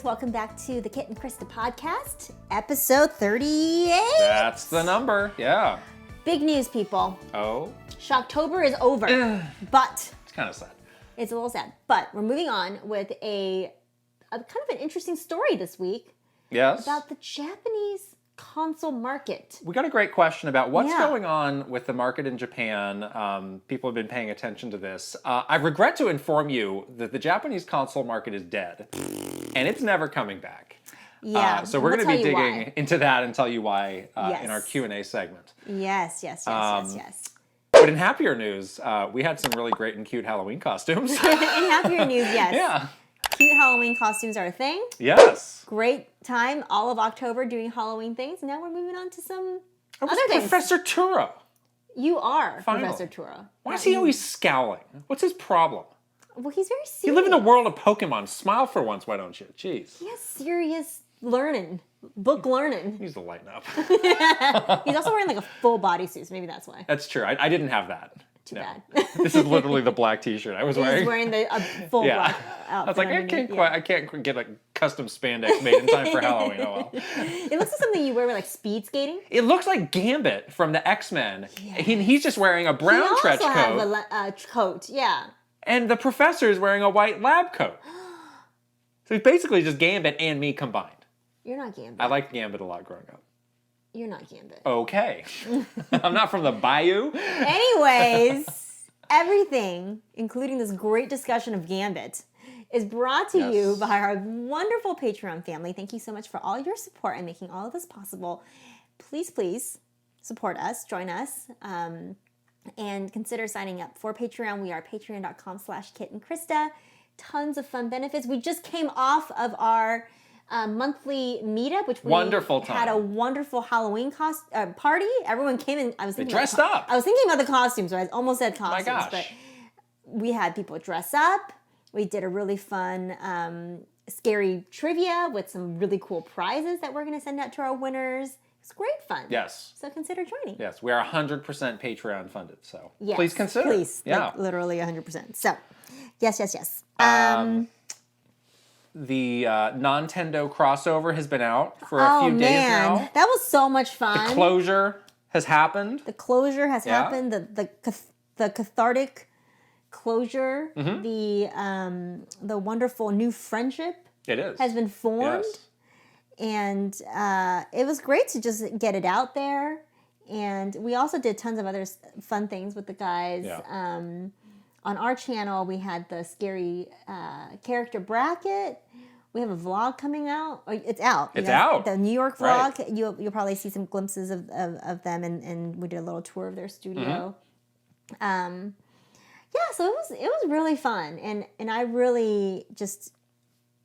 Welcome back to the Kit and Krysta podcast, episode 38. That's the number, yeah. Big news, people. Oh? SHOCK-tober is over, but... It's kind of sad. It's a little sad, but we're moving on with a kind of an interesting story this week. Yes? About the Japanese console market. We got a great question about what's going on with the market in Japan. People have been paying attention to this. I regret to inform you that the Japanese console market is dead, and it's never coming back. Yeah, so we're going to be digging into that and tell you why in our Q&A segment. Yes. But in happier news, we had some really great and cute Halloween costumes. In happier news, yes. Yeah. Cute Halloween costumes are a thing. Yes. Great time, all of October doing Halloween things. Now we're moving on to some other things. Professor Turo. You are Finally. Professor Turo. Why is he always scowling? What's his problem? Well, he's very serious. You live in the world of Pokemon. Smile for once, why don't you? Jeez. He has serious learning, book learning. He needs to lighten up. He's also wearing like a full bodysuit, so maybe that's why. That's true. I didn't have that. Too bad. This is literally the black T-shirt I was wearing. He's wearing a full black outfit. I was like, I can't get a custom spandex made in time for Halloween. Oh well. It looks like something you wear with like speed skating. It looks like Gambit from the X-Men. Yes. He's just wearing a brown trench coat. He also has a coat, yeah. And the professor is wearing a white lab coat. So he's basically just Gambit and me combined. You're not Gambit. I liked Gambit a lot growing up. You're not Gambit. Okay. I'm not from the bayou. Anyways, everything, including this great discussion of Gambit, is brought to you by our wonderful Patreon family. Thank you so much for all your support and making all of this possible. Please support us, join us, and consider signing up for Patreon. We are patreon.com/KitandKrysta. Tons of fun benefits. We just came off of our monthly meetup, which we had a wonderful Halloween party. Everyone came in. They dressed up. I was thinking about the costumes. So I almost said costumes, my gosh. but we had people dress up. We did a really fun, scary trivia with some really cool prizes that we're going to send out to our winners. It's great fun. Yes. So consider joining. Yes, we are 100% Patreon funded. So please consider. Please. Yeah. Like, literally 100%. So yes. The Nintendo crossover has been out for a few days now. That was so much fun. The closure has happened. Happened. The cathartic closure. Mm-hmm. The wonderful new friendship. Has been formed. Yes. And it was great to just get it out there. And we also did tons of other fun things with the guys. Yeah. On our channel, we had the scary character bracket. We have a vlog coming out. It's out. It's out. The New York vlog. Right. You'll probably see some glimpses of them, and we did a little tour of their studio. Mm-hmm. So it was really fun, and I really just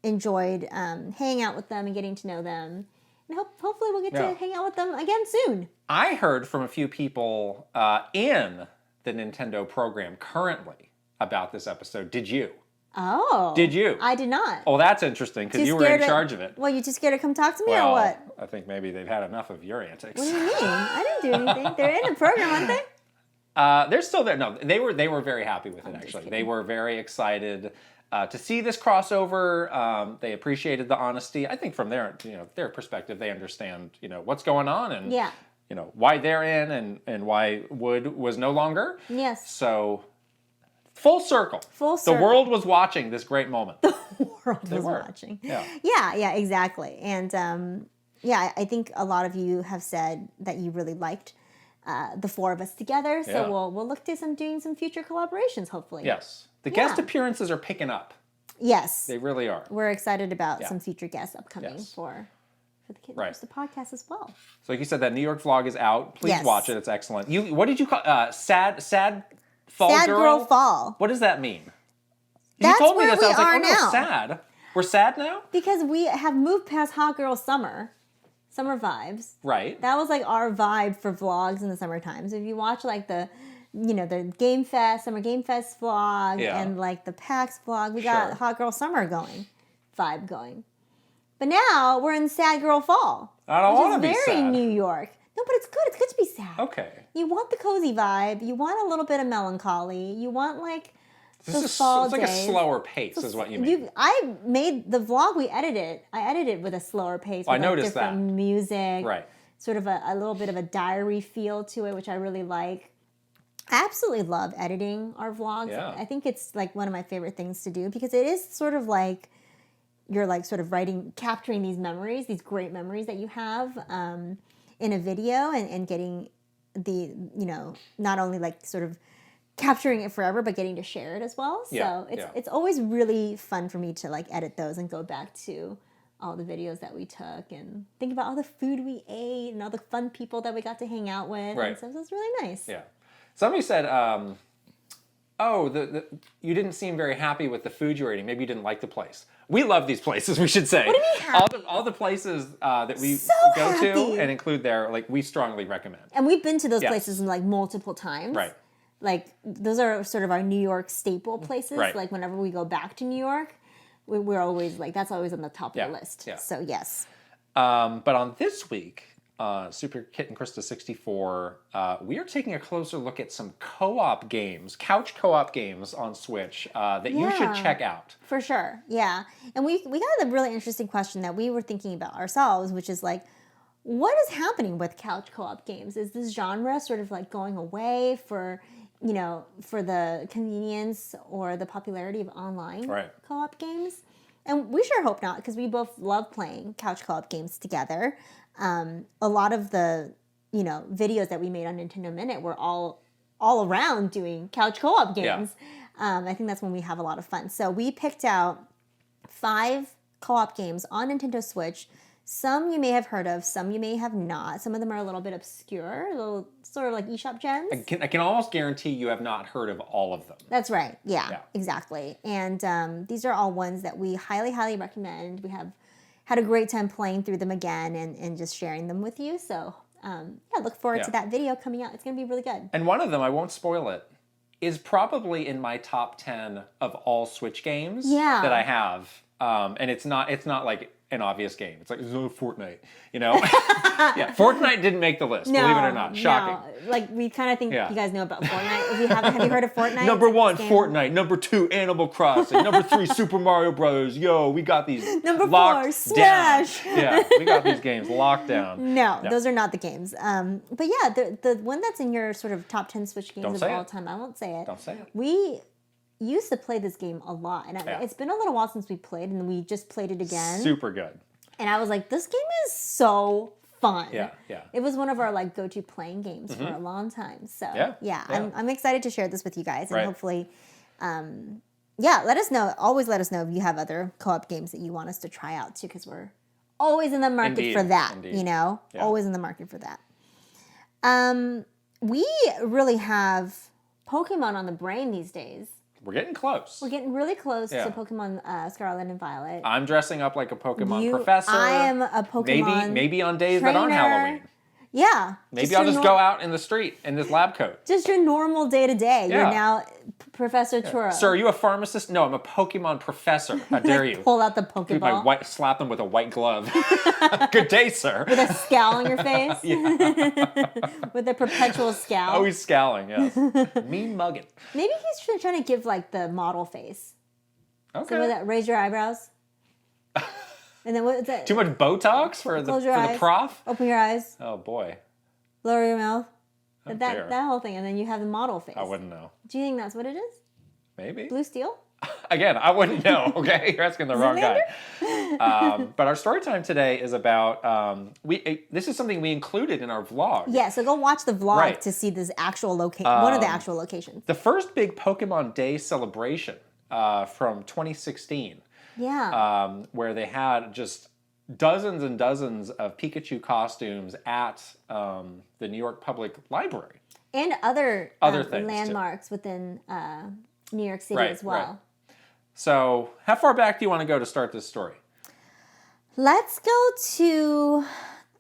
enjoyed hanging out with them and getting to know them. And hopefully we'll get to hang out with them again soon. I heard from a few people in the Nintendo program currently about this episode. Did you? Oh. Did you? I did not. Oh, that's interesting, because you were in charge of it. Well, you too scared to come talk to me or what? I think maybe they've had enough of your antics. What do you mean? I didn't do anything. They're in the program, aren't they? They're still there. No, they were very happy with it, actually. They were very excited to see this crossover. They appreciated the honesty. I think from their perspective, they understand, what's going on and why they're in and why Wood was no longer. Yes. So full circle. The world was watching this great moment. The world was watching. Yeah, exactly. And I think a lot of you have said that you really liked the four of us together. So we'll look to doing some future collaborations, hopefully. Yes. The guest appearances are picking up. Yes. They really are. We're excited about some future guests upcoming for the Kit and Krysta podcast as well. So like you said, that New York vlog is out. Please watch it. It's excellent. What did you call sad fall Sad girl? Girl Fall. What does that mean? That's you told me where this. we I was like, are oh, now. no, sad. We're sad now? Because we have moved past Hot Girl Summer vibes. Right. That was like our vibe for vlogs in the summertime. So if you watch like the Game Fest, Summer Game Fest vlog and like the PAX vlog, we got Hot Girl Summer vibe going. But now we're in Sad Girl Fall. I don't want to be sad. Very New York. No, but it's good. It's good to be sad. Okay. You want the cozy vibe. You want a little bit of melancholy. You want like Those fall it's like days. a slower pace, is what you mean. I made the vlog. I edited with a slower pace. With I noticed different music. Right. Sort of a little bit of a diary feel to it, which I really like. I absolutely love editing our vlogs. Yeah. I think it's like one of my favorite things to do because it is sort of like you're like sort of capturing these memories, these great memories that you have in a video and getting the, not only like sort of capturing it forever, but getting to share it as well. So it's always really fun for me to like edit those and go back to all the videos that we took and think about all the food we ate and all the fun people that we got to hang out with. Right. And so it was really nice. Yeah. Somebody said, you didn't seem very happy with the food you were eating. Maybe you didn't like the place. We love these places, we should say. What do you mean happy? All the places that we So go happy. to and include there, like, we strongly recommend. And we've been to those Yes. places like multiple times. Right. Like those are sort of our New York staple places. Right. Like whenever we go back to New York, we're always like, that's always on the top of the list. Yeah. So yes. But on this week, Super Kitten Krysta 64, we are taking a closer look at some co-op games, couch co-op games on Switch that you should check out. For sure, yeah. And we got a really interesting question that we were thinking about ourselves, which is like, what is happening with couch co-op games? Is this genre sort of like going away for the convenience or the popularity of online co-op games? And we sure hope not, because we both love playing couch co-op games together. A lot of the, videos that we made on Nintendo Minute were all around doing couch co-op games. Yeah. I think that's when we have a lot of fun. So we picked out 5 co-op games on Nintendo Switch. Some you may have heard of, some you may have not. Some of them are a little bit obscure, a little sort of like eShop gems. I can almost guarantee you have not heard of all of them. That's right. Yeah. Exactly. And these are all ones that we highly, highly recommend. We have had a great time playing through them again and just sharing them with you. So, look forward to that video coming out. It's going to be really good. And one of them, I won't spoil it, is probably in my top 10 of all Switch games that I have. And it's not like an obvious game. It's like, it's Fortnite, Fortnite didn't make the list, believe it or not. Shocking. No. Like, we kind of think you guys know about Fortnite. If you haven't, have you heard of Fortnite? Number 1, Fortnite. Number 2, Animal Crossing. Number 3, Super Mario Brothers. Yo, we got these Number locked 4, Smash. Down. We got these games locked down. No, those are not the games. But yeah, the one that's in your sort of top 10 Switch games of all time, I won't say it. Don't say it. We used to play this game a lot, and it's been a little while since we played, and we just played it again. Super good. And I was like, this game is so fun. Yeah. It was one of our like go-to playing games for a long time. So I'm excited to share this with you guys, and hopefully, let us know. Always let us know if you have other co-op games that you want us to try out too, because we're always in the market for that. Indeed. Always in the market for that. We really have Pokemon on the brain these days. We're getting close. We're getting really close to Pokemon Scarlet and Violet. I'm dressing up like a Pokemon professor. I am a Pokemon Maybe on days trainer. that aren't Halloween. Yeah. Maybe I'll just go out in the street in this lab coat. Just your normal day-to-day. Yeah. You're now Professor Churro. Sir, are you a pharmacist? No, I'm a Pokemon professor. How dare you? Pull out the Pokeball. Slap them with a white glove. Good day, sir. With a scowl on your face. With a perpetual scowl. Oh, he's scowling, yes. Mean mugging. Maybe he's trying to give like the model face. Okay. So with that, raise your eyebrows. And then what is that? Too much Botox for the prof? Open your eyes. Oh, boy. Lower your mouth. That whole thing. And then you have the model face. I wouldn't know. Do you think that's what it is? Maybe. Blue steel? Again, I wouldn't know, okay? You're asking the wrong guy. But our story time today is about, this is something we included in our vlog. Yeah, so go watch the vlog to see this actual one of the actual locations. The first big Pokemon Day celebration from 2016. Yeah. Where they had just dozens and dozens of Pikachu costumes at the New York Public Library. And other things landmarks within New York City as well. Right. So how far back do you want to go to start this story? Let's go to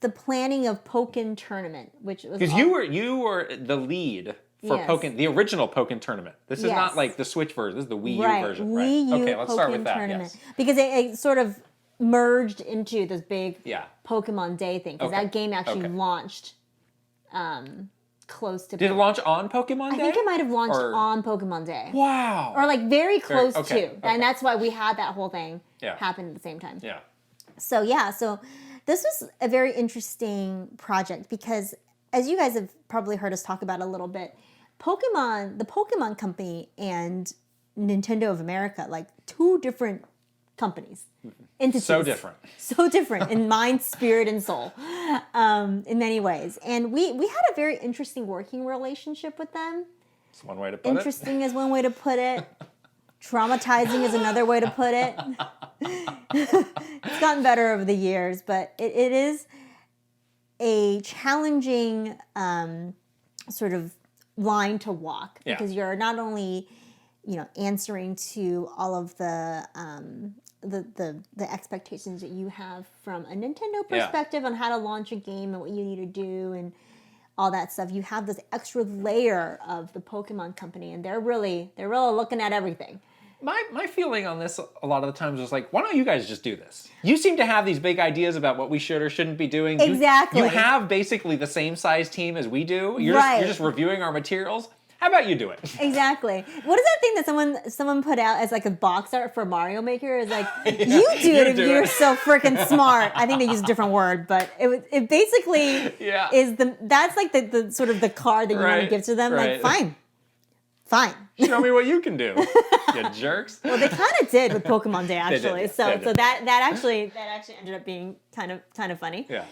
the planning of Pokken Tournament, which was... Because you were the lead for Pokken, the original Pokken Tournament. This is not like the Switch version. This is the Wii U version. Wii U okay, let's start with that. Tournament. Yes. Because it sort of merged into this big Yeah. Pokemon Day thing. Because that game actually launched close to. Did it launch on Pokemon Day? I think it might have launched on Pokemon Day. Wow. Or like very close okay, to. And that's why we had that whole thing happen at the same time. Yeah. So this was a very interesting project because, as you guys have probably heard us talk about a little bit, the Pokemon Company and Nintendo of America, like two different companies, entities. So different. So different in mind, spirit, and soul, in many ways. And we had a very interesting working relationship with them. That's one way to put it. Interesting is one way to put it. Traumatizing is another way to put it. It's gotten better over the years, but it is a challenging sort of line to walk because you're not only, answering to all of the expectations that you have from a Nintendo perspective on how to launch a game and what you need to do and all that stuff. You have this extra layer of the Pokemon Company, and they're really looking at everything. My feeling on this a lot of the times was like, why don't you guys just do this? You seem to have these big ideas about what we should or shouldn't be doing. Exactly. You have basically the same size team as we do. You're just reviewing our materials. How about you do it? Exactly. What is that thing that someone put out as like a box art for Mario Maker? Is like, you do it if you're so freaking smart. I think they use a different word, but it basically is that's like the sort of the card that you want to give to them. Like, fine. Show me what you can do, you jerks. Well, they kind of did with Pokemon Day, actually. So that actually ended up being kind of funny. Yeah.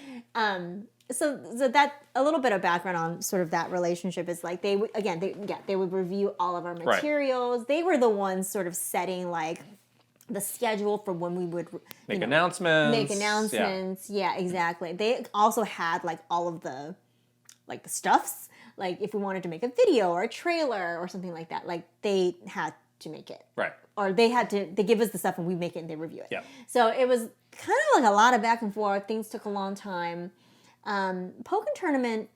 So that a little bit of background on sort of that relationship is like they would review all of our materials. Right. They were the ones sort of setting like the schedule for when we would make announcements. Yeah, exactly. They also had like all of the like the stuffs. Like if we wanted to make a video or a trailer or something like that, like they had to make it. Right. Or they give us the stuff and we make it and they review it. Yeah. So it was kind of like a lot of back and forth. Things took a long time. Pokken Tournament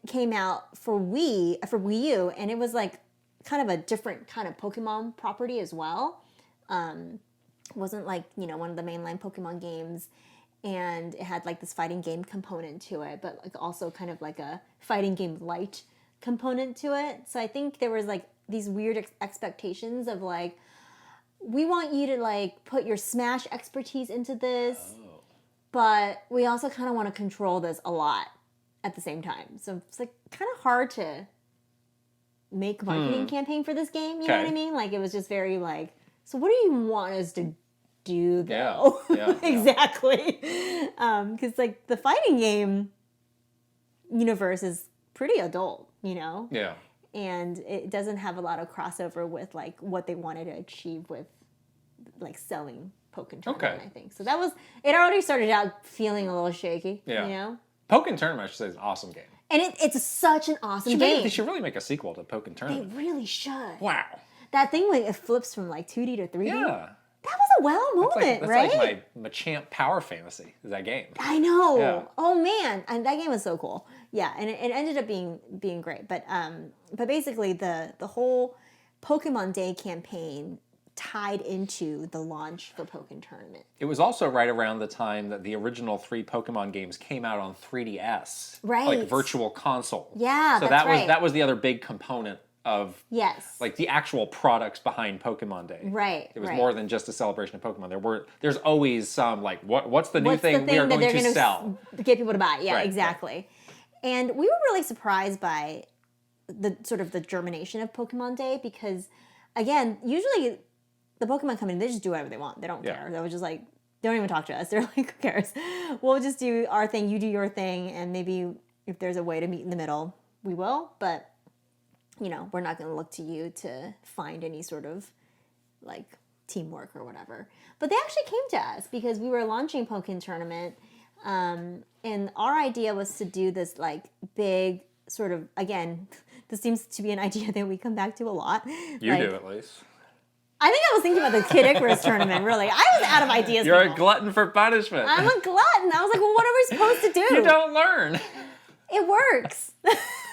came out for Wii U, and it was like kind of a different kind of Pokemon property as well. It wasn't like, one of the mainline Pokemon games, and it had like this fighting game component to it, but like also kind of like a fighting game light component to it. So I think there was like these weird expectations of like, we want you to like put your Smash expertise into this. But we also kind of want to control this a lot at the same time. So it's like kind of hard to make a marketing campaign for this game. You know what I mean? Like it was just very like, so what do you want us to do though? Yeah. Exactly. Because like the fighting game universe is pretty adult, Yeah. And it doesn't have a lot of crossover with like what they wanted to achieve with like selling Pokken Tournament, I think. So it already started out feeling a little shaky, Pokken Tournament, I should say, is an awesome game. And it's such an awesome game. They should really make a sequel to Pokken Tournament. They really should. Wow. That thing when it flips from like 2D to 3D. Yeah. That was a wow moment, right? That's like my Machamp power fantasy, is that game. I know. Yeah. Oh man, and that game was so cool. Yeah, and it ended up being great. But basically the whole Pokemon Day campaign tied into the launch for Pokken Tournament. It was also right around the time that the original 3 Pokemon games came out on 3DS. Right. Like Virtual Console. Yeah, so that was the other big component of like the actual products behind Pokemon Day. Right. It was more than just a celebration of Pokemon. There's always some like what's the new thing we are going to sell? Get people to buy. Yeah, exactly. Right. And we were really surprised by the sort of the germination of Pokemon Day because again, usually the Pokemon Company, they just do whatever they want. They don't care. They was just like, they don't even talk to us. They're like, who cares? We'll just do our thing, you do your thing, and maybe if there's a way to meet in the middle, we will. But, we're not going to look to you to find any sort of, like, teamwork or whatever. But they actually came to us because we were launching Pokken Tournament, and our idea was to do this, like, big sort of, again, this seems to be an idea that we come back to a lot. You do, at least. I think I was thinking about the Kid Icarus tournament, really. I was out of ideas. You're a glutton for punishment. I'm a glutton. I was like, well, what are we supposed to do? You don't learn. It works.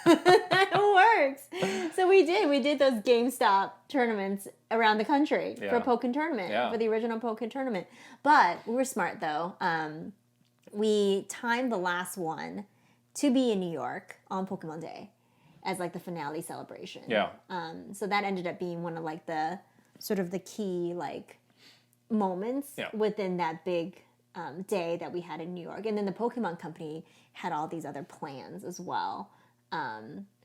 It works. So we did those GameStop tournaments around the country for Pokken Tournament, for the original Pokken Tournament. But we were smart, though. We timed the last one to be in New York on Pokemon Day. as like the finale celebration. Yeah. So that ended up being one of like the sort of the key like moments within that big day that we had in New York. And then the Pokemon Company had all these other plans as well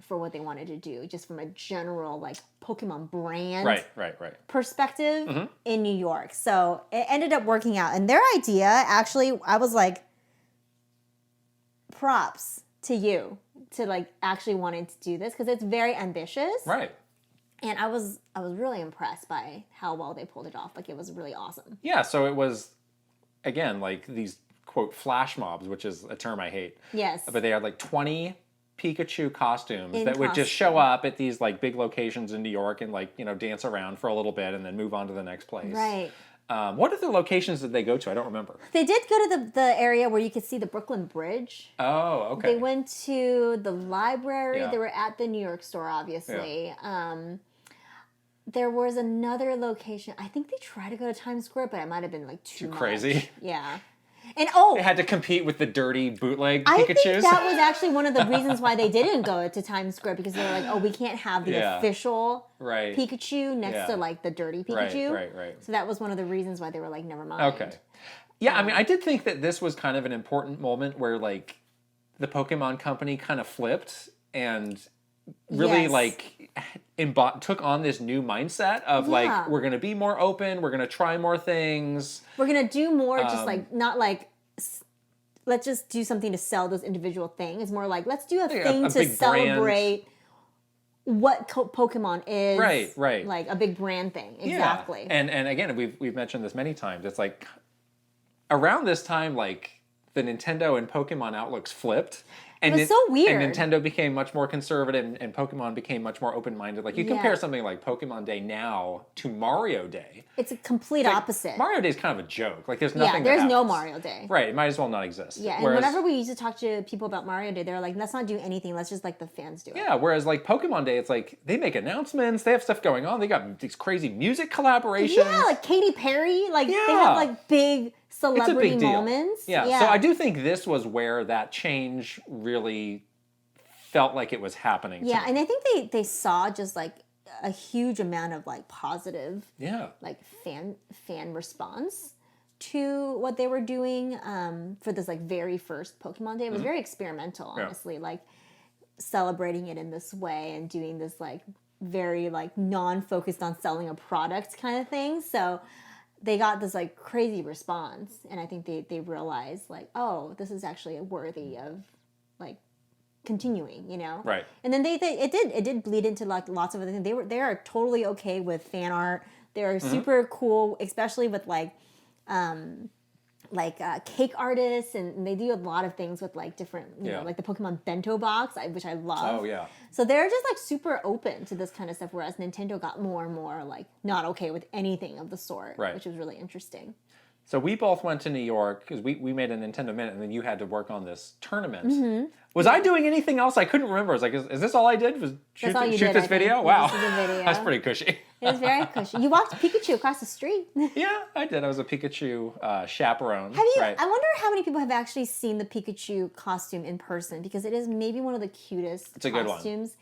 for what they wanted to do, just from a general like Pokemon brand perspective in New York. So it ended up working out. And their idea, actually, I was like, props to you to like actually wanting to do this, because it's very ambitious. Right. And I was really impressed by how well they pulled it off. Like, it was really awesome. Yeah, so it was, again, like these, quote, flash mobs, which is a term I hate. Yes. But they had like 20 Pikachu costumes that would just show up at these like big locations in New York and like, you know, dance around for a little bit and then move on to the next place. Right. What other locations did they go to? I don't remember. They did go to the area where you could see the Brooklyn Bridge. Oh, okay. They went to the library. Yeah. They were at the New York store, obviously. Yeah. There was another location. I think they tried to go to Times Square, but it might have been like too much. Crazy. Yeah. And they had to compete with the dirty bootleg I Pikachus. think that was actually one of the reasons why they didn't go to Times Square, because they were like, oh, we can't have the official Pikachu next to like the dirty Pikachu. Right. So that was one of the reasons why they were like, never mind. Okay. Yeah, I mean, I did think that this was kind of an important moment where like the Pokemon Company kind of flipped and really like took on this new mindset of like, we're going to be more open, we're going to try more things. We're going to do more, just like, not like, let's just do something to sell those individual things. It's more like, let's do a thing to celebrate what Pokemon is. Right. Like a big brand thing. Exactly. Yeah. And again, we've mentioned this many times. It's like around this time, like the Nintendo and Pokemon outlooks flipped. And it's so weird. And Nintendo became much more conservative, and Pokemon became much more open-minded. Like, you compare something like Pokemon Day now to Mario Day. It's a complete opposite. Mario Day is kind of a joke. Like, there's nothing there's no Mario Day. Right, it might as well not exist. Yeah, and whenever we used to talk to people about Mario Day, they're like, let's not do anything. Let's just let the fans do it. Yeah, whereas, like, Pokemon Day, it's like, they make announcements. They have stuff going on. They got these crazy music collaborations. Yeah, like Katy Perry. Like, they have, like, big celebrity it's a big moments. Deal. Yeah, so I do think this was where that change really felt like it was happening. Yeah, and I think they saw just like a huge amount of like positive, like fan response to what they were doing for this like very first Pokemon Day. It was very experimental, honestly, like celebrating it in this way and doing this like very like non-focused on selling a product kind of thing. So they got this like crazy response, and I think they realized like, oh, this is actually worthy of like continuing, you know? Right. And then it did bleed into like lots of other things. They are totally okay with fan art. They're super cool, especially with like cake artists, and they do a lot of things with like different, you know, like the Pokemon Bento Box, which I love. Oh yeah. So they're just like super open to this kind of stuff, whereas Nintendo got more and more like not okay with anything of the sort, which was really interesting. So we both went to New York because we made a Nintendo Minute, and then you had to work on this tournament. Was I doing anything else? I couldn't remember. I was like, is this all I did? Was shoot this video? Wow. That's pretty cushy. It was very cushy. You walked Pikachu across the street. Yeah, I did. I was a Pikachu chaperone. Have you? I wonder how many people have actually seen the Pikachu costume in person, because it is maybe one of the cutest costumes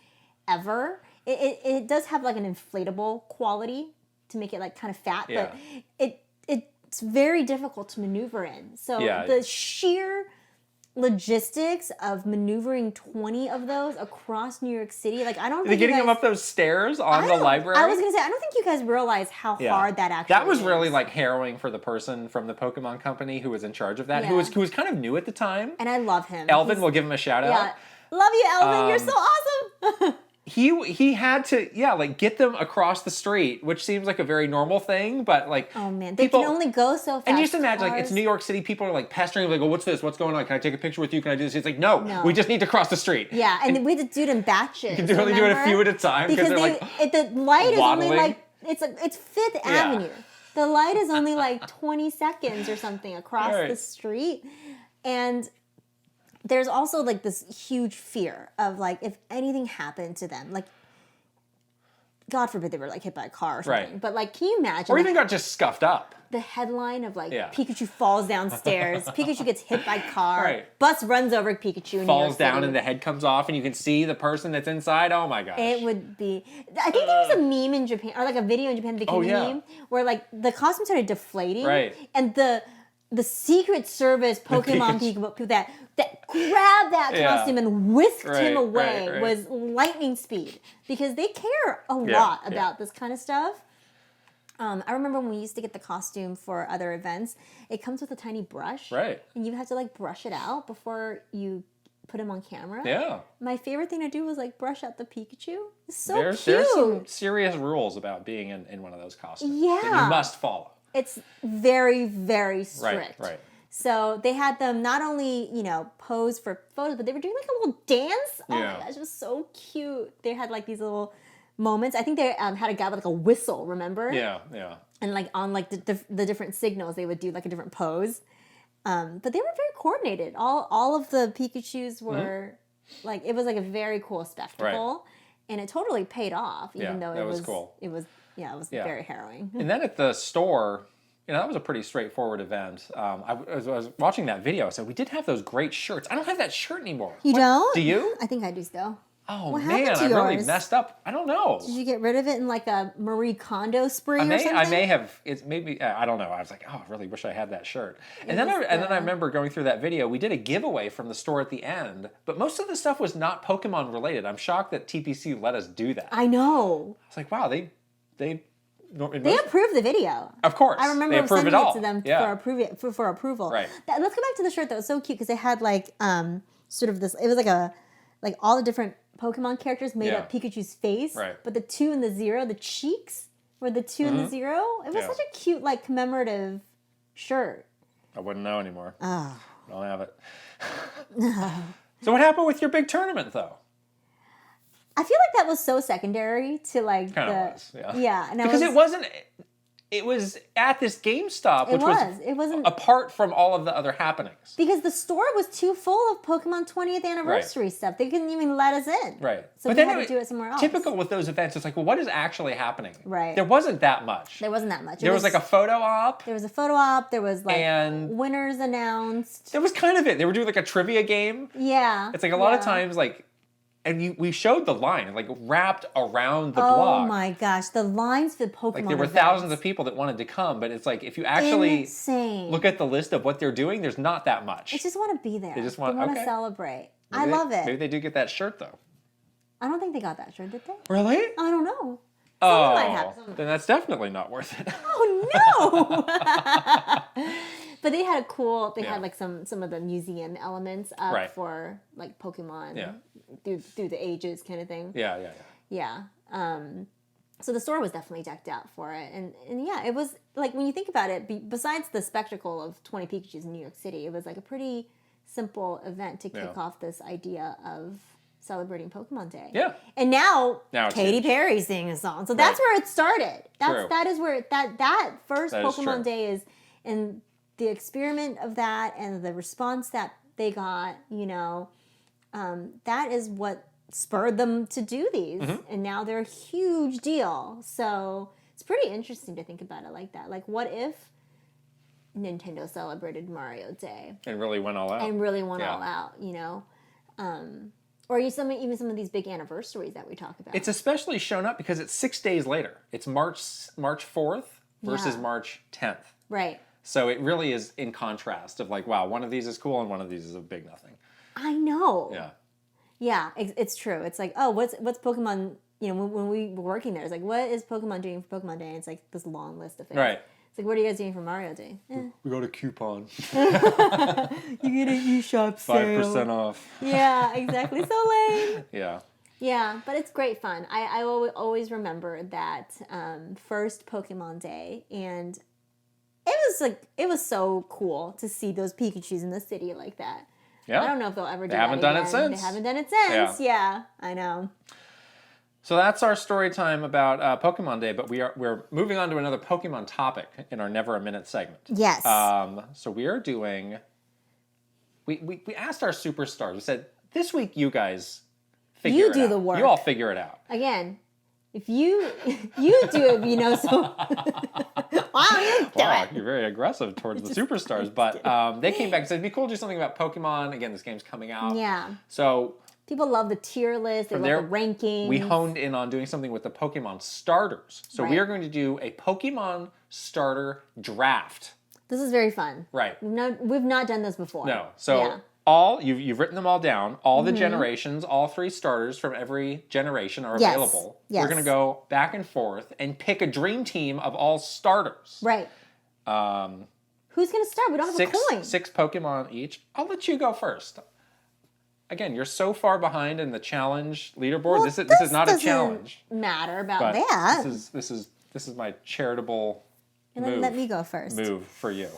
ever. It does have like an inflatable quality to make it like kind of fat, but it's very difficult to maneuver in. So the sheer logistics of maneuvering 20 of those across New York City, like I don't think getting them up those stairs on the library. I was gonna say, I don't think you guys realize how hard that actually That was really like harrowing for the person from the Pokemon Company who was in charge of that, who was kind of new at the time. And I love him. Elvin, we'll give him a shout out. Yeah. Love you, Elvin. You're so awesome. He had to like get them across the street, which seems like a very normal thing, but like, oh man, they can only go so fast. And you just imagine like it's New York City, people are like pestering, like, oh, what's this? What's going on? Can I take a picture with you? Can I do this? It's like, no. We just need to cross the street. Yeah, and we had to do it in batches. You can only do it a few at a time because they're like the light is only like it's Fifth Avenue. The light is only like 20 seconds or something across the street, and there's also like this huge fear of like if anything happened to them, like God forbid they were like hit by a car or something. Right. But like, can you imagine? Or even got just scuffed up. The headline of like Yeah. Pikachu falls downstairs, Pikachu gets hit by car, Right. bus runs over Pikachu, in New Falls York down City. and the head comes off and you can see the person that's inside. Oh my gosh. It would be. I think there was a meme in Japan, or like a video in Japan that became a meme, where like the costume started deflating, Right. and the Secret Service Pokemon people that grabbed that costume and whisked him away was lightning speed, because they care a lot about this kind of stuff. I remember when we used to get the costume for other events, it comes with a tiny brush. Right. And you have to like brush it out before you put him on camera. Yeah. My favorite thing to do was like brush out the Pikachu. It's so cute. There's some serious rules about being in one of those costumes that you must follow. It's very, very strict. Right. So they had them not only, pose for photos, but they were doing like a little dance. Oh my gosh, it was so cute. They had like these little moments. I think they had a guy with like a whistle, remember? Yeah. And like on like the different signals, they would do like a different pose. But they were very coordinated. All of the Pikachus were like, it was like a very cool spectacle, and it totally paid off. Even though it was cool. It was very harrowing. And then at the store, that was a pretty straightforward event. I was watching that video. So we did have those great shirts. I don't have that shirt anymore. You don't? Do you? I think I do still. Oh what man, I really messed up. I don't know. Did you get rid of it in like a Marie Kondo spree or something? I may have. It's maybe I don't know. I was like, oh, I really wish I had that shirt. And then I remember going through that video. We did a giveaway from the store at the end, but most of the stuff was not Pokemon related. I'm shocked that TPC let us do that. I know. I was like, wow, they approved the video. Of course, I remember sending it to them for approval. Right. Let's go back to the shirt. That was so cute because they had like sort of this. It was like all the different Pokemon characters made up Pikachu's face. Right. But the 2 and the 0, the cheeks were the 2 and the 0. It was such a cute like commemorative shirt. I wouldn't know anymore. Oh. I don't have it. So what happened with your big tournament though? I feel like that was so secondary to like kind of was, and because it wasn't. It was at this GameStop, which it wasn't apart from all of the other happenings. Because the store was too full of Pokemon 20th anniversary stuff. They couldn't even let us in. Right. So we had to do it somewhere else. Typical with those events, it's like, well, what is actually happening? Right. There wasn't that much. There wasn't that much. There was like a photo op. There was a photo op. There was like winners announced. That was kind of it. They were doing like a trivia game. Yeah. It's like a lot of times like. And we showed the line, like wrapped around the block. Oh my gosh, the lines for Pokemon. Like there were thousands of people that wanted to come, but it's like if you actually look at the list of what they're doing, there's not that much. They just want to be there. They just want to celebrate. I love it. Maybe they do get that shirt though. I don't think they got that shirt, did they? Really? I don't know. Oh, might have. Then that's definitely not worth it. Oh no! But they had they had like some of the museum elements up for like Pokemon through the ages kind of thing. Yeah. So the store was definitely decked out for it, and it was like when you think about it, besides the spectacle of 20 Pikachus in New York City, it was like a pretty simple event to kick off this idea of celebrating Pokemon Day. Yeah. And now Katy Perry's singing a song, so that's where it started. That is where that first Pokemon Day is, and the experiment of that and the response that they got, that is what spurred them to do these. And now they're a huge deal. So it's pretty interesting to think about it like that. Like, what if Nintendo celebrated Mario Day? And really went all out. All out, or even some of these big anniversaries that we talk about. It's especially shown up because it's 6 days later. It's March 4th versus March 10th. Right. So it really is in contrast of like, wow, one of these is cool and one of these is a big nothing. I know. Yeah. Yeah, it's true. It's like, oh, what's Pokemon, when we were working there, it's like, what is Pokemon doing for Pokemon Day? And it's like this long list of things. Right. It's like, what are you guys doing for Mario Day? We got a coupon. You get an eShop sale. 5% off. Yeah, exactly. So lame. Yeah. Yeah, but it's great fun. I always remember that first Pokemon Day, and it was so cool to see those Pikachus in the city like that. Yeah. I don't know if they'll ever do that again. They haven't done it since. Yeah, I know. So that's our story time about Pokemon Day, but we're moving on to another Pokemon topic in our Never a Minute segment. Yes. So we are doing. We asked our superstars. We said this week you guys figure it out. You do the work. You all figure it out. Again, If you do it, you know, so why don't you do Wow, it? you're very aggressive towards the superstars. But they came back and said it'd be cool to do something about Pokemon. Again, this game's coming out. Yeah. So People love the tier list. They love the rankings. we honed in on doing something with the Pokemon starters. So we are going to do a Pokemon starter draft. This is very fun. Right. We've not done this before. No. So you've written them all down. All the generations, all 3 starters from every generation are available. Yes. We're going to go back and forth and pick a dream team of all starters. Right. Who's going to start? We don't have a coin. 6 Pokemon each. I'll let you go first. Again, you're so far behind in the challenge leaderboard. Well, this is not a challenge. Matter about But that. This is my charitable And then let me go first. move for you.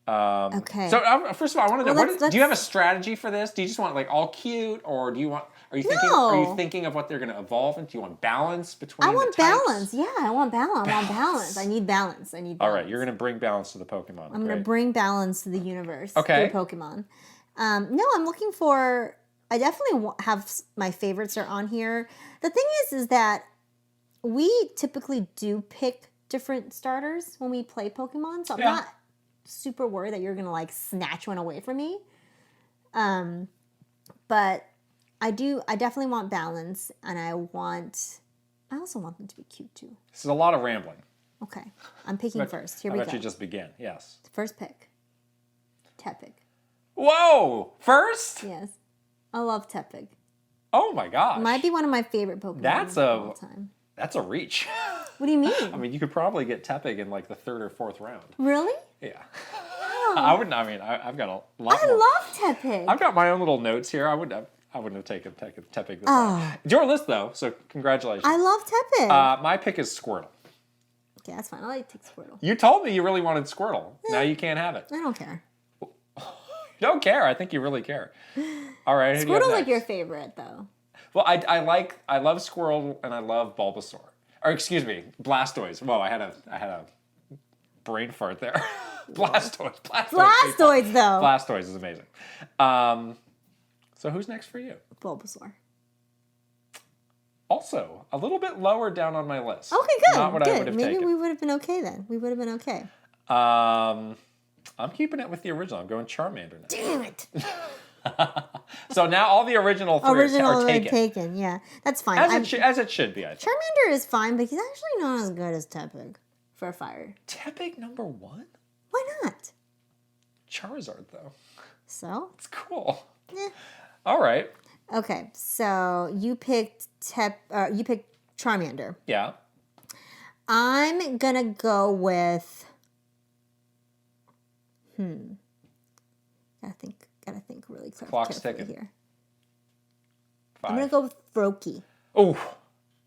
Okay. So first of all, I want to know: let's- do you have a strategy for this? Do you just want like all cute, or do you want? Are you thinking? No. Are you thinking of what they're going to evolve into? Do you want balance between? I want the types? balance. Yeah, I want balance. I want balance. I need balance. All right, you're going to bring balance to the Pokemon. I'm going to bring balance to the universe through Pokemon. No, I'm looking for. I definitely have my favorites are on here. The thing is that we typically do pick different starters when we play Pokemon, so I'm not super worried that you're gonna like snatch one away from me. But I definitely want balance, and I also want them to be cute too. This is a lot of rambling. Okay, I'm picking first. Here we go. How about you just begin? Yes. First pick. Tepig. Whoa! First? Yes. I love Tepig. Oh my gosh. Might be one of my favorite Pokemon of all time. That's a reach. What do you mean? I mean, you could probably get Tepig in like the 3rd or 4th round. Really? Yeah. Oh. I've got a lot I more. love Tepig. I've got my own little notes here. I wouldn't have taken Tepig this time. It's your list though, so congratulations. I love Tepig. My pick is Squirtle. Okay, that's fine. I like to take Squirtle. You told me you really wanted Squirtle. Now you can't have it. I don't care. You don't care. I think you really care. All right. Who do you have Squirtle's like next? your favorite though. Well, I love Squirtle and I love Bulbasaur. Or excuse me, Blastoise. Whoa, I had a brain fart there. Blastoise. Blastoise though. Blastoise is amazing. So who's next for you? Bulbasaur. Also, a little bit lower down on my list. Okay, good. Not what I would have Maybe taken. we would have been okay then. We would have been okay. I'm keeping it with the original. I'm going Charmander now. Damn it. So now all the original 3 are taken. Yeah, that's fine. As it should be, I think. Charmander is fine, but he's actually not as good as Tepig for a fire. Tepig number 1? Why not? Charizard, though. So? It's cool. Eh. All right. Okay, so you picked Charmander. Yeah. I'm gonna go with. Gotta think really Clock's carefully ticking. here. 5. I'm gonna go with Froakie. Oh,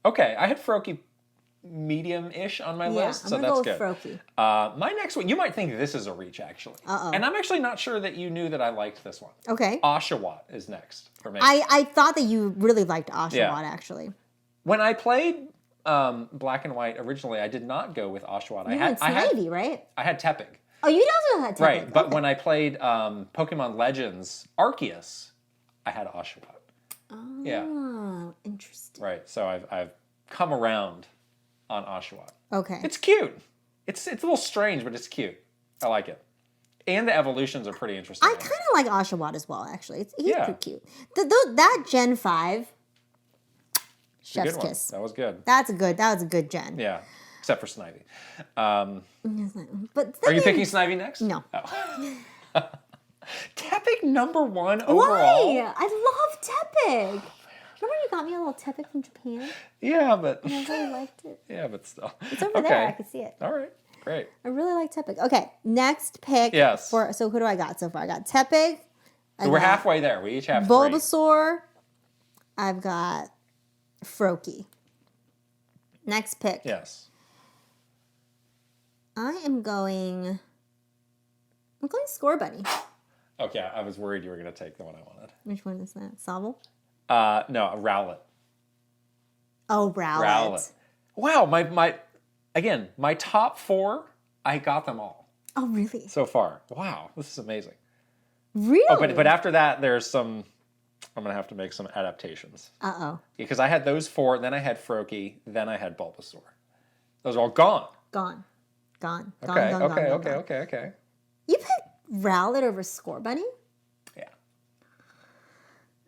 okay. I had Froakie medium-ish on my list, so I'm that's gonna good. go with Froakie. My next one, you might think this is a reach, actually. Uh-oh. And I'm actually not sure that you knew that I liked this one. Okay. Oshawott is next for me. I thought that you really liked Oshawott, Yeah. actually. When I played Black and White originally, I did not go with Oshawott. You went Snivy, right? I had Tepig. Oh, you also had Tepig. Right, but okay. when I played Pokemon Legends Arceus, I had Oshawott. Oh, Yeah. interesting. Right, so I've come around on Oshawott. Okay. It's cute. It's a little strange, but it's cute. I like it. And the evolutions are pretty interesting. I kind of like Oshawott as well, actually. He's Yeah. pretty cute. That Gen 5, It's a chef's good one. kiss. That was good. That was a good Gen. Yeah, except for Snivy. But Are you picking Snivy next? No. Oh. Tepig number 1 overall. Why? I love Tepig. Remember you got me a little Tepig from Japan? Yeah, but I really liked it. yeah, but still. It's over there. I can see it. All right. Great. I really like Tepig. Okay, next pick. Yes. So who do I got so far? I got Tepig. So we're halfway there. We each have 3. Bulbasaur. I've got Froakie. Next pick. Yes. I'm going Score Bunny. Okay, I was worried you were going to take the one I wanted. Which one is that? Sobble? No, Rowlet. Oh, Rowlet. Rowlet. Wow, my top 4, I got them all Oh, really? so far. Wow, this is amazing. Really? Oh, but after that, there's some I'm going to have to make some adaptations. Uh-oh. Because I had those 4, then I had Froakie, then I had Bulbasaur. Those are all gone. Gone. Okay. You picked Rowlet over Scorbunny? Yeah.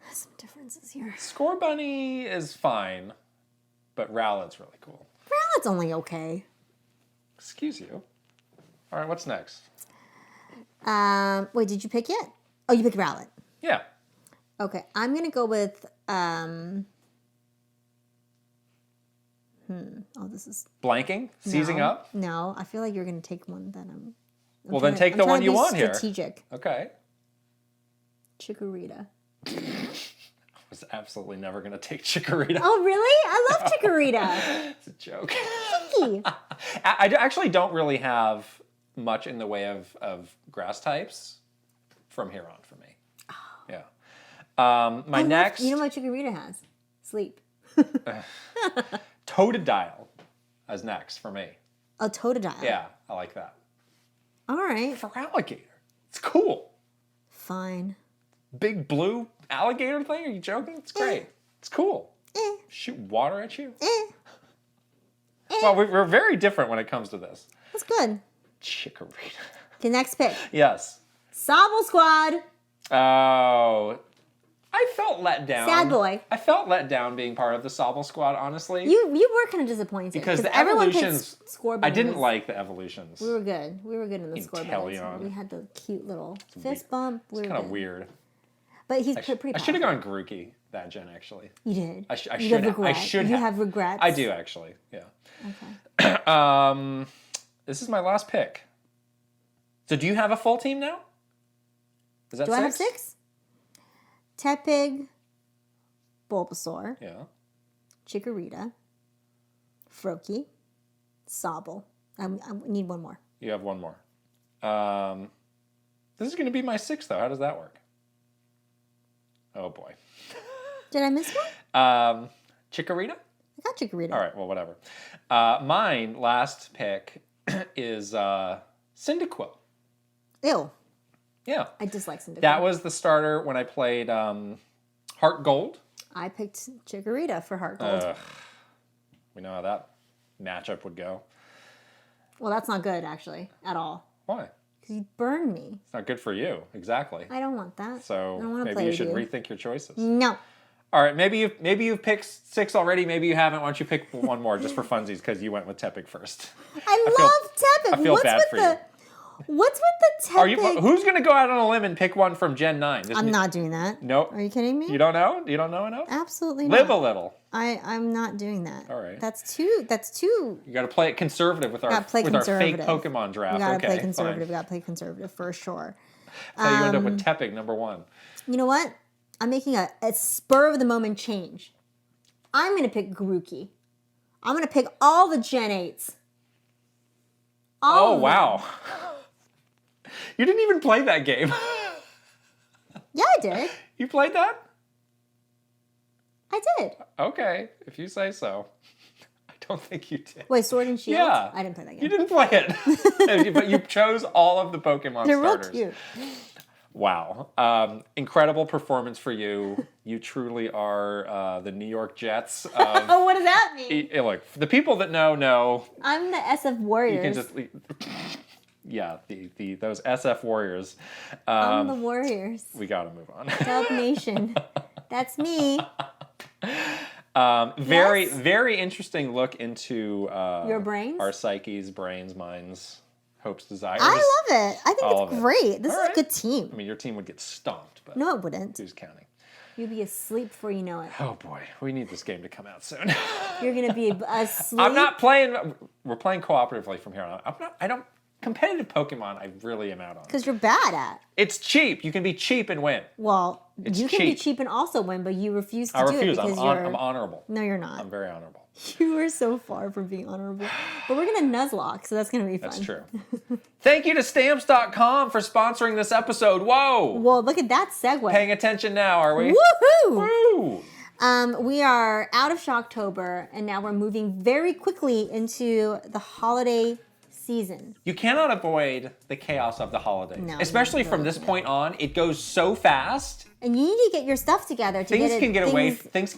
There's some differences here. Scorbunny is fine, but Rowlet's really cool. Rowlet's only okay. Excuse you. All right, what's next? Wait, did you pick yet? Oh, you picked Rowlet. Yeah. Okay, I'm going to go with... Oh, this is... Blanking? Seizing up? No, I feel like you're going to take one that I'm well, then take the one you want here. Strategic. Okay. Chikorita. I was absolutely never going to take Chikorita. Oh, really? I love Chikorita. It's a joke. Thank you. I actually don't really have much in the way of grass types from here on for me. Yeah. My next... You know what Chikorita has? Sleep. Totodile is next for me. A Totodile? Yeah, I like that. All right. For alligator. It's cool. Fine. Big blue alligator thing? Are you joking? It's great. It's cool. Shoot water at you? Well, we're very different when it comes to this. That's good. Chikorita. Okay, next pick. Yes. Sobble Squad. Oh, I felt let down. Sad boy. I felt let down being part of the Sobble Squad, honestly. You were kind of disappointed. Because the everyone evolutions... Scorbunny. I didn't like the evolutions. We were good. We were good in the Scorbunny. We had the cute little fist bump. It's kind of weird. But he's pretty powerful. I should have gone Grookey that gen, actually. You did? I should have. You have regrets? I do, actually. Yeah. Okay. This is my last pick. So do you have a full team now? Is that 6? Do I have 6? Tepig, Bulbasaur, yeah, Chikorita, Froakie, Sobble. I need one more. You have one more. This is going to be my 6th, though. How does that work? Oh, boy. Did I miss one? Chikorita? I got Chikorita. All right, well, whatever. Mine last pick is Cyndaquil. Ew. Yeah. I dislike Cyndaquil. That was the starter when I played Heart Gold. I picked Chikorita for Heart Gold. We know how that matchup would go. Well, that's not good, actually, at all. Why? Because you burned me. It's not good for you, exactly. I don't want that. So I don't want to maybe play you with should rethink your choices. No. All right, maybe you've picked 6 already. Maybe you haven't. Why don't you pick one more just for funsies because you went with Tepig first. I love Tepig. I feel bad for you. What's with the Tepig? Who's going to go out on a limb and pick one from Gen 9? I'm not doing that. Nope. Are you kidding me? You don't know? You don't know enough? Absolutely Live not. a little. I'm not doing that. All right. That's too. You got to play it conservative with our fake Pokemon draft. We got to okay, play conservative. fine. We got to play conservative for sure. So you end up with Tepig, number 1. You know what? I'm making a spur of the moment change. I'm going to pick Grookey. I'm going to pick all the Gen 8s. Oh, wow. You didn't even play that game. Yeah, I did. You played that? I did. Okay, if you say so. I don't think you did. Wait, Sword and Shield? Yeah. I didn't play that game. You didn't play it. But you chose all of the Pokemon They're starters. real cute. Wow. Incredible performance for you. You truly are the New York Jets. Oh, what does that mean? Look, the people that know. I'm the SF Warriors. You can just... Yeah, those SF Warriors. I'm the Warriors. We got to move on. Dub Nation. That's me. Very interesting look into your brains, our psyches, brains, minds, hopes, desires. I love it. I think it's great. This is a good team. I mean, your team would get stomped, but no, it wouldn't. Who's counting? You'll be asleep before you know it. Oh boy, we need this game to come out soon. You're gonna be asleep. I'm not playing. We're playing cooperatively from here on. I don't. Competitive Pokemon, I really am out on. Because you're bad at. It's cheap. You can be cheap and win. Well, you can be cheap and also win, but you refuse to do it because I'm honorable. No, you're not. I'm very honorable. You are so far from being honorable. But we're going to Nuzlocke, so that's going to be fun. That's true. Thank you to Stamps.com for sponsoring this episode. Whoa! Well, look at that segue. Paying attention now, are we? Woohoo! Woo! We are out of Shocktober, and now we're moving very quickly into the holiday season. You cannot avoid the chaos of the holidays. No, Especially you from really this point on, it goes so fast. And you need to get your stuff together to Things get it. can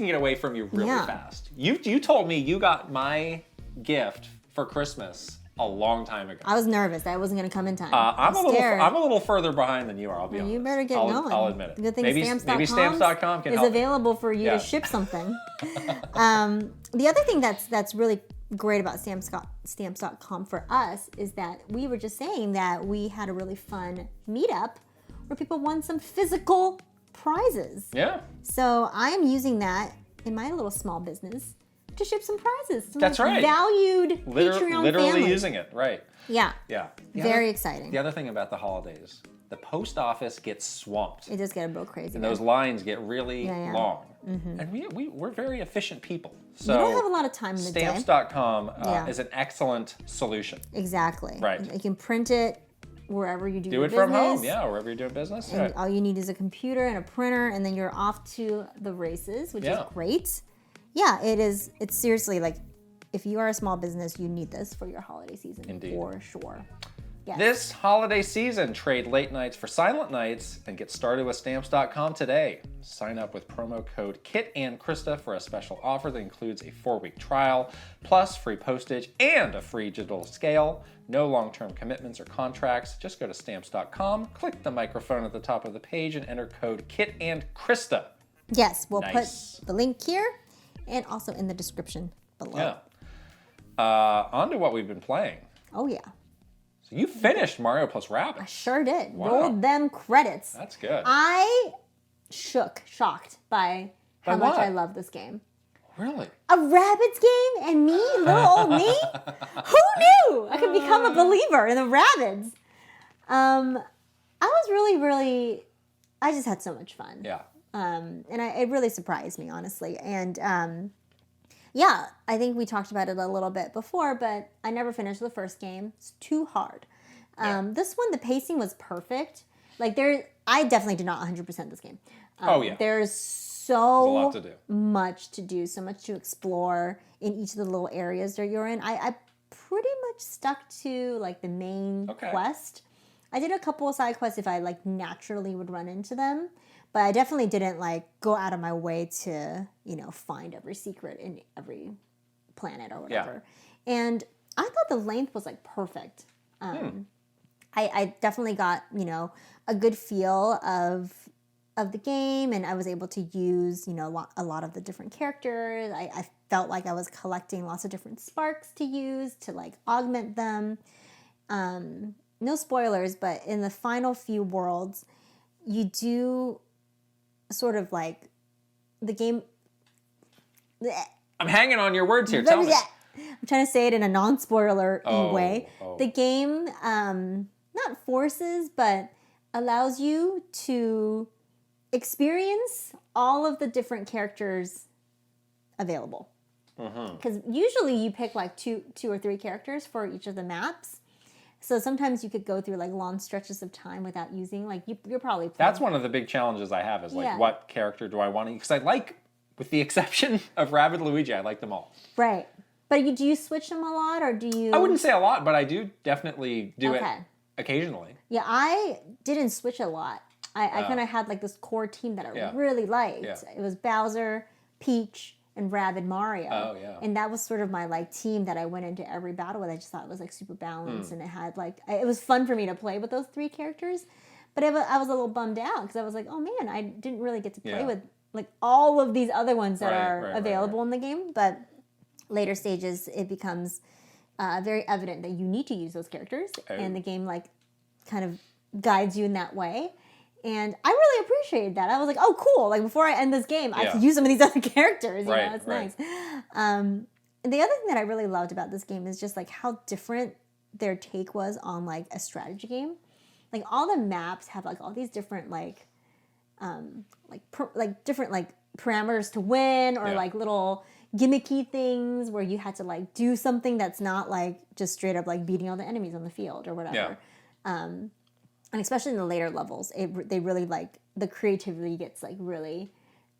get away from you really fast. You told me you got my gift for Christmas a long time ago. I was nervous that I wasn't going to come in time. I'm a little further behind than you are. I'll be honest. You better get going. I'll admit it. Good thing maybe Stamps.com can is help available for you to ship something. The other thing that's really great about Stamps.com for us is that we were just saying that we had a really fun meetup where people won some physical prizes. Yeah. So I am using that in my little small business to ship some prizes. That's right. Valued Patreon literally family. using it, right. Yeah. Yeah. Very exciting. The other thing about the holidays, the post office gets swamped. It does get a bit crazy. And those lines get really long. And we're very efficient people. So you don't have a lot of time in the day. Stamps.com is an excellent solution. Exactly. Right. You can print it wherever you do your it business. from home, wherever you're doing business. And all you need is a computer and a printer, and then you're off to the races, which is great. Yeah, it is. It's seriously like, if you are a small business, you need this for your holiday season. Indeed. For sure. Yes. This holiday season, trade late nights for silent nights and get started with Stamps.com today. Sign up with promo code Kit and Krysta for a special offer that includes a 4-week trial, plus free postage and a free digital scale. No long-term commitments or contracts. Just go to Stamps.com, click the microphone at the top of the page, and enter code Kit and Krysta. Yes, we'll Nice. put the link here and also in the description below. Yeah. On to what we've been playing. Oh, yeah. So you finished Mario plus Rabbids. I sure did. Wow. Rolled them credits. That's good. I shocked by how much I love this game. Really? A Rabbids game and me, little old me? Who knew I could become a believer in the Rabbids? I was really, I just had so much fun. Yeah. And it really surprised me, honestly. And yeah, I think we talked about it a little bit before, but I never finished the first game. It's too hard. This one, the pacing was perfect. Like I definitely did not 100% this game. There's so a lot to do. much to do, so much to explore in each of the little areas that you're in. I pretty much stuck to like the main quest. I did a couple of side quests if I like naturally would run into them. But I definitely didn't like go out of my way to, find every secret in every planet or whatever. Yeah. And I thought the length was like perfect. I definitely got, a good feel of the game, and I was able to use, a lot of the different characters. I felt like I was collecting lots of different sparks to use to like augment them. No spoilers, but in the final few worlds, you do sort of like the game. I'm hanging on your words here. Tell me. I'm trying to say it in a non-spoiler way. Oh. The game not forces, but allows you to experience all of the different characters available. Because usually you pick like two or three characters for each of the maps. So sometimes you could go through like long stretches of time without using, like you're probably playing. That's one of the big challenges I have is like, what character do I want to, because I like, with the exception of Rabbid Luigi, I like them all. Right. But do you switch them a lot, or do you? I wouldn't say a lot, but I do definitely do it occasionally. Yeah, I didn't switch a lot. I kind of had like this core team that I really liked. Yeah. It was Bowser, Peach, and Rabbid Mario. Oh, yeah. And that was sort of my like team that I went into every battle with. I just thought it was like super balanced, and it had like, it was fun for me to play with those three characters. But I was a little bummed out because I was like, oh man, I didn't really get to play with like all of these other ones that are available in the game. But later stages, it becomes very evident that you need to use those characters, and the game like kind of guides you in that way. And I really appreciated that. I was like, oh, cool. Like, before I end this game, I can use some of these other characters. You know, it's nice. And the other thing that I really loved about this game is just, like, how different their take was on, like, a strategy game. Like, all the maps have, like, all these different, like different, like, parameters to win, or, like, little gimmicky things where you had to, like, do something that's not, like, just straight up, like, beating all the enemies on the field or whatever. And especially in the later levels, they really, like, the creativity gets, like, really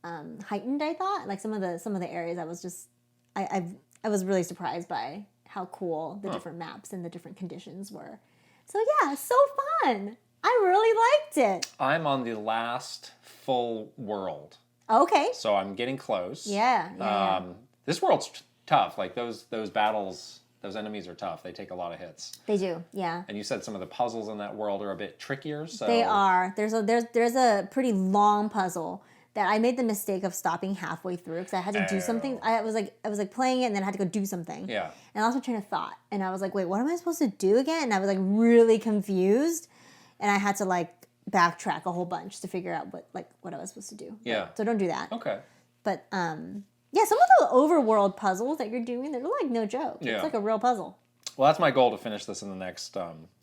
heightened, I thought. Like, some of the areas I was just, I was really surprised by how cool the different maps and the different conditions were. So yeah, so fun. I really liked it. I'm on the last full world. Okay. So I'm getting close. Yeah. This world's tough. Like those battles, those enemies are tough. They take a lot of hits. They do, yeah. And you said some of the puzzles in that world are a bit trickier. So They are. There's a pretty long puzzle that I made the mistake of stopping halfway through because I had to do something. I was like playing it and then I had to go do something. Yeah. And I lost my train of thought. And I was like, wait, what am I supposed to do again? And I was like really confused. And I had to like backtrack a whole bunch to figure out what I was supposed to do. Yeah. So don't do that. Okay. But yeah, some of the overworld puzzles that you're doing, they're like no joke. Yeah. It's like a real puzzle. Well, that's my goal to finish this in the next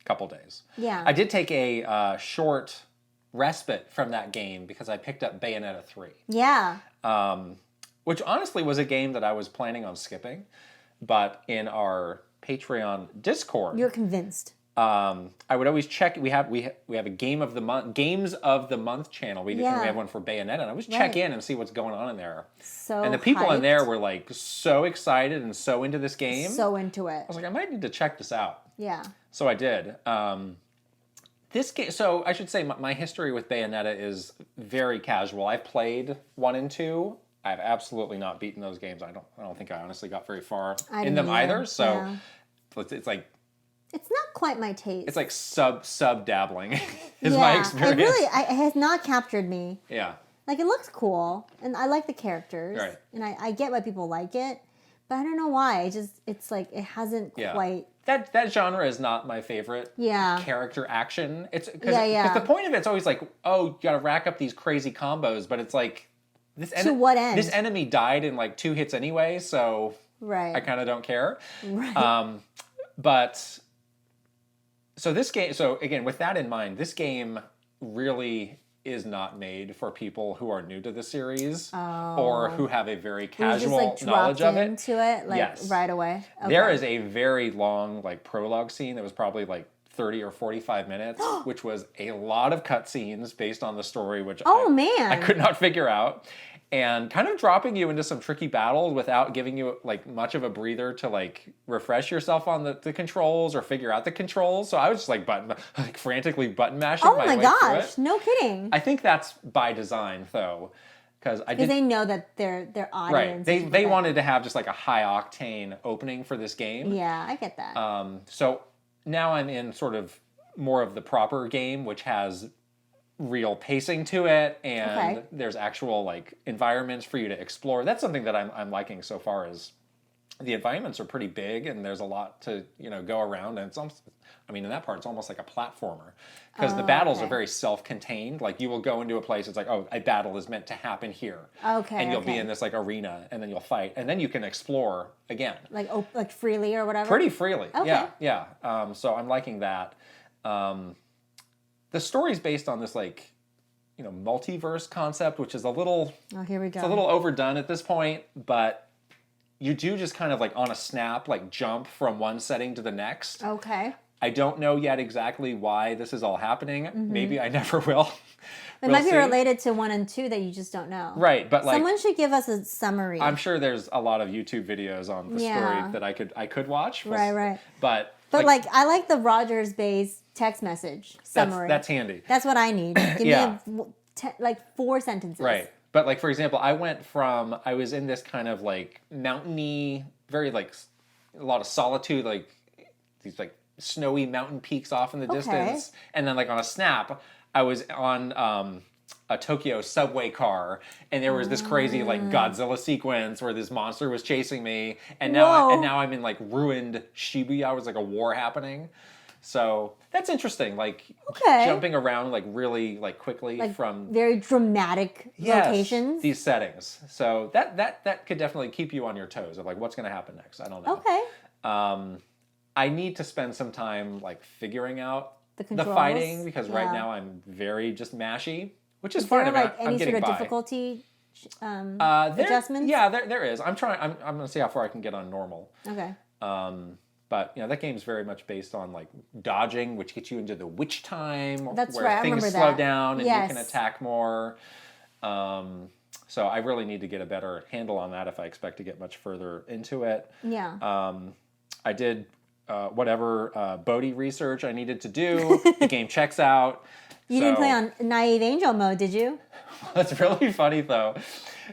couple days. Yeah. I did take a short respite from that game because I picked up Bayonetta 3. Yeah. Which honestly was a game that I was planning on skipping. But in our Patreon Discord... You're convinced. I would always check. We have a games of the month channel. We have one for Bayonetta, and I always check in and see what's going on in there. And the people in there were like so excited and so into this game. So into it. I was like, I might need to check this out. Yeah. So I did. This game. So I should say my history with Bayonetta is very casual. I've played 1 and 2. I've absolutely not beaten those games. I don't think I honestly got very far in them either. So it's like. It's not quite my taste. It's like sub dabbling is my experience. It has not captured me. Yeah. Like it looks cool, and I like the characters, right. And I get why people like it, but I don't know why. It's like it hasn't quite. That genre is not my favorite. Yeah. Character action. It's because the point of it's always like, oh, you got to rack up these crazy combos, but it's like to what end? This enemy died in like 2 hits anyway, so right. I kind of don't care. Right. But. So this game, again, with that in mind, this game really is not made for people who are new to the series or who have a very casual knowledge of it. Into it, right away. Okay. There is a very long prologue scene that was probably 30 or 45 minutes, which was a lot of cutscenes based on the story, which I could not figure out. And kind of dropping you into some tricky battles without giving you much of a breather to refresh yourself on the controls or figure out the controls. So I was just frantically button mashing my way through it. Oh my gosh, no kidding. I think that's by design though, because they know that their audience. Right, they wanted to have just a high octane opening for this game. Yeah, I get that. So now I'm in sort of more of the proper game, which has real pacing to it, and there's actual environments for you to explore. That's something that I'm liking so far. Is the environments are pretty big, and there's a lot to go around. And it's almost, in that part, it's almost like a platformer because the battles are very self-contained. Like you will go into a place, it's like, oh, a battle is meant to happen here. Okay. And you'll be in this arena, and then you'll fight, and then you can explore again. Like freely or whatever. Pretty freely. Okay. Yeah. So I'm liking that. The story's based on this multiverse concept, which is a little here we go. It's a little overdone at this point, but you do just kind of on a snap jump from one setting to the next. Okay. I don't know yet exactly why this is all happening. Mm-hmm. Maybe I never will. It might be related to 1 and 2 that you just don't know. Right, but someone should give us a summary. I'm sure there's a lot of YouTube videos on the story that I could watch. Right. But I like the Rogers-based text message summary. That's handy. That's what I need. Give me 4 sentences. Right. But for example, I was in this kind of mountainy, very a lot of solitude, these snowy mountain peaks off in the distance. And then on a snap, I was on a Tokyo subway car, and there was this crazy Godzilla sequence where this monster was chasing me, and now I'm in ruined Shibuya. It was a war happening. So that's interesting. Jumping around really quickly from very dramatic locations. These settings. So that could definitely keep you on your toes of what's going to happen next. I don't know. Okay. I need to spend some time figuring out the fighting because right now I'm very just mashy, which is fine. Any sort of difficulty adjustments? Yeah, there is. I'm going to see how far I can get on normal. Okay. But that game's very much based on dodging, which gets you into the witch time, That's where right. things slow down and you can attack more. So I really need to get a better handle on that if I expect to get much further into it. Yeah. I did whatever Bodhi research I needed to do. The game checks out. You didn't play on Naive Angel mode, did you? That's really funny, though.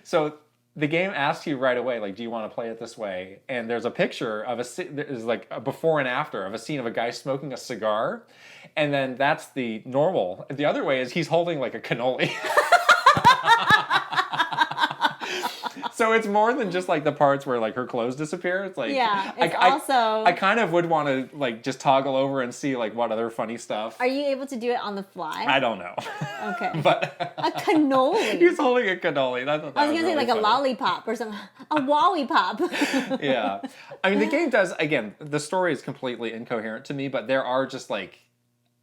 So the game asks you right away, like, do you want to play it this way? And there's a picture of there's like a before and after of a scene of a guy smoking a cigar. And then that's the normal. The other way is he's holding like a cannoli. So it's more than just like the parts where like her clothes disappear. It's like, yeah, it's also... I kind of would want to like just toggle over and see like what other funny stuff. Are you able to do it on the fly? I don't know. Okay. But a cannoli. He's holding a cannoli. I was going to say like funny. A lollipop or something. A Wally Pop. Yeah. I mean, the game does, again, the story is completely incoherent to me, but there are just like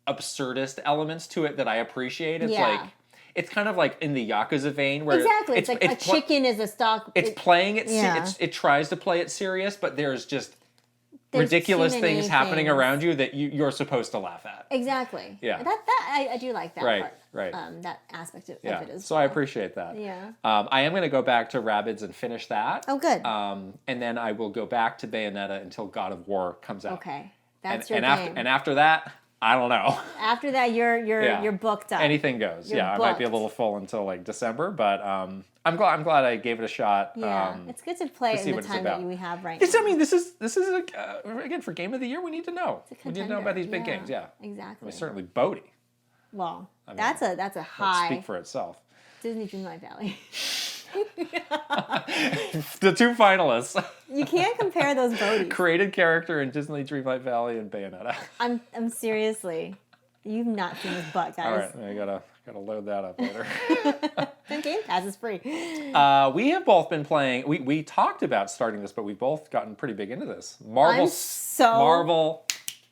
absurdist elements to it that I appreciate. It's like, it's kind of like in the Yakuza vein where exactly. It's like a chicken is a stock. It's playing it. Yeah. It tries to play it serious, but there's ridiculous things happening around you that you're supposed to laugh at. Exactly. Yeah. I do like that part. Right. That aspect of it as so I appreciate that. Yeah. I am going to go back to Rabbids and finish that. Oh, good. And then I will go back to Bayonetta until God of War comes out. Okay. That's your game. And after that, I don't know. After that, you're booked up. Anything goes. I might be a little full until like December, but I'm glad I gave it a shot. Yeah, it's good to play in the time that we have right now. I mean, this is again for Game of the Year. We need to know. We need to know about these big games. Yeah, exactly. I mean, certainly Bodhi. Well, that's a high. Speak for itself. Disney Dreamlight Valley. The two finalists. You can't compare those Bodhies. Created character in Disney Dreamlight Valley and Bayonetta. I'm seriously. You've not seen this butt, guys. All right, I gotta load that up later. The Game Pass is free. We have both been playing. We talked about starting this, but we've both gotten pretty big into this. Marvel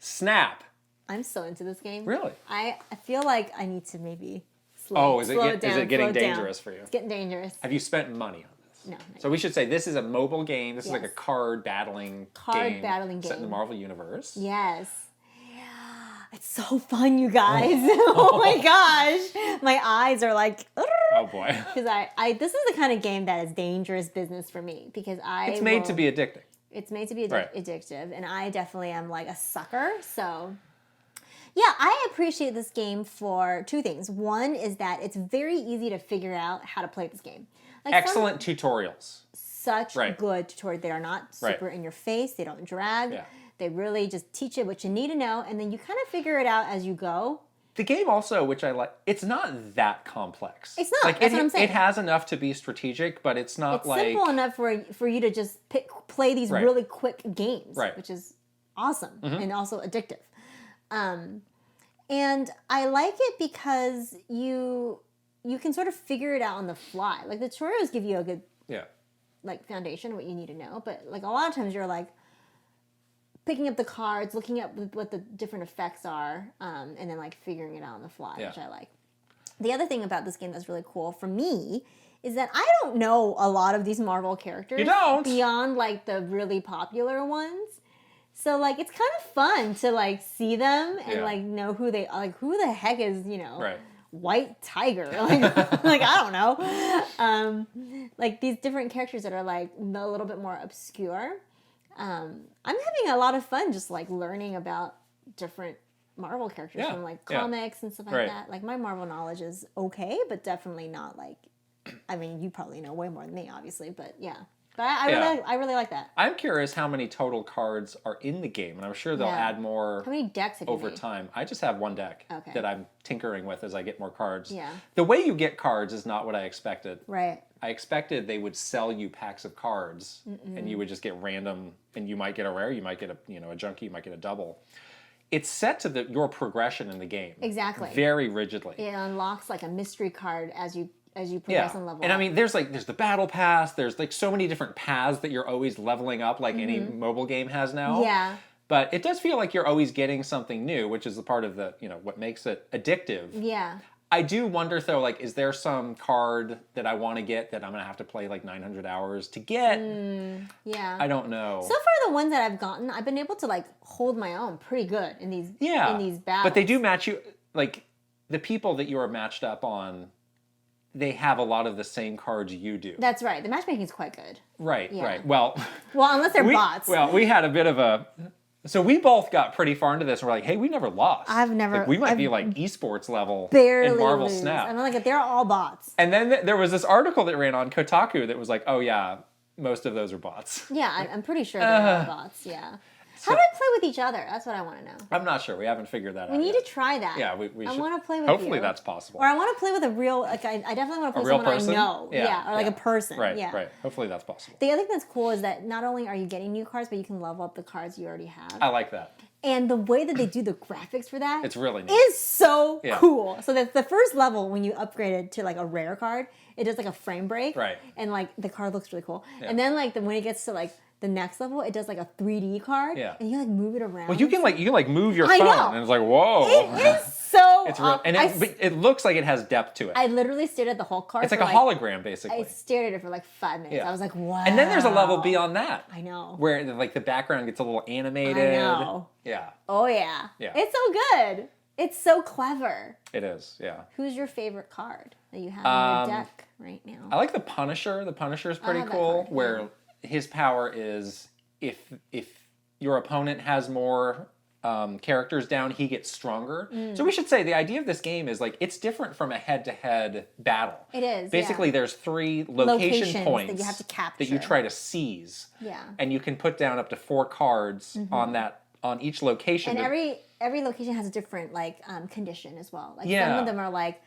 Snap. I'm so into this game. Really? I feel like I need to maybe slow it down. Is it getting dangerous for you? It's getting dangerous. Have you spent money on this? No. So we should say this is a mobile game. This is like a card battling game set in the Marvel Universe. Yes. It's so fun, you guys. Oh my gosh. My eyes are like, oh boy. Because this is the kind of game that is dangerous business for me because it's made to be addicting. It's made to be addictive, and I definitely am like a sucker, so... Yeah, I appreciate this game for two things. One is that it's very easy to figure out how to play this game. Like excellent tutorials. Such good tutorials. They are not super in your face. They don't drag. Yeah. They really just teach you what you need to know, and then you kind of figure it out as you go. The game also, which I like, it's not that complex. It's not. That's what I'm saying. It has enough to be strategic, but it's not it's simple enough for you to just play these really quick games, which is awesome and also addictive. And I like it because you can sort of figure it out on the fly. Like the tutorials give you a good like foundation of what you need to know, but like a lot of times you're like picking up the cards, looking at what the different effects are, and then like figuring it out on the fly, which I like. The other thing about this game that's really cool for me is that I don't know a lot of these Marvel characters. You don't? Beyond like the really popular ones. So like it's kind of fun to like see them and like know who they are. Like who the heck is, White Tiger? Like I don't know. Like these different characters that are like a little bit more obscure. I'm having a lot of fun just like learning about different Marvel characters from like comics and stuff like that. Like my Marvel knowledge is okay, but definitely not like, I mean, you probably know way more than me, obviously, but yeah. But I really like that. I'm curious how many total cards are in the game, and I'm sure they'll add more. How many decks have you over made? Time? I just have one deck that I'm tinkering with as I get more cards. Yeah. The way you get cards is not what I expected. Right. I expected they would sell you packs of cards, and you would just get random, and you might get a rare, you might get a junkie, you might get a double. It's set to your progression in the game. Exactly. Very rigidly. It unlocks like a mystery card as you progress and level up. And I mean, there's the battle pass. There's like so many different paths that you're always leveling up, like any mobile game has now. Yeah. But it does feel like you're always getting something new, which is the part of the what makes it addictive. Yeah. I do wonder though, like, is there some card that I want to get that I'm gonna have to play like 900 hours to get? Yeah. I don't know. So far, the ones that I've gotten, I've been able to like hold my own pretty good in these battles. But they do match you, like the people that you are matched up on. they have a lot of the same cards you do. That's right. The matchmaking is quite good. Right, Yeah. right. Well, unless they're bots. Well, we had a bit of a... So we both got pretty far into this, and we're like, hey, we never lost. I've never... Like, we might be like esports level barely in Marvel lose. Snap. I'm like, they're all bots. And then there was this article that ran on Kotaku that was like, oh yeah, most of those are bots. Yeah, I'm pretty sure they're all bots, yeah. How do I play with each other? That's what I want to know. I'm not sure. We haven't figured that out We need yet. to try that. Yeah, we should. I want to play with Hopefully you. that's possible. Or I want to play with a real, like, I definitely want to play A real with someone person? I know. Yeah, or like a person. Right, yeah. right. Hopefully that's possible. The other thing that's cool is that not only are you getting new cards, but you can level up the cards you already have. I like that. And the way that they do the graphics for that It's really neat. is so Yeah. cool. So that's the first level when you upgrade it to like a rare card, it does like a frame break. Right. And like the card looks really cool. Yeah. And then like when it gets to like the next level, it does like a 3D card. Yeah. And you like move it around. Well, you can move your I phone, know. and it's like, whoa. It is so. It's real, and but it looks like it has depth to it. I literally stared at the whole card. It's like for a hologram, basically. I stared at it for like 5 minutes. Yeah. I was like, wow. And then there's a level beyond that. I know. Where like the background gets a little animated. I know. Yeah. Oh yeah. Yeah. It's so good. It's so clever. It is. Yeah. Who's your favorite card that you have in your deck right now? I like the Punisher. The Punisher is pretty have that cool. card, Where his power is if your opponent has more characters down, he gets stronger. So we should say the idea of this game is like it's different from a head-to-head battle. It is. Basically, there's 3 location points that you have to capture. that you try to seize. Yeah. And you can put down up to 4 cards on each location. And every location has a different like condition as well. Like Yeah. some of them are like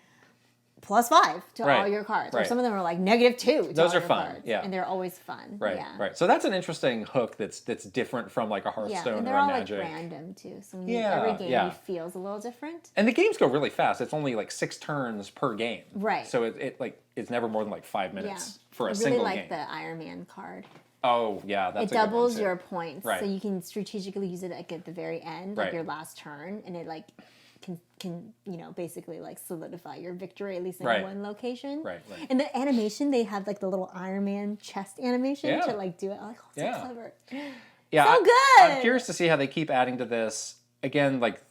+5 to Right, all your cards, or right. some of them are like -2 to Those all are your fun, cards. yeah. And they're always fun. Right, yeah. right. So that's an interesting hook that's different from like a Yeah, Hearthstone and or they're a all Magic. like random too. So Yeah, every game yeah. feels a little different. And the games go really fast. It's only like 6 turns per game. Right. So it's never more than like 5 minutes for a I single really game. like the Iron Man card. Oh yeah, that's It a good one, doubles too. your points, Right. so you can strategically use it like at the very end, like Right. your last turn, and it like can basically like solidify your victory at least in Right. one location. Right, right. And the animation, they have like the little Iron Man chest animation Yeah. to like do it. I'm like, oh, so Yeah. clever. Yeah, So good! I'm curious to see how they keep adding to this. Again, like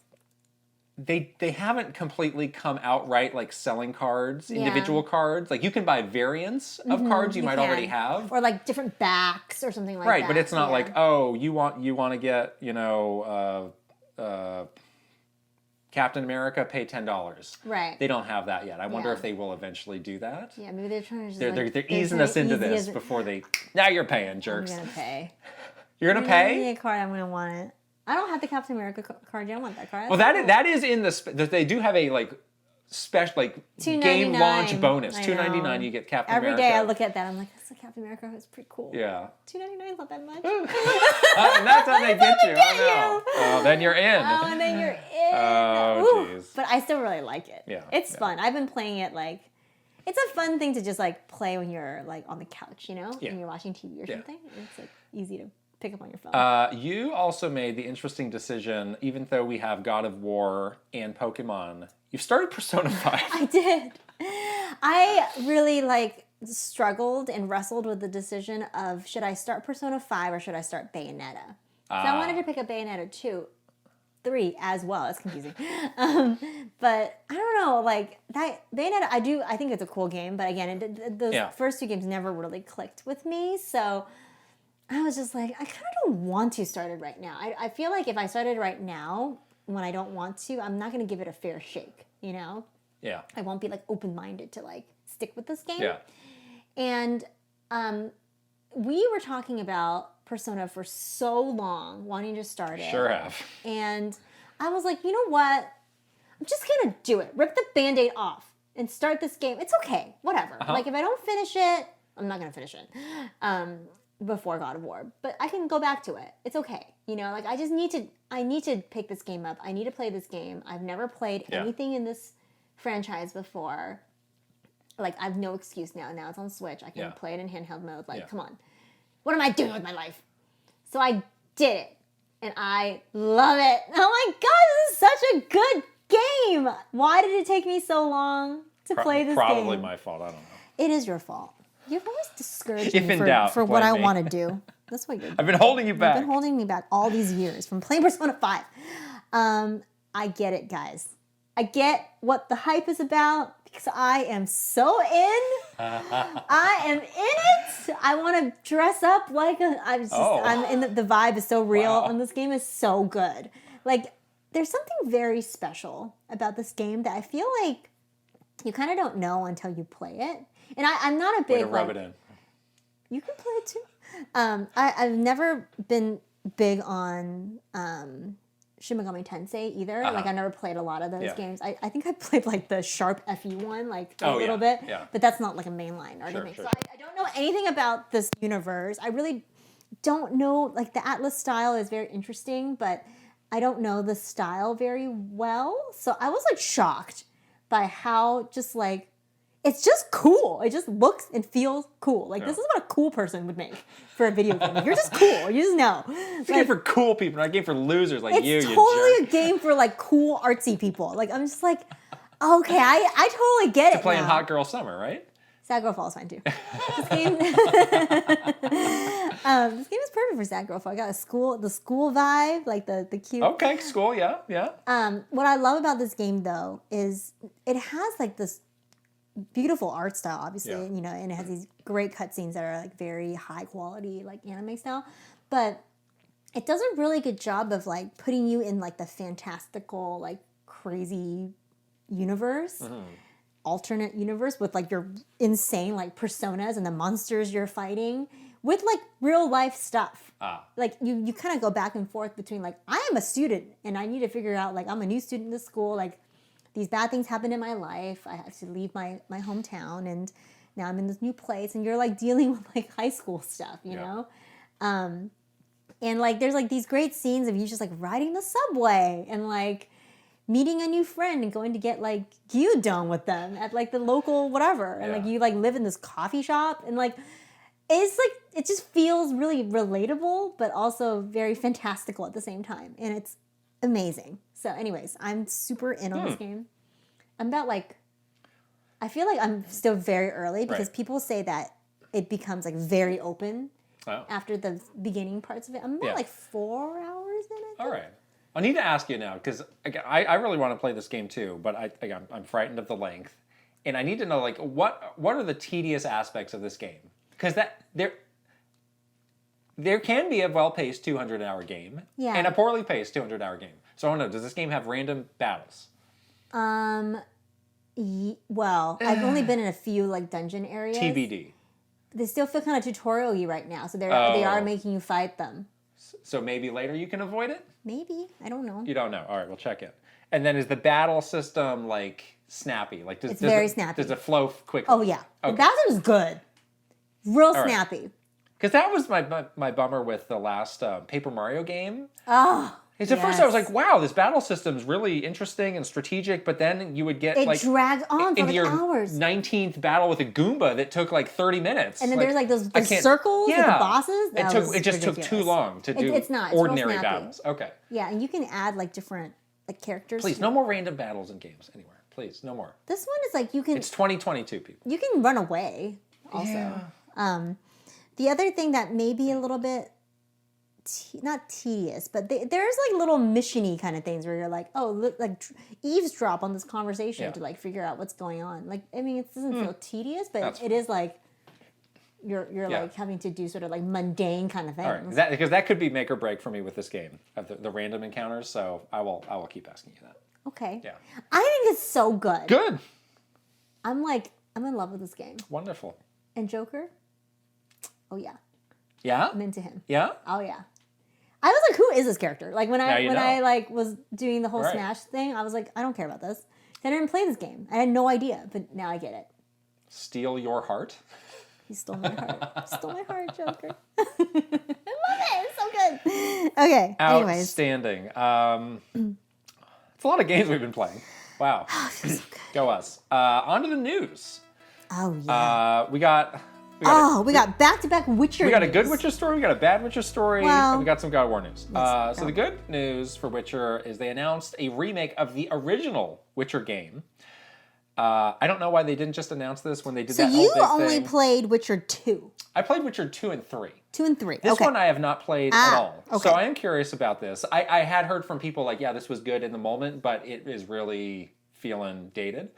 they haven't completely come outright like selling cards, Yeah. individual cards. Like you can buy variants of cards you might already have. Or like different backs or something like that. Right, but it's not Yeah. like, oh, you want to get, Captain America, pay $10. Right. They don't have that yet. I wonder Yeah. if they will eventually do that. Yeah, maybe they're trying to just They're like, easing us into this before they. Now you're paying, jerks. I'm gonna pay. You're gonna Give me pay. a card, I'm gonna want it. I don't have the Captain America card yet. I want that card. Well, that is in the. They do have a like special like game launch bonus. I $2.99 know. you get Captain Every America. day I look at that, I'm like, that's the Captain America. It's pretty cool. Yeah. $2.99 is not that much. And that's how they get you. get Oh no. Oh, then you're in. Oh, and then you're in. Oh, Ooh. jeez. But I still really like it. Yeah, It's yeah. fun. I've been playing it like, it's a fun thing to just like play when you're like on the couch, Yeah. when you're watching TV or Yeah. something. It's like easy to pick up on your phone. You also made the interesting decision, even though we have God of War and Pokemon, you've started Persona 5. I did. I really like struggled and wrestled with the decision of should I start Persona 5 or should I start Bayonetta? So I wanted to pick up Bayonetta 2, 3 as well. It's confusing. But I don't know, like that Bayonetta, I think it's a cool game, but again, those Yeah. first 2 games never really clicked with me. So I was just like, I kind of don't want to start it right now. I feel like if I started right now when I don't want to, I'm not going to give it a fair shake, Yeah. I won't be like open-minded to like stick with this game. Yeah. And we were talking about Persona for so long, wanting to start it. Sure have. And I was like, you know what? I'm just gonna do it. Rip the Band-Aid off and start this game. It's okay, whatever. Like if I don't finish it, I'm not gonna finish it before God of War. But I can go back to it. It's okay. Like I need to pick this game up. I need to play this game. I've never played anything in this franchise before. Like I have no excuse now. Now it's on Switch. I can play it in handheld mode. Like, come on. What am I doing with my life? So I did it. And I love it. Oh my God, this is such a good game. Why did it take me so long to play this game? Probably my fault. I don't know. It is your fault. You've always discouraged If me in doubt, for what blame I me. want to do. That's what you're doing. I've been holding you back. You've been holding me back all these years from playing Persona 5. I get it, guys. I get what the hype is about because I am so in. I am in it. I want to dress up like I'm in the vibe is so real and this game is so good. Like there's something very special about this game that I feel like you kind of don't know until you play it. And I'm not a big... Way to rub it in. You can play it too. I've never been big on Shin Megami Tensei either. Like I never played a lot of those games. I think I played like the Sharp FE one like a little bit. Yeah. But that's not like a mainline or anything. So I don't know anything about this universe. I really don't know. Like the Atlas style is very interesting, but I don't know the style very well. So I was like shocked by how just like it's just cool. It just looks and feels cool. Like this is what a cool person would make for a video game. Like, you're just cool. You just know. It's a game for cool people, not a game for losers like you. It's totally a game for like cool artsy people. Like I'm just like, okay, I totally get it. To play in Hot Girl Summer, right? Sad Girl Fall is fine too. This game, this game is perfect for Sad Girl Fall. I got the school vibe, like the cute. Okay, school, yeah. What I love about this game though is it has like this beautiful art style, obviously, you know, and it has these great cutscenes that are like very high quality, like anime style, but it does a really good job of like putting you in like the fantastical, like crazy universe, alternate universe with like your insane like personas and the monsters you're fighting with like real life stuff. Like you kind of go back and forth between like I am a student and I need to figure out like I'm a new student in this school, like these bad things happen in my life. I have to leave my hometown and now I'm in this new place and you're like dealing with like high school stuff, you know? And like there's like these great scenes of you just like riding the subway and like meeting a new friend and going to get like gyudon with them at like the local whatever. And like you like live in this coffee shop and like it's like it just feels really relatable but also very fantastical at the same time. And it's amazing. So anyways, I'm super in on this game. I'm about like, I feel like I'm still very early because people say that it becomes like very open after the beginning parts of it. I'm about like 4 hours in, I think. All right. I need to ask you now because I really want to play this game too, but I'm frightened of the length. And I need to know like what are the tedious aspects of this game? Because there can be a well-paced 200-hour game and a poorly paced 200-hour game. So I don't know, does this game have random battles? Well, I've only been in a few like dungeon areas. TBD. They still feel kind of tutorial-y right now, so they are making you fight them. So maybe later you can avoid it? Maybe. I don't know. You don't know. All right, we'll check it. And then is the battle system like snappy? Like it's very snappy. Does it flow quickly? Oh yeah. Okay. The battle is good. Real snappy. Because that was my bummer with the last Paper Mario game. Oh. At first I was like, wow, this battle system's really interesting and strategic, but then you would get it dragged on for like hours. 19th battle with a Goomba that took like 30 minutes. And then there's like those circles with the bosses. It just took too long to do ordinary battles. Okay. Yeah, and you can add like different like characters. Please, no more random battles in games anywhere. Please, no more. This one is like you can... It's 2022, people. You can run away also. Yeah. The other thing that may be a little bit... not tedious, but there's like little mission-y kind of things where you're like, oh, look, like eavesdrop on this conversation to like figure out what's going on. Like, I mean, it doesn't feel tedious, but it is like you're like having to do sort of like mundane kind of things. All right, because that could be make or break for me with this game, the random encounters. So I will keep asking you that. Okay. Yeah. I think it's so good. Good. I'm in love with this game. Wonderful. And Joker? Oh yeah. Yeah? I'm into him. Yeah? Oh yeah. I was like, who is this character? Like when I like was doing the whole Smash thing, I was like, I don't care about this. I didn't play this game. I had no idea, but now I get it. Steal your heart? He stole my heart. Stole my heart, Joker. I love it. It's so good. Okay. Outstanding. It's a lot of games we've been playing. Wow. Oh, it feels so good. Go us. On to the news. Oh yeah. We got back-to-back Witcher We got news. a good Witcher story, we got a bad Witcher story, and we got some God of War news. So the good news for Witcher is they announced a remake of the original Witcher game. I don't know why they didn't just announce this when they did that whole big thing. So you only played Witcher 2? I played Witcher 2 and 3. 2 and 3, This one I have not played at all. Okay. So I am curious about this. I had heard from people like, yeah, this was good in the moment, but it is really feeling dated.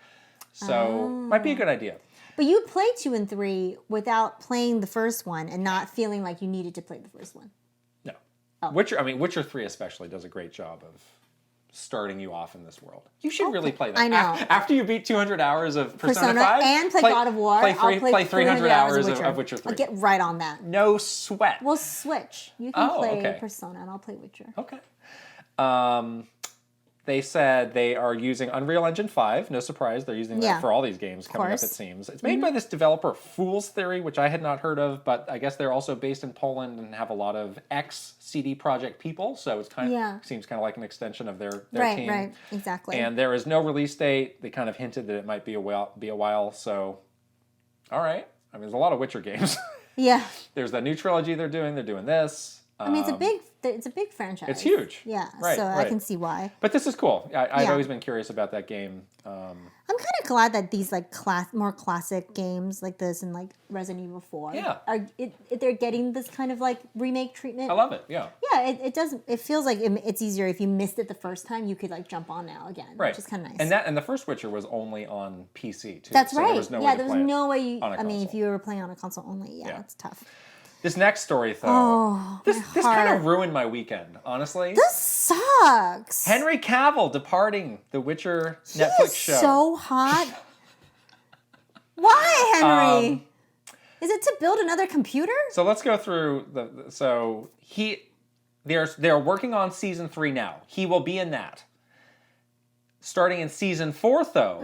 So might be a good idea. But you played 2 and 3 without playing the first one and not feeling like you needed to play the first one. No. Witcher 3 especially does a great job of starting you off in this world. You should really play that. I know. After you beat 200 hours of Persona 5. And play God of War. I'll play 300 hours of Witcher 3. I'll get right on that. No sweat. We'll switch. You can play Persona and I'll play Witcher. Okay. They said they are using Unreal Engine 5. No surprise, they're using that for all these games coming up, it seems. It's made by this developer, Fool's Theory, which I had not heard of, but I guess they're also based in Poland and have a lot of ex-CD Projekt people, so it's seems kind of like an extension of their team. Right, exactly. And there is no release date. They kind of hinted that it might be a while, so all right. I mean, there's a lot of Witcher games. Yeah. There's that new trilogy they're doing this. I mean, it's a big franchise. It's huge. Yeah, so I can see why. But this is cool. I've always been curious about that game. I'm kind of glad that these like more classic games like this and like Resident Evil 4 they're getting this kind of like remake treatment. I love it. Yeah. Yeah, it does. It feels like it's easier if you missed it the first time, you could like jump on now again, which is kind of nice. And the first Witcher was only on PC too. That's right. There was no way to play no way you. I mean, if you were playing on a console only, it's tough. This next story, though, this kind of ruined my weekend, honestly. This sucks. Henry Cavill departing the Witcher Netflix show. So hot. Why, Henry? Is it to build another computer? So let's go through they're working on season 3 now. He will be in that. Starting in season 4, though,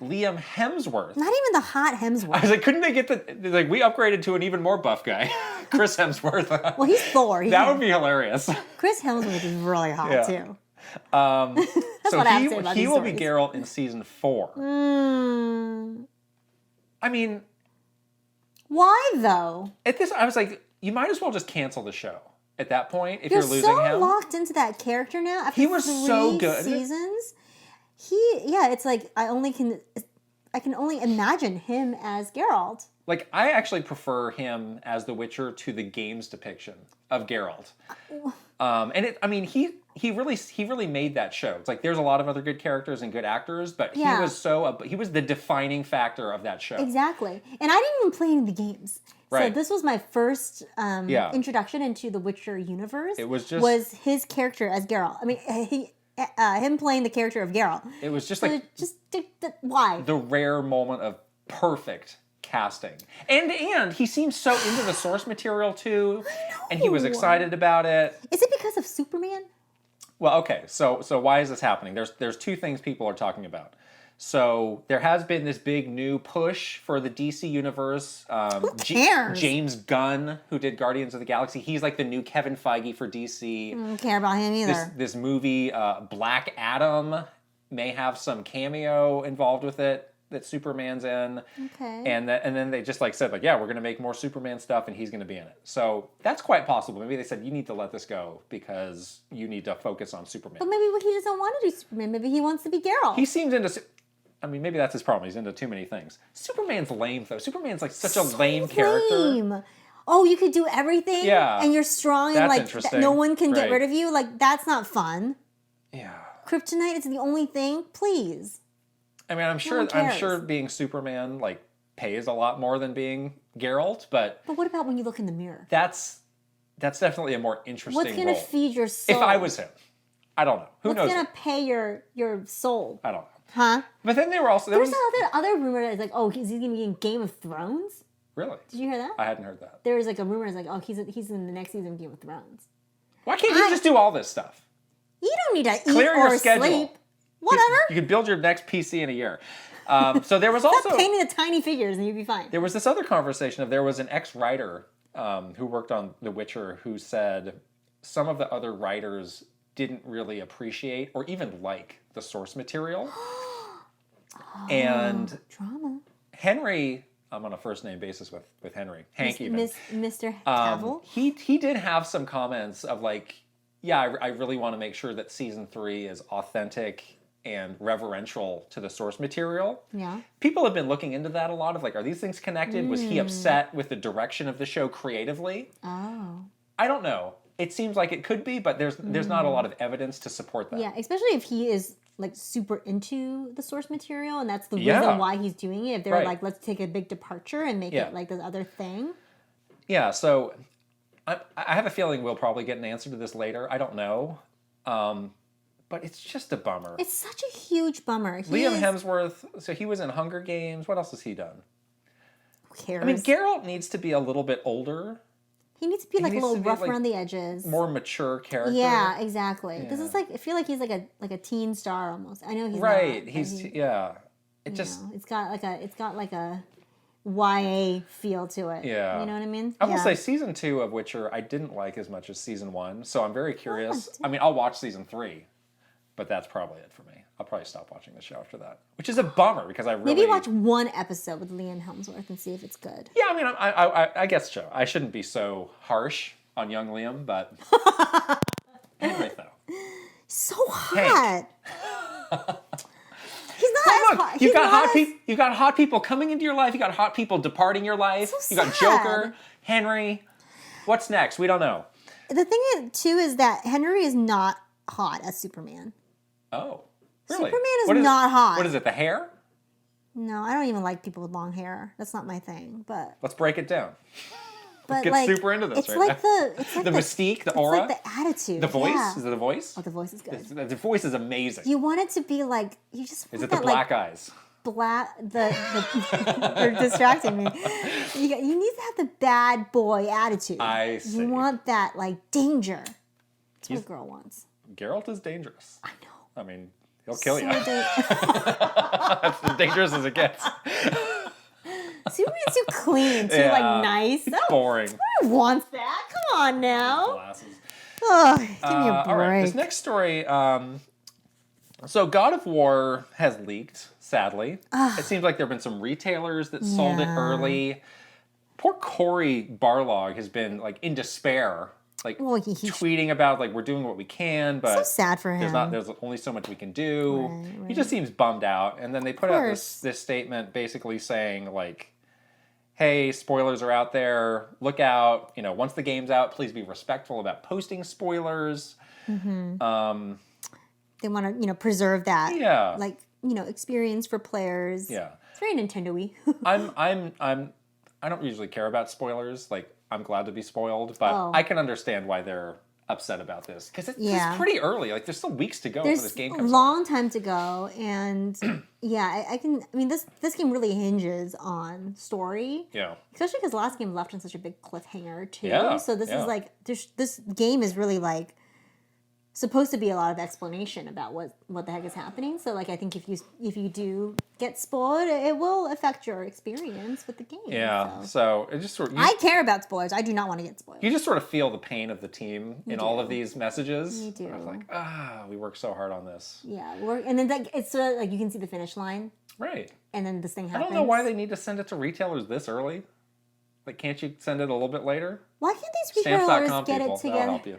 Liam Hemsworth. Not even the hot Hemsworth. I was like, couldn't they get we upgraded to an even more buff guy, Chris Hemsworth. Well, he's Thor. That would be hilarious. Chris Hemsworth is really hot, too. That's what I have to say about he will be Geralt in season 4. I mean... Why, though? At this, I was like, you might as well just cancel the show at that point if you're losing him. You're so locked into that character now. After he was so good. Seasons. It's like I can only imagine him as Geralt. Like, I actually prefer him as the Witcher to the game's depiction of Geralt. He really made that show. It's like there's a lot of other good characters and good actors, but he was the defining factor of that show. Exactly. And I didn't even play any of the games. Right. So this was my first introduction into the Witcher universe. It was his character as Geralt. I mean, him playing the character of Geralt. It was just why? The rare moment of perfect casting. And he seems so into the source material too. I know. And he was excited about it. Is it because of Superman? Well, okay. So why is this happening? There's 2 things people are talking about. So there has been this big new push for the DC universe. Who cares? James Gunn, who did Guardians of the Galaxy, he's like the new Kevin Feige for DC. I don't care about him either. This movie, Black Adam, may have some cameo involved with it that Superman's in. Okay. And then they just said we're going to make more Superman stuff and he's going to be in it. So that's quite possible. Maybe they said you need to let this go because you need to focus on Superman. But maybe he doesn't want to do Superman. Maybe he wants to be Geralt. He seems into... I mean, maybe that's his problem. He's into too many things. Superman's lame, though. Superman's such a lame character. Oh, you could do everything? Yeah. And you're strong and no one can get rid of you? That's not fun. Yeah. Kryptonite is the only thing? Please. I mean, I'm sure being Superman, pays a lot more than being Geralt, but... But what about when you look in the mirror? That's definitely a more interesting What's going to feed your soul? If I was him. I don't know. Who knows? What's going to pay your soul? I don't know. Huh? But then they were also... There was other rumor that is is he going to be in Game of Thrones? Really? Did you hear that? I hadn't heard that. There was a rumor that's he's in the next season of Game of Thrones. Why can't you just do all this stuff? You don't need to Clear eat or your schedule. sleep. Whatever. You could build your next PC in a year. So there was Stop also... painting the tiny figures and you'd be fine. There was this other conversation there was an ex-writer who worked on The Witcher who said some of the other writers didn't really appreciate or even like the source material. And drama. Henry, I'm on a first name basis with Henry. Hank even. Mr. Cavill? He did have some comments of I really want to make sure that season 3 is authentic and reverential to the source material. Yeah. People have been looking into that a lot of are these things connected? Was he upset with the direction of the show creatively? Oh. I don't know. It seems like it could be, but there's not a lot of evidence to support that. Yeah, especially if he is like super into the source material, and that's the reason why he's doing it. If they're like, let's take a big departure and make it like this other thing. Yeah, so I have a feeling we'll probably get an answer to this later. I don't know. But it's just a bummer. It's such a huge bummer. Liam Hemsworth, so he was in Hunger Games. What else has he done? Who cares? I mean, Geralt needs to be a little bit older. He needs to be like a little rough around the edges. More mature character. Yeah, exactly. Yeah. This is like, I feel like he's like a teen star almost. I know he's right. not. He's It just it's got like a YA feel to it. Yeah. You know what I mean? I will say season 2 of Witcher I didn't like as much as season 1, so I'm very curious. I mean, I'll watch season 3, but that's probably it for me. I'll probably stop watching the show after that, which is a bummer because I really... Maybe watch one episode with Liam Hemsworth and see if it's good. Yeah, I mean, I guess so. I shouldn't be so harsh on young Liam, but... Anyway, though. So hot. He's not well, look, you've got hot people coming into your life. You got hot people departing your life. So you got Joker, Henry. What's next? We don't know. The thing too is that Henry is not hot as Superman. Oh, really? Superman is not hot. What is it? The hair? No, I don't even like people with long hair. That's not my thing. But let's break it down. But Let's get super into this. It's like the mystique, the aura, it's like the attitude. The voice. Yeah. Is it the voice? Oh, the voice is good. The voice is amazing. You want it to be like you just. Is it the black eyes? They're distracting me. You need to have the bad boy attitude. I see. You want that like danger. That's what a girl wants. Geralt is dangerous. I know. I mean, he'll kill you. That's as dangerous as it gets. Superman's too clean, too like nice. Boring. Who wants that? Come on now. Glasses. Oh, give me a break. All right, this next story. So God of War has leaked, sadly. It seems like there have been some retailers that sold it early. Poor Cory Barlog has been like in despair, like tweeting about like we're doing what we can, but so sad for him. There's only so much we can do. Right. He just seems bummed out. And then they put out this statement basically saying like, hey, spoilers are out there. Look out. You know, once the game's out, please be respectful about posting spoilers. Mm-hmm. They want to, preserve that. Yeah. Like, experience for players. Yeah. It's very Nintendo-y. I don't usually care about spoilers. Like, I'm glad to be spoiled, but I can understand why they're upset about this because it's pretty early. Like, there's still weeks to go before this game comes out. There's a long time to go, and this game really hinges on story. Yeah. Especially because the last game left on such a big cliffhanger too. Yeah. So this is like this game is really like supposed to be a lot of explanation about what the heck is happening. So like I think if you do get spoiled, it will affect your experience with the game. Yeah. So it just sort of, I care about spoilers. I do not want to get spoiled. You just sort of feel the pain of the team in all of these messages. You do. I was like, we worked so hard on this. Yeah, and then it's sort of like you can see the finish line. Right. And then this thing happens. I don't know why they need to send it to retailers this early. Like, can't you send it a little bit later? Why can't these retailers get it together? That'll help you.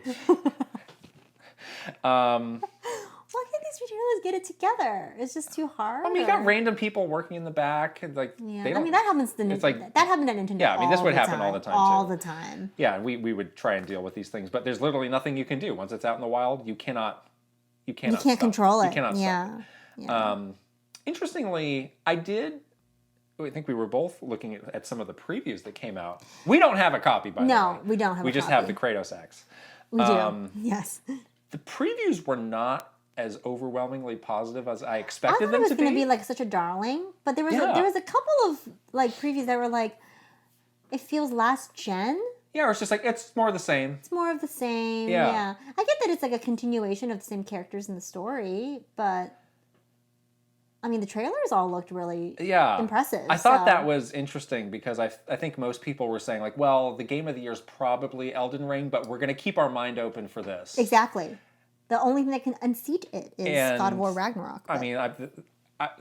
Why can't these retailers get it together? It's just too hard. I mean, you got random people working in the back, and like they don't. I mean, that happens to that happened at Nintendo. Yeah, I mean, this would happen all the time. All the time. Yeah, and we would try and deal with these things, but there's literally nothing you can do once it's out in the wild. You can't control it. You cannot stop it. Interestingly, I think we were both looking at some of the previews that came out. We don't have a copy, by the way. No, we don't have a copy. We just have the Kratos axe. We do. Yes. The previews were not as overwhelmingly positive as I expected them to be. I thought it was going to be like such a darling, but there was a couple of like previews that were like, it feels last gen. Yeah, or it's just like, it's more of the same. It's more of the same. Yeah. I get that it's like a continuation of the same characters in the story, but I mean, the trailers all looked really impressive. I thought that was interesting because I think most people were saying like, well, the game of the year is probably Elden Ring, but we're going to keep our mind open for this. Exactly. The only thing that can unseat it is God of War Ragnarok. But. I mean, I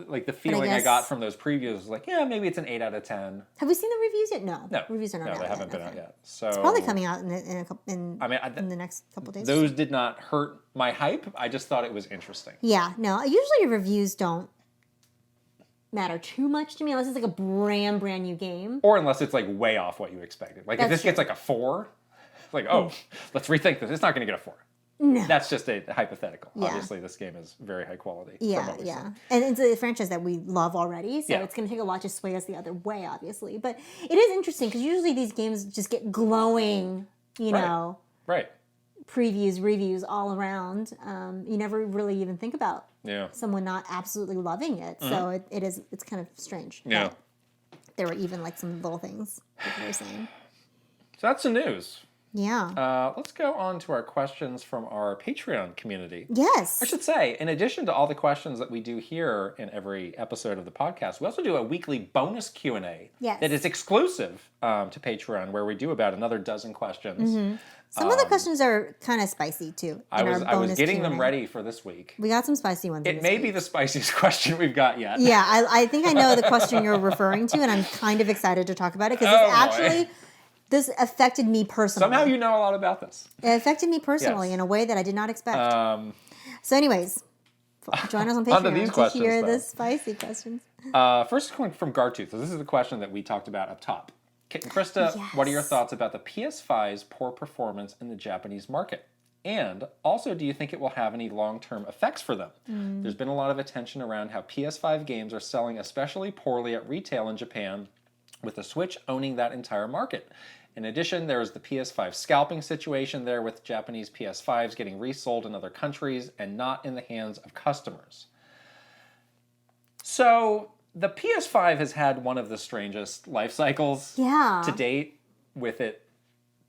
like the feeling I got from those previews was like, yeah, maybe it's an 8 out of 10. Have we seen the reviews yet? No. Reviews are not out yet. No, they haven't been out yet. So it's probably coming out in the next couple days. Those did not hurt my hype. I just thought it was interesting. Yeah, no. Usually reviews don't matter too much to me unless it's like a brand new game. Or unless it's like way off what you expected. Like if this gets like a 4, it's like, let's rethink this. It's not going to get a 4. No. That's just a hypothetical. Yeah. Obviously, this game is very high quality. Yeah, yeah. And it's a franchise that we love already, so Yeah. it's going to take a lot to sway us the other way, obviously. But it is interesting because usually these games just get glowing, you know, Right. previews, reviews all around. You never really even think about someone not absolutely loving it. So it's kind of strange. Yeah. There were even like some little things people were saying. So that's the news. Yeah. Let's go on to our questions from our Patreon community. Yes. I should say, in addition to all the questions that we do here in every episode of the podcast, we also do a weekly bonus Q&A that is exclusive to Patreon, where we do about another dozen questions. Some of the questions are kind of spicy, too. I was getting them ready for this week. We got some spicy ones. It may be the spiciest question we've got yet. Yeah, I think I know the question you're referring to, and I'm kind of excited to talk about it, because it's actually... This affected me personally. Somehow you know a lot about this. It affected me personally in a way that I did not expect. So anyways, join us on Patreon to hear the spicy questions. First one from Gartooth. So this is the question that we talked about up top. Kit and Krysta, what are your thoughts about the PS5's poor performance in the Japanese market? And also, do you think it will have any long-term effects for them? There's been a lot of attention around how PS5 games are selling especially poorly at retail in Japan, with the Switch owning that entire market. In addition, there's the PS5 scalping situation there, with Japanese PS5s getting resold in other countries and not in the hands of customers. So the PS5 has had one of the strangest life cycles to date, with it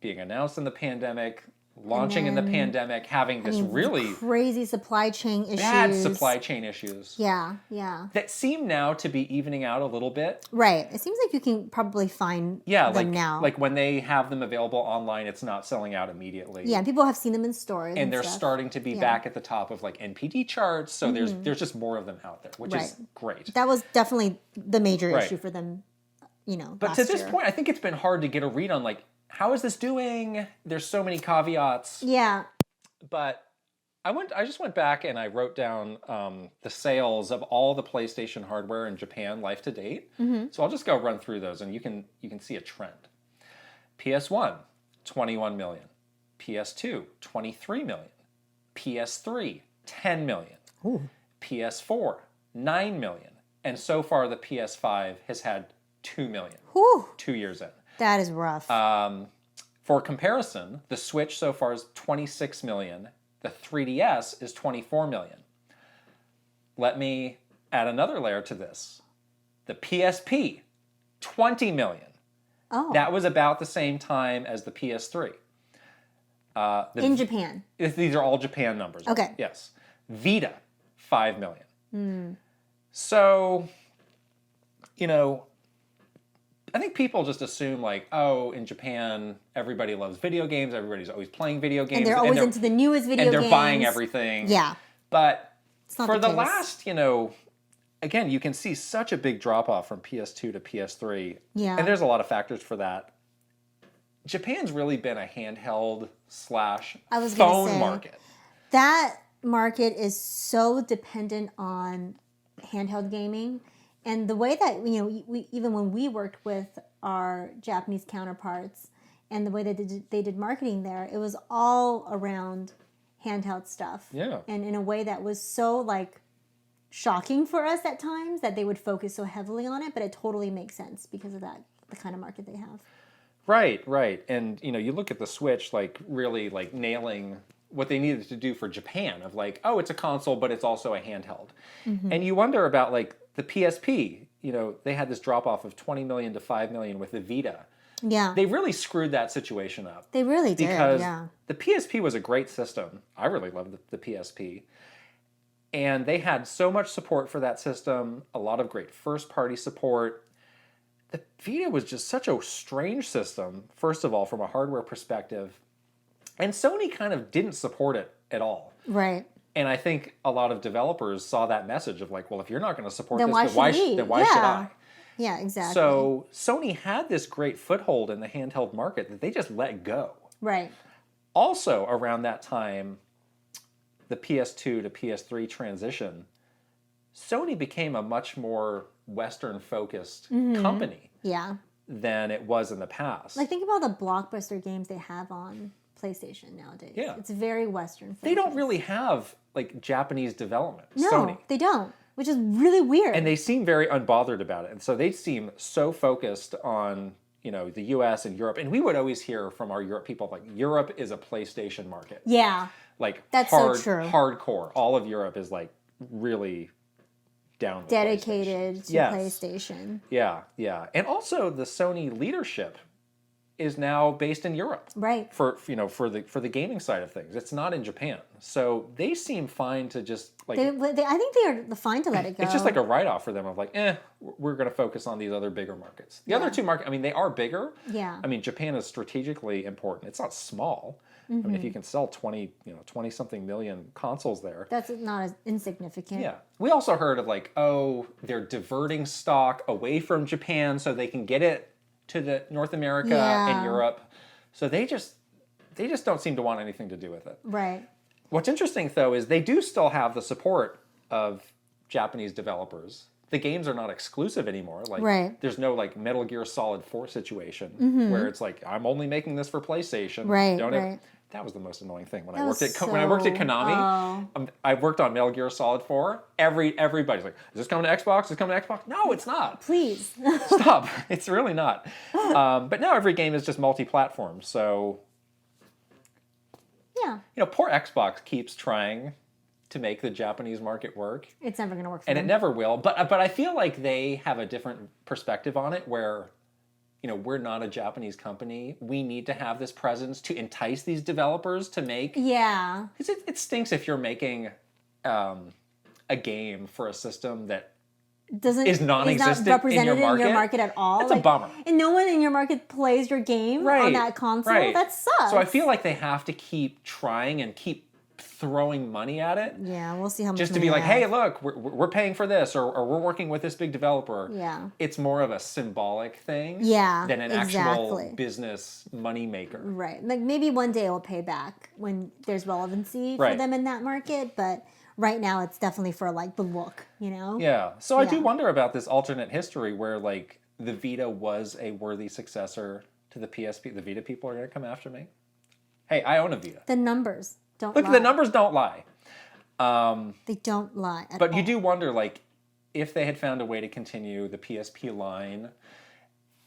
being announced in the pandemic, launching in the pandemic, having this really crazy supply chain issues. Bad supply chain issues. Yeah, yeah. That seem now to be evening out a little bit. Right. It seems like you can probably find them now. Like when they have them available online, it's not selling out immediately. Yeah, people have seen them in stores. And they're starting to be back at the top of like NPD charts, so there's just more of them out there, which is great. That was definitely the major issue for them, you know. But to this point, I think it's been hard to get a read on like, how is this doing? There's so many caveats. Yeah. But I just went back and I wrote down the sales of all the PlayStation hardware in Japan life to date. So I'll just go run through those, and you can see a trend. PS1, 21 million. PS2, 23 million. PS3, 10 million. Ooh. PS4, 9 million. And so far the PS5 has had 2 million. Whew. 2 years in. That is rough. For comparison, the Switch so far is 26 million. The 3DS is 24 million. Let me add another layer to this. The PSP, 20 million. Oh. That was about the same time as the PS3. In Japan. These are all Japan numbers. Okay. Yes. Vita, 5 million. So, you know, I think people just assume like, oh, in Japan, everybody loves video games. Everybody's always playing video games. And they're always into the newest video games. And they're buying everything. Yeah. But for the last, you know, again, you can see such a big drop-off from PS2 to PS3. Yeah. And there's a lot of factors for that. Japan's really been a handheld / phone market. That market is so dependent on handheld gaming. And the way that, you know, even when we worked with our Japanese counterparts and the way that they did marketing there, it was all around handheld stuff. Yeah. And in a way that was so, like, shocking for us at times that they would focus so heavily on it, but it totally makes sense because of that, the kind of market they have. Right, right. And, you know, you look at the Switch, like, really, like, nailing what they needed to do for Japan of, like, oh, it's a console, but it's also a handheld. And you wonder about, like, the PSP, you know, they had this drop-off of 20 million to 5 million with the Vita. Yeah. They really screwed that situation up. They really did, because the PSP was a great system. I really loved the PSP. And they had so much support for that system, a lot of great first-party support. The Vita was just such a strange system, first of all, from a hardware perspective. And Sony kind of didn't support it at all. Right. And I think a lot of developers saw that message of like, well, if you're not going to support then this, why then why should I? Yeah, exactly. So Sony had this great foothold in the handheld market that they just let go. Right. Also, around that time, the PS2 to PS3 transition, Sony became a much more Western-focused company Yeah. than it was in the past. Like, think about the blockbuster games they have on PlayStation nowadays. Yeah. It's very Western. They don't really have like Japanese development. No, Sony. they don't, which is really weird. And they seem very unbothered about it. And so they seem so focused on, the US and Europe. And we would always hear from our Europe people, like, Europe is a PlayStation market. Yeah. Like, that's so true. Hardcore. All of Europe is, like, really down with dedicated to PlayStation. Yeah, yeah. And also the Sony leadership is now based in Europe. Right. For the gaming side of things. It's not in Japan. So they seem fine to just like I think they are fine to let it go. It's just like a write-off for them of like, we're going to focus on these other bigger markets. The other two markets, I mean, they are bigger. Yeah. I mean, Japan is strategically important. It's not small. I mean, if you can sell 20 something million consoles there. That's not as insignificant. Yeah. We also heard of like, they're diverting stock away from Japan so they can get it to the North America and Europe. So they just don't seem to want anything to do with it. Right. What's interesting though is they do still have the support of Japanese developers. The games are not exclusive anymore. Like there's no like Metal Gear Solid 4 situation where it's like I'm only making this for PlayStation. Right. That was the most annoying thing when I worked at Konami. I worked on Metal Gear Solid 4. Everybody's like, "Is this coming to Xbox? Is this coming to Xbox?" No, it's not. Please stop. It's really not. But now every game is just multi-platform. So poor Xbox keeps trying to make the Japanese market work. It's never going to work for them. And it never will. But I feel like they have a different perspective on it where, we're not a Japanese company. We need to have this presence to entice these developers to make... Yeah. It stinks if you're making a game for a system that is non-existent represented in your market at all. That's a bummer. And no one in your market plays your game on that console. Right. That sucks. So I feel like they have to keep trying and keep throwing money at it. Yeah, we'll see how much. Just to be like, hey, look, we're paying for this, or we're working with this big developer. Yeah. It's more of a symbolic thing. Yeah. Than an actual business money maker. Right. Like maybe one day it will pay back when there's relevancy for them in that market, but right now it's definitely for like the look, Yeah. So I do wonder about this alternate history where like the Vita was a worthy successor to the PSP. The Vita people are going to come after me. Hey, I own a Vita. The numbers don't lie. Look, the numbers don't lie. They don't lie at But all. you do wonder, like, if they had found a way to continue the PSP line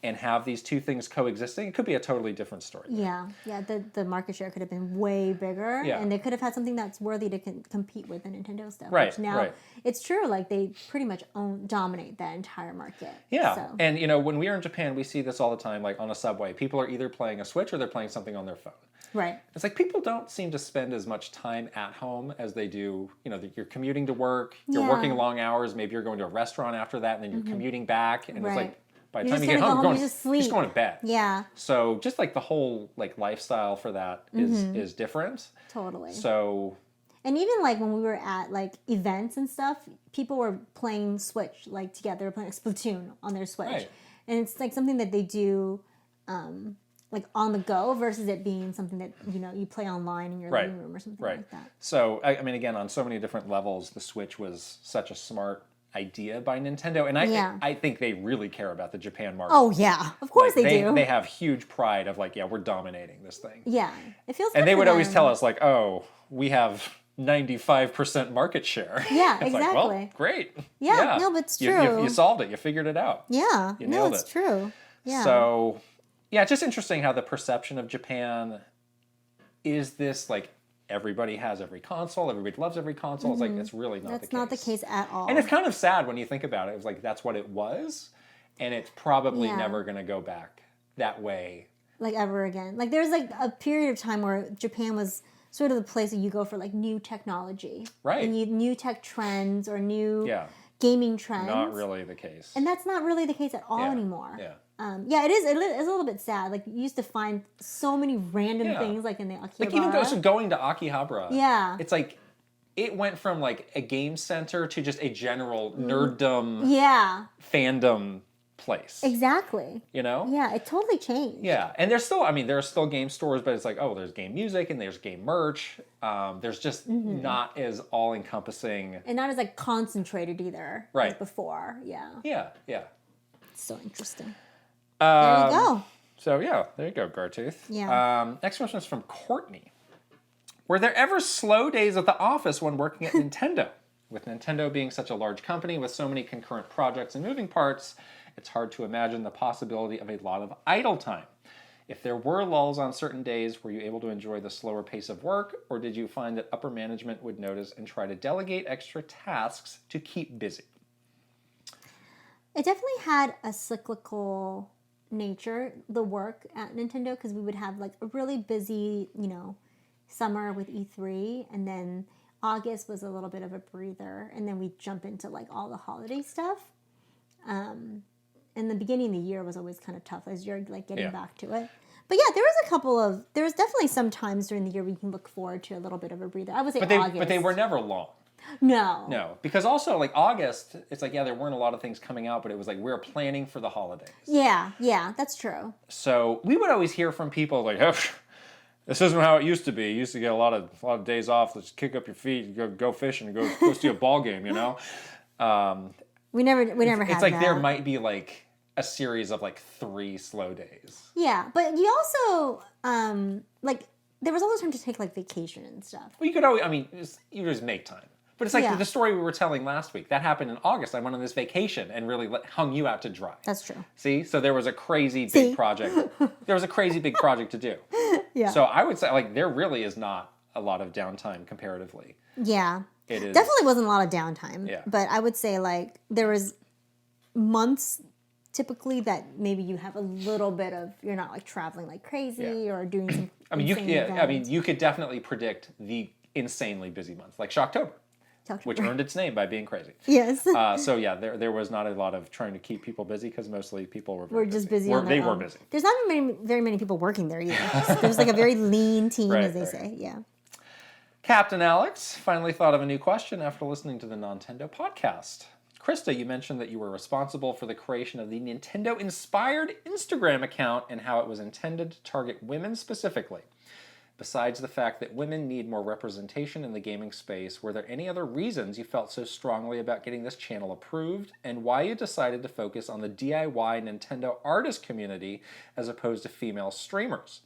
and have these two things coexisting, it could be a totally different story. Yeah. The market share could have been way bigger, and they could have had something that's worthy to compete with the Nintendo stuff. Right. Which now it's true, like they pretty much dominate that entire market. Yeah. So. And when we are in Japan, we see this all the time, like on a subway. People are either playing a Switch or they're playing something on their phone. Right. It's like people don't seem to spend as much time at home as they do. You're commuting to work, you're working long hours, maybe you're going to a restaurant after that, and then you're commuting back, and it's like by the time you get home, you're just going to bed. Yeah. So just like the whole like lifestyle for that is different. Totally. So. And even like when we were at like events and stuff, people were playing Switch like together, playing Splatoon on their Switch, and it's like something that they do. Like on the go versus it being something that you play online in your living room or something like that. So I mean, again, on so many different levels, the Switch was such a smart idea by Nintendo, and I think they really care about the Japan market. Oh yeah, of course they do. They have huge pride of like, we're dominating this thing. Yeah, it feels. And they would always tell us like, we have 95% market share. Yeah, it's exactly. Like, well, great. Yeah, no, but it's true. You solved it. You figured it out. Yeah, you nailed it's true. Yeah. So. Yeah, it's just interesting how the perception of Japan is this, like, everybody has every console, everybody loves every console. It's like, it's really not the case. That's not the case at all. And it's kind of sad when you think about it. It was like, that's what it was, and it's probably never going to go back that way. Like, ever again. Like, there's, like, a period of time where Japan was sort of the place that you go for, like, new technology. Right. And new tech trends or new gaming trends. Not really the case. And that's not really the case at all anymore. Yeah. It is. It's a little bit sad. Like you used to find so many random things, like in the Akihabara. Like even going to Akihabara. Yeah. It's like it went from like a game center to just a general nerddom. Fandom place. Exactly. Yeah, it totally changed. Yeah, and there's still. I mean, there are still game stores, but it's like, there's game music and there's game merch. There's just not as all encompassing and not as like concentrated either. As before. Yeah. Yeah. So interesting. There you go. So yeah, there you go, Gartooth. Yeah. Next question is from Courtney. Were there ever slow days at the office when working at Nintendo? With Nintendo being such a large company with so many concurrent projects and moving parts, it's hard to imagine the possibility of a lot of idle time. If there were lulls on certain days, were you able to enjoy the slower pace of work, or did you find that upper management would notice and try to delegate extra tasks to keep busy? It definitely had a cyclical nature, the work at Nintendo, because we would have like a really busy, summer with E3, and then August was a little bit of a breather, and then we'd jump into like all the holiday stuff. And the beginning of the year was always kind of tough as you're like getting back to it. But yeah, there was definitely some times during the year we can look forward to a little bit of a breather. I would say August. But they were never long. No. No, because also like August, it's like, yeah, there weren't a lot of things coming out, but it was like we were planning for the holidays. Yeah, that's true. So we would always hear from people like, oh, this isn't how it used to be. You used to get a lot of days off. Let's kick up your feet, go fishing, and go see a ball game. We never had that. It's like there might be like a series of like 3 slow days. Yeah, but you also like there was always time to take like vacation and stuff. Well, you could always, you just make time. But it's like the story we were telling last week. That happened in August. I went on this vacation and really hung you out to dry. That's true. See? So there was a crazy big project. There was a crazy big project to do. Yeah. So I would say like there really is not a lot of downtime comparatively. Yeah. It is. Definitely wasn't a lot of downtime. Yeah. But I would say like there was months typically that maybe you have a little bit of, you're not like traveling like crazy or doing some you could definitely predict the insanely busy months, like Shocktober, which earned its name by being crazy. Yes. So yeah, there was not a lot of trying to keep people busy because mostly people were just busy. They were busy. There's not very many people working there either. There's like a very lean team, as they say. Yeah. Captain Alex finally thought of a new question after listening to the Nintendo podcast. Krysta, you mentioned that you were responsible for the creation of the Nintendo-inspired Instagram account and how it was intended to target women specifically. Besides the fact that women need more representation in the gaming space, were there any other reasons you felt so strongly about getting this channel approved, and why you decided to focus on the DIY Nintendo artist community as opposed to female streamers?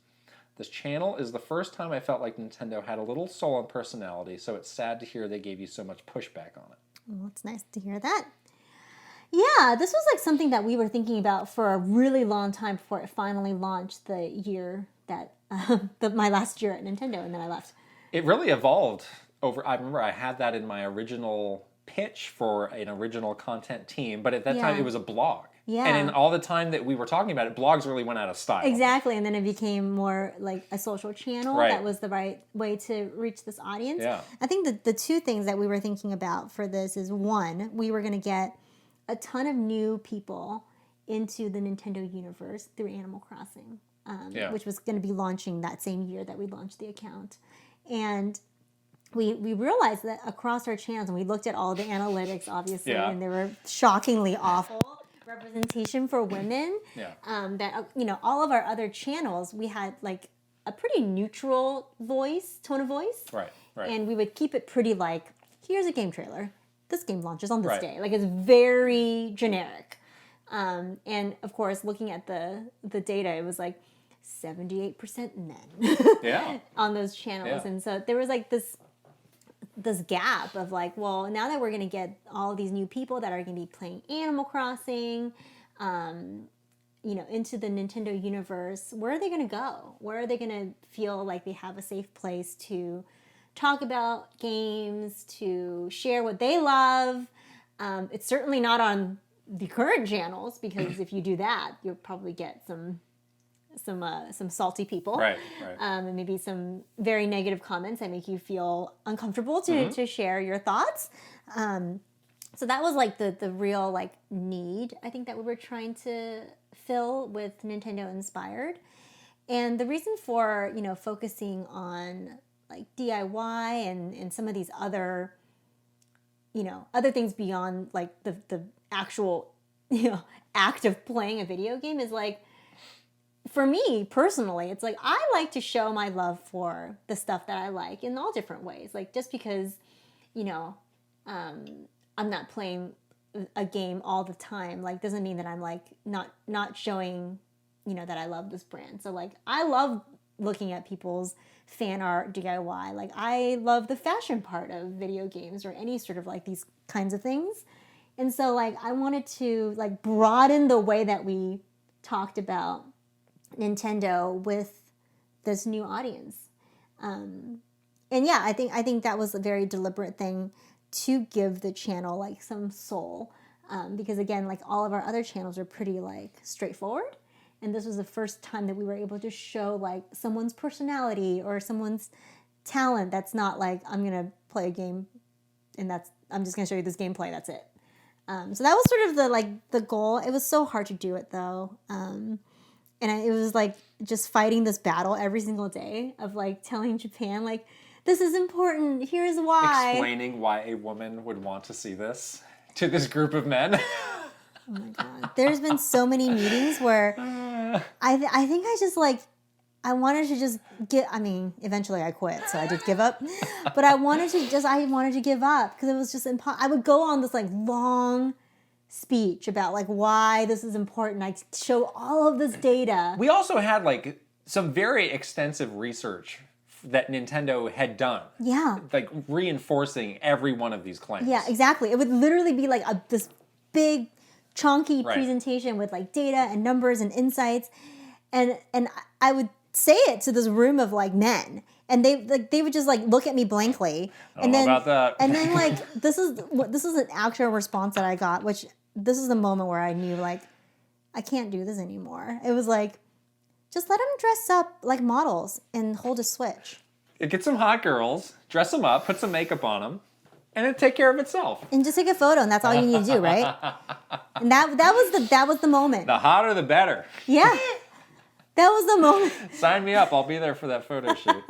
This channel is the first time I felt like Nintendo had a little soul and personality, so it's sad to hear they gave you so much pushback on it. Well, it's nice to hear that. Yeah, this was like something that we were thinking about for a really long time before it finally launched the year that, my last year at Nintendo, and then I left. It really evolved over, I remember I had that in my original pitch for an original content team, but at that time it was a blog. Yeah. And in all the time that we were talking about it, blogs really went out of style. Exactly, and then it became more like a social channel. Right. That was the right way to reach this audience. Yeah. I think that the 2 things that we were thinking about for this is, 1, we were going to get a ton of new people into the Nintendo universe through Animal Crossing, which was going to be launching that same year that we launched the account. And we realized that across our channels, and we looked at all the analytics, obviously, and they were shockingly awful. Representation for women. Yeah. That all of our other channels, we had like a pretty neutral tone of voice. Right. And we would keep it pretty like, here's a game trailer. This game launches on this day. Like it's very generic. And of course, looking at the data, it was like 78% men. On those channels, and so there was like this gap of like, well, now that we're going to get all of these new people that are going to be playing Animal Crossing, into the Nintendo universe, where are they going to go? Where are they going to feel like they have a safe place to talk about games, to share what they love? It's certainly not on the current channels, because if you do that, you'll probably get some salty people, right. And maybe some very negative comments that make you feel uncomfortable to share your thoughts. So that was like the real like need, I think, that we were trying to fill with Nintendo Inspired. And the reason for focusing on like DIY and some of these other other things beyond like the actual act of playing a video game is like, for me personally, it's like I like to show my love for the stuff that I like in all different ways. Like just because, I'm not playing a game all the time, like doesn't mean that I'm like not showing that I love this brand. So like, I love looking at people's fan art DIY. Like, I love the fashion part of video games or any sort of like these kinds of things. And so like, I wanted to like broaden the way that we talked about Nintendo with this new audience. And yeah, I think that was a very deliberate thing to give the channel like some soul. Because again, like all of our other channels are pretty like straightforward. And this was the first time that we were able to show like someone's personality or someone's talent. That's not like, I'm going to play a game and I'm just going to show you this gameplay. That's it. So that was sort of the goal. It was so hard to do it though. It was like just fighting this battle every single day of like telling Japan, like, this is important. Here's why. Explaining why a woman would want to see this to this group of men. Oh my God. There's been so many meetings where I think I just like, I wanted to just eventually I quit, so I did give up. But I wanted to give up because it was just impossible. I would go on this like long speech about like why this is important. I show all of this data. We also had like some very extensive research that Nintendo had done. Yeah. Like reinforcing every one of these claims. Yeah, exactly. It would literally be like this big chunky presentation with like data and numbers and insights. And I would say it to this room of like men. And they would just like look at me blankly. I don't know about that. And then like this is an actual response that I got, which this is the moment where I knew like I can't do this anymore. It was like, just let them dress up like models and hold a Switch. Get some hot girls, dress them up, put some makeup on them, and it'll take care of itself. And just take a photo, and that's all you need to do, right? And that was the moment. The hotter, the better. Yeah. That was the moment. Sign me up. I'll be there for that photo shoot.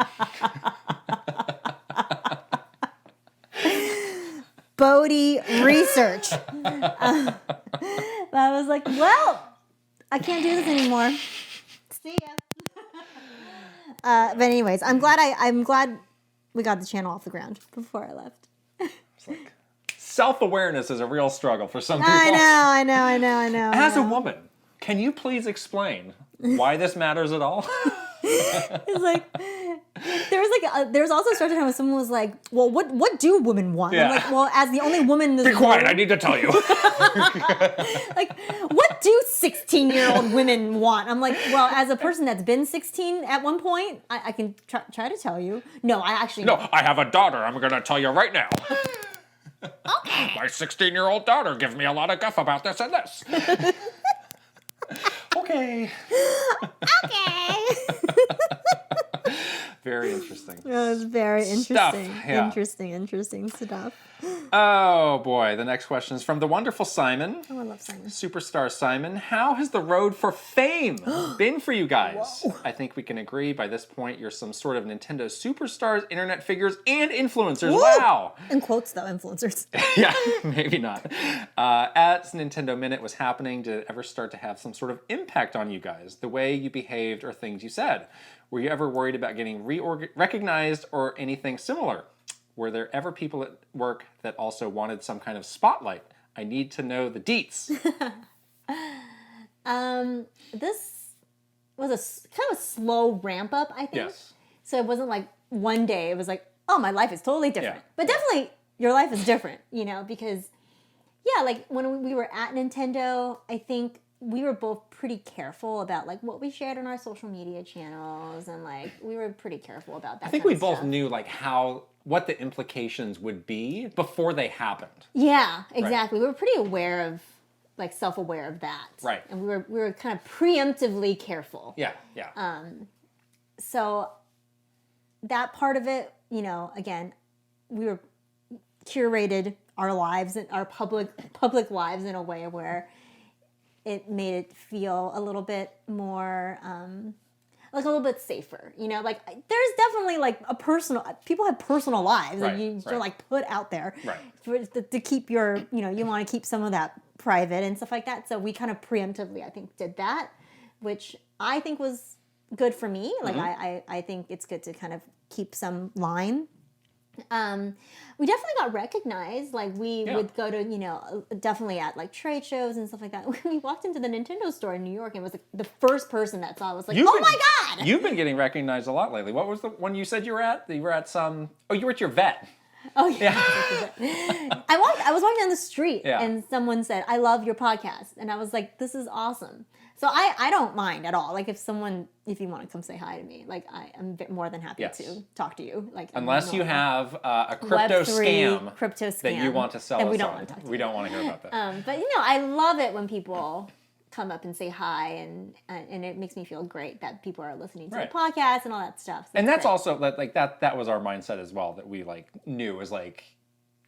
Bodhi research. I was like, well, I can't do this anymore. See ya. But anyways, I'm glad we got the channel off the ground before I left. It's like self-awareness is a real struggle for some people. I know. As a woman, can you please explain why this matters at all? It's like there was also a stretch of time when someone was like, "Well, what do women want?" Yeah. I'm like, "Well, as the only woman in this Be quiet! room, I need to tell you." like, what do 16-year-old women want? I'm like, well, as a person that's been 16 at one point, I can try to tell you. No, I actually No, I have a daughter. I'm going to tell you right now. Okay. My 16-year-old daughter gives me a lot of guff about this and this. Okay. Okay. Very interesting. It was very interesting. Stuff, yeah. Interesting stuff. Oh boy, the next question is from the wonderful Simon. Oh, I love Simon. Superstar Simon. How has the road for fame been for you guys? Whoa. I think we can agree by this point you're some sort of Nintendo superstars, internet figures, and influencers. Woo! Wow. In quotes though, influencers. Yeah, maybe not. As Nintendo Minute was happening, did it ever start to have some sort of impact on you guys? The way you behaved or things you said? Were you ever worried about getting recognized or anything similar? Were there ever people at work that also wanted some kind of spotlight? I need to know the deets. This was a kind of a slow ramp up, I think. Yes. So it wasn't like one day it was like, oh, my life is totally different. Yeah. But definitely your life is different, because, yeah, like when we were at Nintendo, I think we were both pretty careful about like what we shared on our social media channels, and like we were pretty careful about that. I think we both knew like what the implications would be before they happened. Yeah, exactly. Right. We were pretty aware of, like, self-aware of that. Right. And we were kind of preemptively careful. Yeah. So that part of it, again, we were curated our lives and our public lives in a way where it made it feel a little bit more, like a little bit safer, like there's definitely like people have personal lives that you're like put out there to keep your, you want to keep some of that private and stuff like that. So we kind of preemptively, I think, did that, which I think was good for me. Like I think it's good to kind of keep some line. We definitely got recognized. Like we would go to, you know, definitely at like trade shows and stuff like that. We walked into the Nintendo store in New York and it was like the first person that saw it was like, oh my God! You've been getting recognized a lot lately. What was the one you said you were at? You were at some, you were at your vet. Oh yeah. I was walking down the street and someone said, I love your podcast. And I was like, this is awesome. So I don't mind at all. Like if you want to come say hi to me, like I'm more than happy to talk to you. Like unless you have a crypto scam that you want to sell us we don't on. Want to talk to we don't want to hear about that. But you know, I love it when people come up and say hi, and it makes me feel great that people are listening to the podcast and all that stuff. So and that's also like that was our mindset as well, that we like knew was like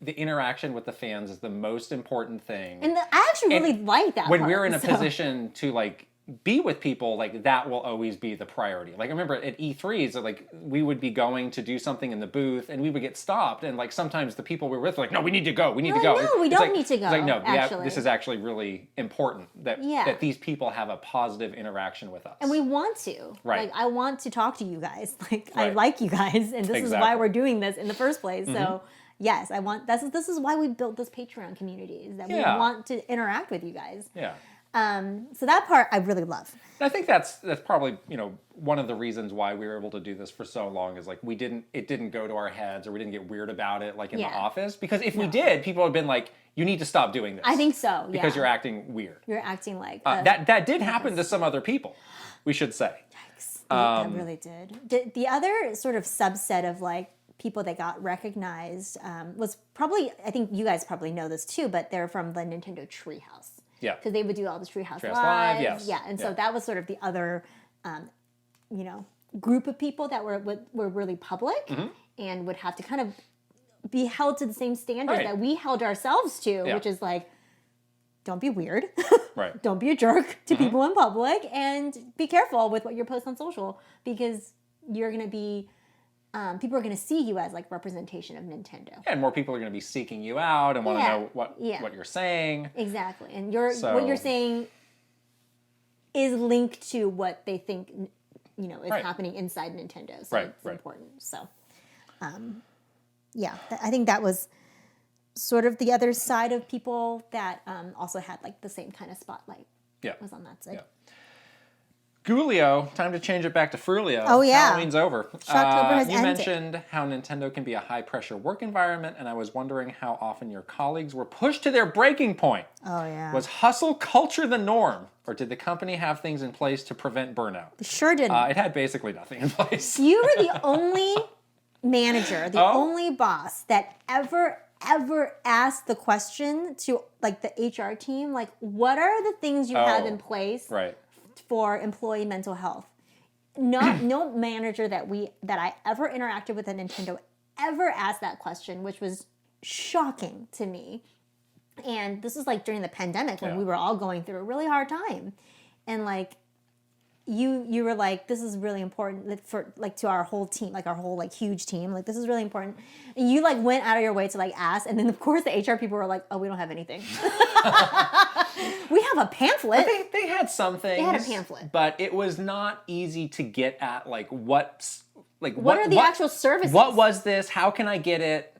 the interaction with the fans is the most important thing. And I actually really like that when we're in a position to like be with people, like that will always be the priority. Like I remember at E3s, like we would be going to do something in the booth and we would get stopped, and like sometimes the people we were with were like, no, we need to go, we need to go. No, we don't need to go. It's like, no, this is actually really important that these people have a positive interaction with us. And we want to. Right. Like I want to talk to you guys. Like I like you guys, and this is why we're doing this in the first place. So yes, I want. This is why we built this Patreon community, is that we want to interact with you guys. Yeah. So that part I really love. And I think that's probably, you know, one of the reasons why we were able to do this for so long is like it didn't go to our heads, or we didn't get weird about it like in the office, because if we did, people would have been like, you need to stop doing this. I think so. Because you're acting weird. You're acting like that did happen to some other people, we should say. Yikes. That really did. The other sort of subset of like people that got recognized was probably, I think you guys probably know this too, but they're from the Nintendo Treehouse. Yeah. Because they would do all the Treehouse Live. Yes. Yeah, and so that was sort of the other, you know, group of people that were really public and would have to kind of be held to the same standards that we held ourselves to, which is like, don't be weird. Right. Don't be a jerk to people in public, and be careful with what you post on social, because you're going to be... people are going to see you as like representation of Nintendo. Yeah, and more people are going to be seeking you out and want to know what you're saying. Exactly. And what you're saying is linked to what they think, you know, is happening inside Nintendo. So it's important. So, I think that was sort of the other side of people that also had like the same kind of spotlight. Yeah. Was on that side. Yeah. Gulio, time to change it back to Frulio. Oh, yeah. Halloween's over. SHOCK-tober has ended. You mentioned how Nintendo can be a high-pressure work environment, and I was wondering how often your colleagues were pushed to their breaking point. Oh, yeah. Was hustle culture the norm, or did the company have things in place to prevent burnout? It sure didn't. It had basically nothing in place. You were the only manager, the only boss that ever asked the question to like the HR team, like, what are the things you have in place for employee mental health? No manager that I ever interacted with at Nintendo ever asked that question, which was shocking to me. And this was like during the pandemic when we were all going through a really hard time, and like you were like, this is really important for like to our whole team, like our whole like huge team, like this is really important, and you like went out of your way to like ask, and then of course the HR people were like, oh, we don't have anything. We have a pamphlet. They had some things. They had a pamphlet, but it was not easy to get at like what are the actual services? What was this? How can I get it?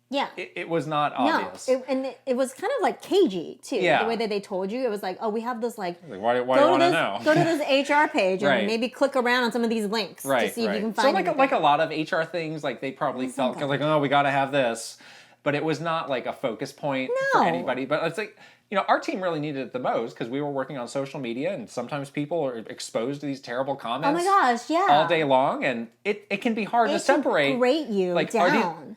Yeah. It was not obvious. No, it was kind of like cagey, too. Yeah. The way that they told you. It was like, oh, we have this like... why do you want to know? Go to this HR page and maybe click around on some of these links to see if you can find So like a lot of HR things, like they probably felt like, oh, we got to have this. But it was not like a focus point for anybody. But it's like, you know, our team really needed it the most because we were working on social media, and sometimes people are exposed to these terrible comments. Oh my gosh, yeah. All day long, and it can be hard to separate. It can grate you like, down.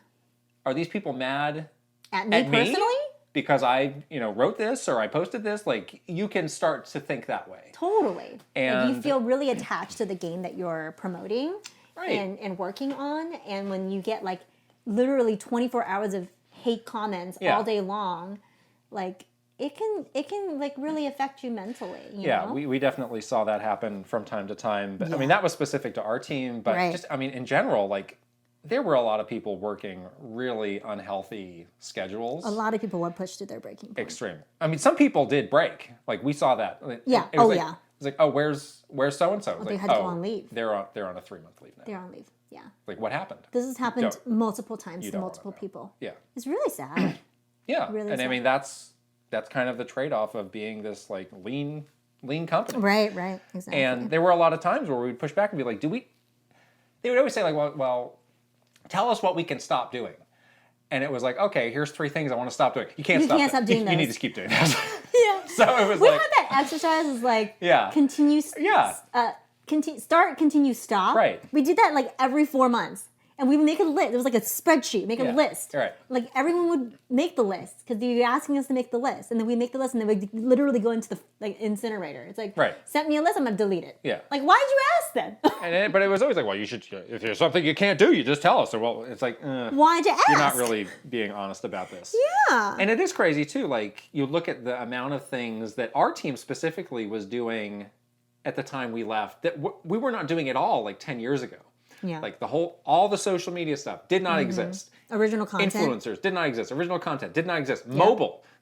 Are these people mad at me personally? Because I, wrote this or I posted this? Like, you can start to think that way. Totally. And like you feel really attached to the game that you're promoting right. and working on. And when you get like literally 24 hours of hate comments all day long, like it can like really affect you mentally. You know? We definitely saw that happen from time to time. But I mean, that was specific to our team. But just, I mean, in general, like, there were a lot of people working really unhealthy schedules. A lot of people were pushed to their breaking point. Extreme. I mean, some people did break. Like, we saw that. Yeah. It was like, It's like, oh, where's so-and-so? Well, they had to go on leave. They're on a 3-month leave now. They're on leave. Yeah. Like, what happened? This has happened multiple times to multiple people. Yeah. It's really sad. Yeah. Really and sad. I mean, that's kind of the trade-off of being this like lean company. Right, exactly. And there were a lot of times where we would push back and be like, they would always say like, well, tell us what we can stop doing. And it was like, okay, here's 3 things I want to stop doing. You can't stop doing those. You need to keep doing that. Yeah. So it was we like... had that exercise is like, Yeah. continue, start, continue, stop. Right. We did that like every 4 months. And we would make a list. It was like a spreadsheet, make a list. Right. Like everyone would make the list because you're asking us to make the list. And then we make the list and then we literally go into the incinerator. It's like, send me a list, I'm going to delete it. Yeah. Like, why'd you ask then? But it was always like, well, you should, if there's something you can't do, you just tell us. Or, well, it's like, why'd you ask? You're not really being honest about this. Yeah. And it is crazy too. Like you look at the amount of things that our team specifically was doing at the time we left that we were not doing at all like 10 years ago. Yeah. Like all the social media stuff did not exist. Original content. Influencers did not exist. Original content did not exist. Yeah.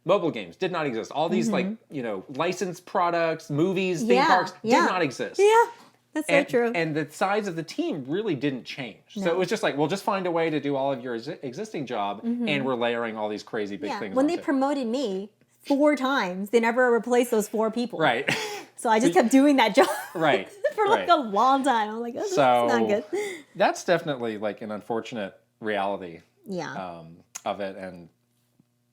Mobile games did not exist. All these like, licensed products, movies, theme parks did not exist. Yeah. That's so true. And the size of the team really didn't change. No. So it was just like, well, just find a way to do all of your existing job and we're layering all these crazy big things When they promoted me 4 times, they never replaced those 4 people. Right. So I just kept doing that job. Right. For like a long time. I'm like, oh, this is not good. That's definitely like an unfortunate reality of it. And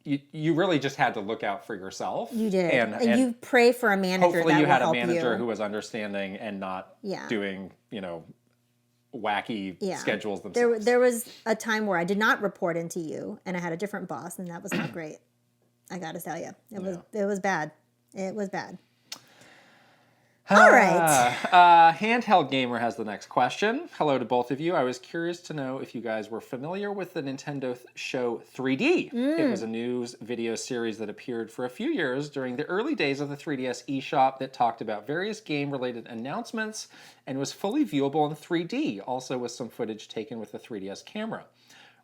you really just had to look out for yourself. You did. And you pray for a manager hopefully that you had will a manager help who was understanding and not doing, wacky schedules themselves. There was a time where I did not report into you and I had a different boss and that was not great. I got to tell you. It was bad. It was bad. All right. Handheld Gamer has the next question. Hello to both of you. I was curious to know if you guys were familiar with the Nintendo show 3D. It was a news video series that appeared for a few years during the early days of the 3DS eShop that talked about various game-related announcements and was fully viewable in 3D, also with some footage taken with the 3DS camera.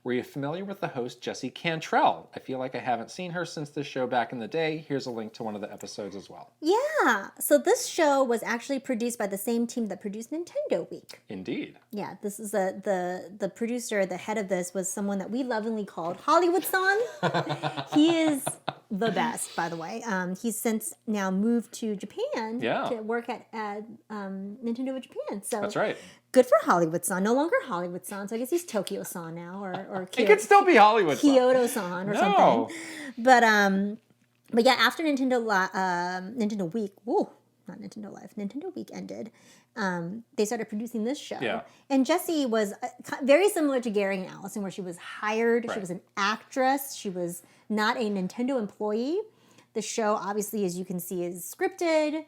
Were you familiar with the host Jessie Cantrell? I feel like I haven't seen her since this show back in the day. Here's a link to one of the episodes as well. Yeah. So this show was actually produced by the same team that produced Nintendo Week. Indeed. Yeah. This is the producer, the head of this was someone that we lovingly called Hollywood-san. He is the best, by the way. He's since now moved to Japan to work at Nintendo of Japan. So that's right. Good for Hollywood-san. No longer Hollywood-san, so I guess he's Tokyo-san now, or It could still be Hollywood-san. Kyoto-san or something. But yeah, after Nintendo Week, not Nintendo Live, Nintendo Week ended, they started producing this show. Yeah. And Jessie was very similar to Gary and Allison, where she was hired. Right. She was an actress. She was not a Nintendo employee. The show, obviously, as you can see, is scripted.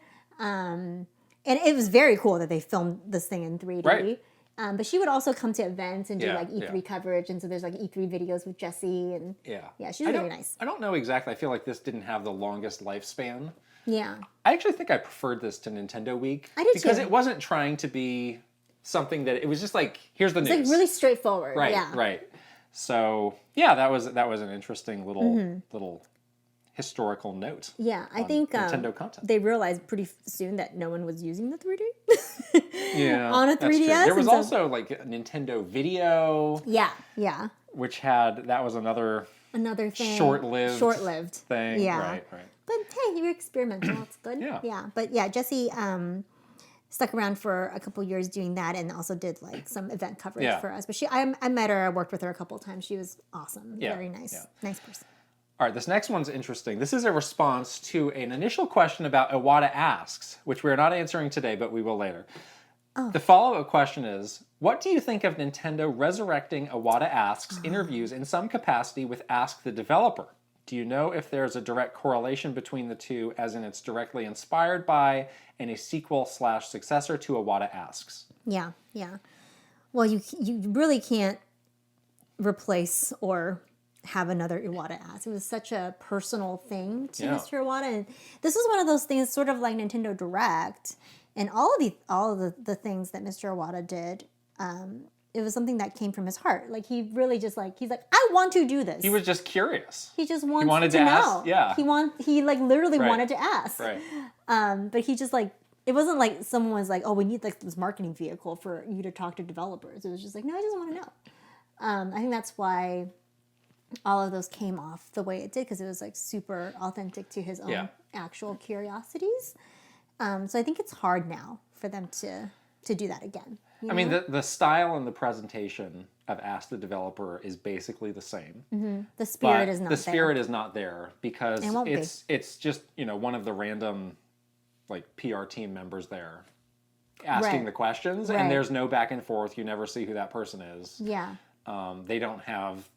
And it was very cool that they filmed this thing in 3D. Right. But she would also come to events and do like E3 coverage. And so there's like E3 videos with Jessie. And she's really nice. I don't know exactly. I feel like this didn't have the longest lifespan. Yeah. I actually think I preferred this to Nintendo Week. I did because too. it wasn't trying to be something that, it was just like, here's the news. It's like really straightforward. Right, yeah. right. So, yeah, that was an interesting little historical note. Yeah, I think Nintendo content. They realized pretty soon that no one was using the 3D. On a 3DS. There was also like Nintendo Video. Yeah. Which that was another thing. Short-lived thing. Yeah. Right. But hey, you were experimental. That's good. Yeah. But yeah, Jessie stuck around for a couple years doing that and also did like some event coverage for us. But I met her, I worked with her a couple times. She was awesome. Very nice. Yeah. Nice person. All right, this next one's interesting. This is a response to an initial question about Iwata Asks, which we're not answering today, but we will later. Oh. The follow-up question is, what do you think of Nintendo resurrecting Iwata Asks interviews in some capacity with Ask the Developer? Do you know if there's a direct correlation between the two, as in it's directly inspired by and a sequel/successor to Iwata Asks? Yeah. Well, you really can't replace or have another Iwata Ask. It was such a personal thing to Mr. Iwata. And this is one of those things, sort of like Nintendo Direct, and all of the things that Mr. Iwata did. It was something that came from his heart. Like he really just he's like, I want to do this. He was just curious. He just wanted to know. Ask. Yeah. He literally wanted to ask. Right. But he just it wasn't like someone was like, oh, we need like this marketing vehicle for you to talk to developers. It was just like, no, I just want to know. I think that's why all of those came off the way it did, because it was like super authentic to his own actual curiosities. So I think it's hard now for them to do that again. I mean, the style and the presentation of Ask the Developer is basically the same. Mm-hmm. The spirit is not there. The spirit is not there because it's just, one of the random like PR team members there asking the questions, and there's no back and forth. You never see who that person is. Yeah. They don't have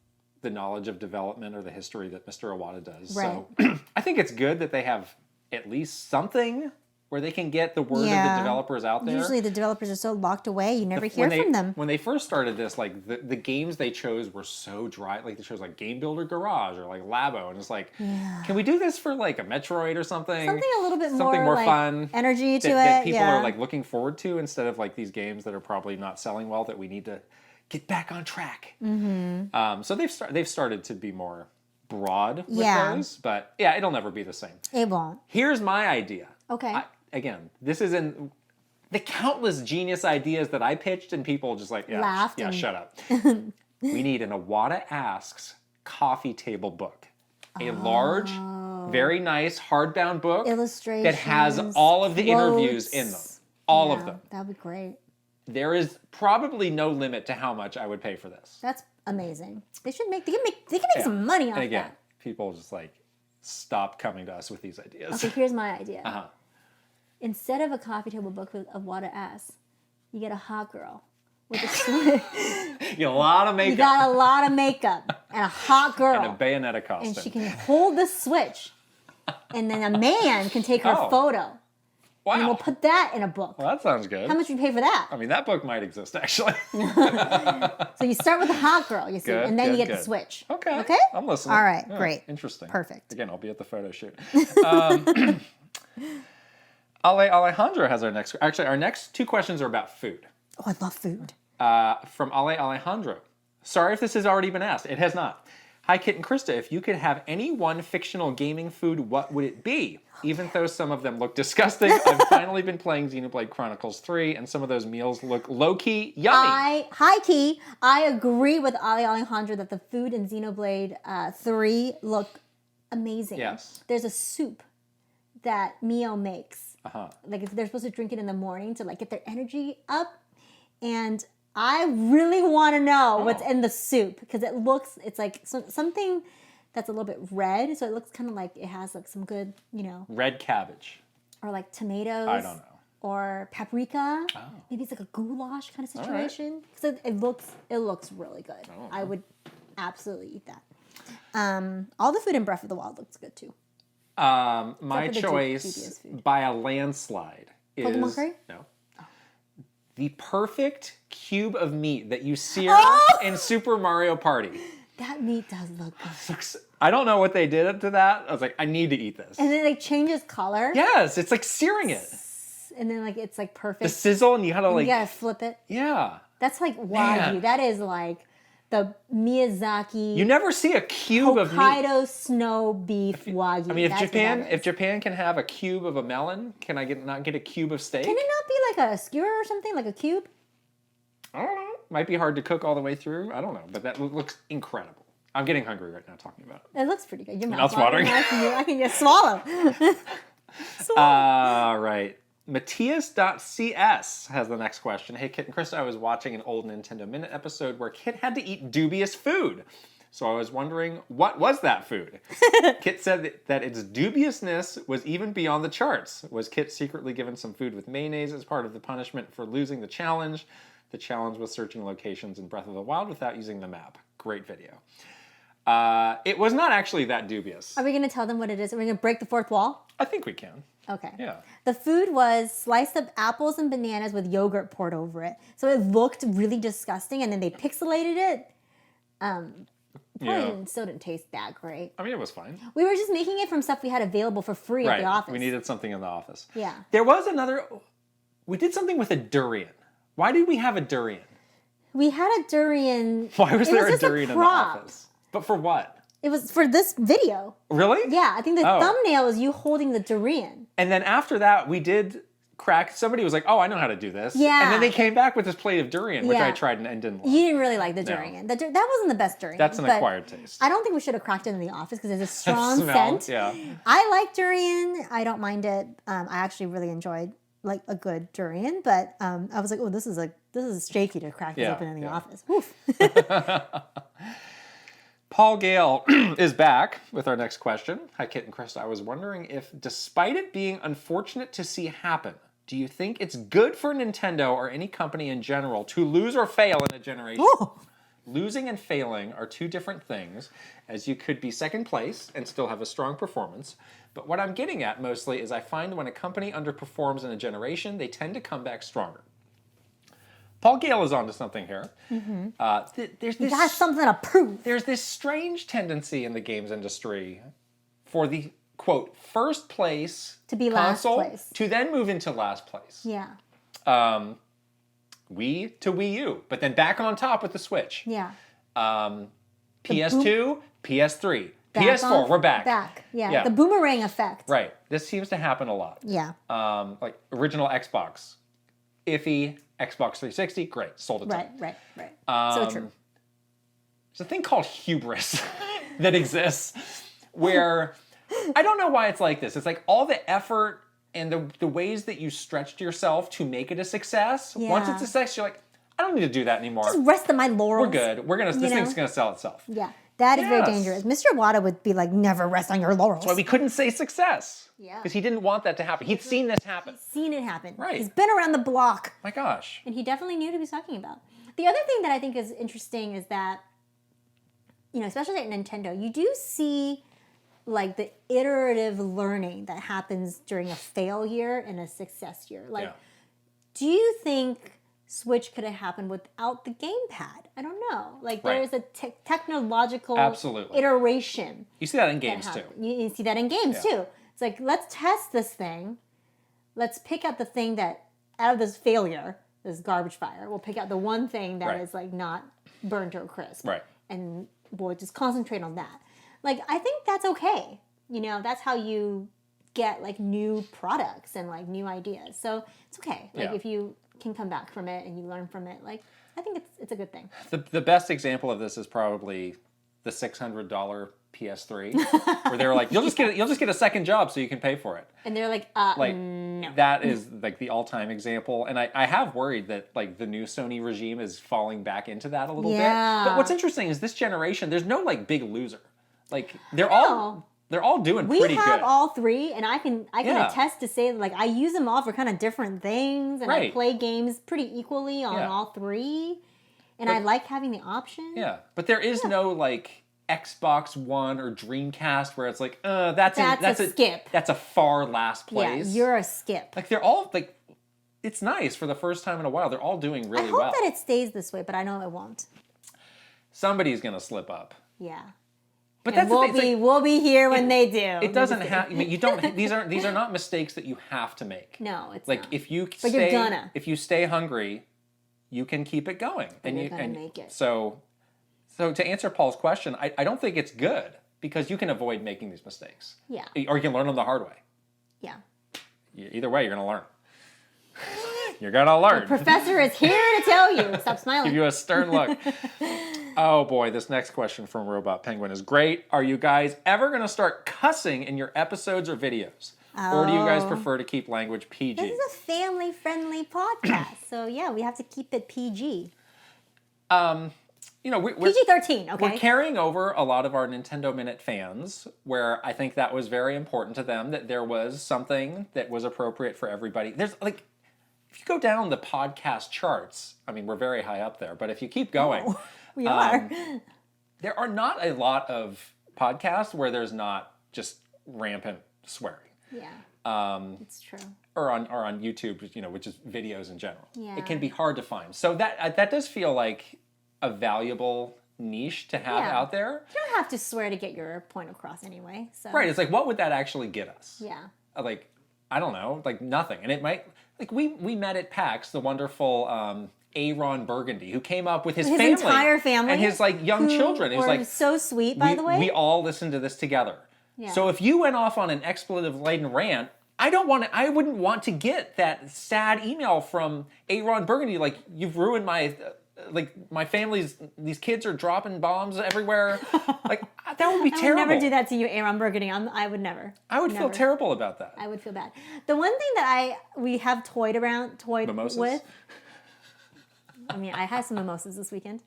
the knowledge of development or the history that Mr. Iwata does. Right. So I think it's good that they have at least something where they can get the word of the developers out there. Usually the developers are so locked away, you never hear from them. When they first started this, like the games they chose were so dry. Like they chose like Game Builder Garage or like Labo, and it's like, can we do this for like a Metroid or something? Something a little bit more like, fun, energy to that it. people are like looking forward to, instead of like these games that are probably not selling well that we need to get back on track. Mm-hmm. So they've started to be more broad with those, but it'll never be the same. It won't. Here's my idea. Okay. Again, this is in the countless genius ideas that I pitched, and people just like, laughed. Yeah, shut up. We need an Iwata Asks coffee table book. A large, very nice, hardbound book Illustrations, that has all of the interviews in them. All of them. That would be great. There is probably no limit to how much I would pay for this. That's amazing. They can make some money off and again, that. people just like stop coming to us with these ideas. Okay, here's my idea. Uh-huh. Instead of a coffee table book with Iwata Asks, you get a hot girl with a switch. You get a lot of makeup. You got a lot of makeup and a hot girl. And a Bayonetta costume. And she can hold the switch. And then a man can take her photo. Wow. And we'll put that in a book. Well, that sounds good. How much would you pay for that? I mean, that book might exist, actually. So you start with the hot girl, you see, and then you get the switch. Okay. Okay? I'm listening. All right, great. Interesting. Perfect. Again, I'll be at the photo shoot. Alejandro has our next... Actually, our next two questions are about food. Oh, I love food. From Alejandro. Sorry if this has already been asked. It has not. Hi, Kit and Krysta. If you could have any one fictional gaming food, what would it be? Even though some of them look disgusting, I've finally been playing Xenoblade Chronicles 3, and some of those meals look low-key yummy. High-key, I agree with Alejandro that the food in Xenoblade 3 look amazing. Yes. There's a soup that Mio makes. Uh-huh. Like they're supposed to drink it in the morning to like get their energy up, and I really want to know what's in the soup, because it's like something that's a little bit red, so it looks kind of like it has like some good, red cabbage. Or like tomatoes. I don't know. Or paprika. Oh. Maybe it's like a goulash kind of situation. Because it looks really good. Oh. I would absolutely eat that. All the food in Breath of the Wild looks good too. My choice by a landslide is... Pokemon curry? No. The perfect cube of meat that you sear in Super Mario Party. That meat does look good. I don't know what they did to that. I was like, I need to eat this. And then it changes color. Yes, it's like searing it. And then like it's like perfect. The sizzle, and you gotta like... You gotta flip it. Yeah. That's like Wagyu. Man. That is like the Miyazaki... You never see a cube of meat. Hokkaido snow beef Wagyu. I mean, if Japan can have a cube of a melon, can I not get a cube of steak? Can it not be like a skewer or something, like a cube? I don't know. Might be hard to cook all the way through. I don't know, but that looks incredible. I'm getting hungry right now talking about it. It looks pretty good. Your mouth's watering. I can just swallow. All right. Matthias.cs has the next question. Hey, Kit and Krysta, I was watching an old Nintendo Minute episode where Kit had to eat dubious food. So I was wondering, what was that food? Kit said that its dubiousness was even beyond the charts. Was Kit secretly given some food with mayonnaise as part of the punishment for losing the challenge? The challenge was searching locations in Breath of the Wild without using the map. Great video. It was not actually that dubious. Are we going to tell them what it is? Are we going to break the fourth wall? I think we can. Okay. Yeah. The food was sliced up apples and bananas with yogurt poured over it. So it looked really disgusting, and then they pixelated it. Still didn't taste that great. I mean, it was fine. We were just making it from stuff we had available for free at the office. We needed something in the office. Yeah. There was another... We did something with a durian. Why did we have a durian? We had a durian... Why was there a durian in the office? But for what? It was for this video. Really? Yeah, I think the thumbnail is you holding the durian. And then after that, we did somebody was like, oh, I know how to do this. Yeah. And then they came back with this plate of durian, which I tried and didn't like. You didn't really like the durian. That wasn't the best durian. That's an acquired taste. I don't think we should have cracked it in the office because there's a strong Smell, scent. yeah. I like durian. I don't mind it. I actually really enjoyed like a good durian, but I was like, oh, this is shaky to crack this open in the office. Oof. Paul Gale is back with our next question. Hi, Kit and Krysta. I was wondering if, despite it being unfortunate to see happen, do you think it's good for Nintendo or any company in general to lose or fail in a generation? Ooh. Losing and failing are two different things, as you could be second place and still have a strong performance. But what I'm getting at mostly is I find when a company underperforms in a generation, they tend to come back stronger. Paul Gale is onto something here. There's this, That's something to prove. There's this strange tendency in the games industry for the, quote, first place To be console last place. to then move into last place. Yeah. Wii to Wii U, but then back on top with the Switch. Yeah. PS2, PS3, Back PS4, on, we're back. Yeah. The boomerang effect. Right. This seems to happen a lot. Yeah. Like original Xbox, iffy, Xbox 360, great, sold a ton. Right. So true. There's a thing called hubris that exists where I don't know why it's like this. It's like all the effort and the ways that you stretched yourself to make it a success. Yeah. Once it's a success, you're like, I don't need to do that anymore. Just rest on my laurels. We're good. This thing's gonna sell itself. Yeah. That is very Yes. dangerous. Mr. Wada would be like, never rest on your laurels. That's why we couldn't say success. Yeah. Because he didn't want that to happen. He'd seen this happen. Seen it happen. Right. He's been around the block. My gosh. And he definitely knew what he was talking about. The other thing that I think is interesting is that, especially at Nintendo, you do see like the iterative learning that happens during a fail year and a success year. Like, do you think Switch could have happened without the gamepad? I don't know. Like, there is a technological iteration. You see that in games too. You see that in games too. It's like, let's test this thing. Let's pick out the thing that, out of this failure, this garbage fire, we'll pick out the one thing that is like not burned to a crisp. Right. And we'll just concentrate on that. Like, I think that's okay. That's how you get like new products and like new ideas. So it's okay. Like if you can come back from it and you learn from it, like I think it's a good thing. The best example of this is probably the $600 PS3, where they were like, you'll just get a second job so you can pay for it. And they're like, no. That is like the all-time example. And I have worried that like the new Sony regime is falling back into that a little bit. But what's interesting is this generation, there's no like big loser. Like they're all doing pretty good. We have all three, and I can attest to say that, like, I use them all for kind of different things, and I play games pretty equally on all three, and I like having the option. Yeah, but there is no like Xbox One or Dreamcast where it's like, that's a skip. That's a far last place. Yeah, you're a skip. Like they're all like, it's nice for the first time in a while. They're all doing really well. I hope that it stays this way, but I know it won't. Somebody's gonna slip up. Yeah. But and we'll be here when they do. It doesn't have. I mean, you don't. These are not mistakes that you have to make. No, it's like not. if you but you're gonna. If you stay hungry, you can keep it going, and you're gonna make it. So to answer Paul's question, I don't think it's good because you can avoid making these mistakes. Yeah. Or you can learn them the hard way. Yeah. Either way, you're gonna learn. You're gonna learn. The professor is here to tell you. Stop smiling. Give you a stern look. Oh boy, this next question from Robot Penguin is great. Are you guys ever going to start cussing in your episodes or videos? Or do you guys prefer to keep language PG? This is a family-friendly podcast, so yeah, we have to keep it PG. We're PG-13, okay? We're carrying over a lot of our Nintendo Minute fans, where I think that was very important to them, that there was something that was appropriate for everybody. There's like, if you go down the podcast charts, I mean, we're very high up there, but if you keep going... Oh. We are. There are not a lot of podcasts where there's not just rampant swearing. Yeah. It's true. Or on YouTube, which is videos in general. Yeah. It can be hard to find. So that does feel like a valuable niche to have out there. You don't have to swear to get your point across anyway. So. Right. It's like, what would that actually get us? Yeah. Like, I don't know, like nothing. And it might, like we met at PAX, the wonderful Aaron Burgundy, who came up with his family. His entire family. And his like young children. It was like so sweet, by the way. We all listened to this together. Yeah. So if you went off on an expletive-laden rant, I wouldn't want to get that sad email from Aaron Burgundy, like, you've ruined my, my family's, these kids are dropping bombs everywhere. Like, that would be terrible. I would never do that to you, Aaron Burgundy. I would never. I would feel terrible about that. I would feel bad. The one thing that we have toyed Mimosas? with. I mean, I had some mimosas this weekend.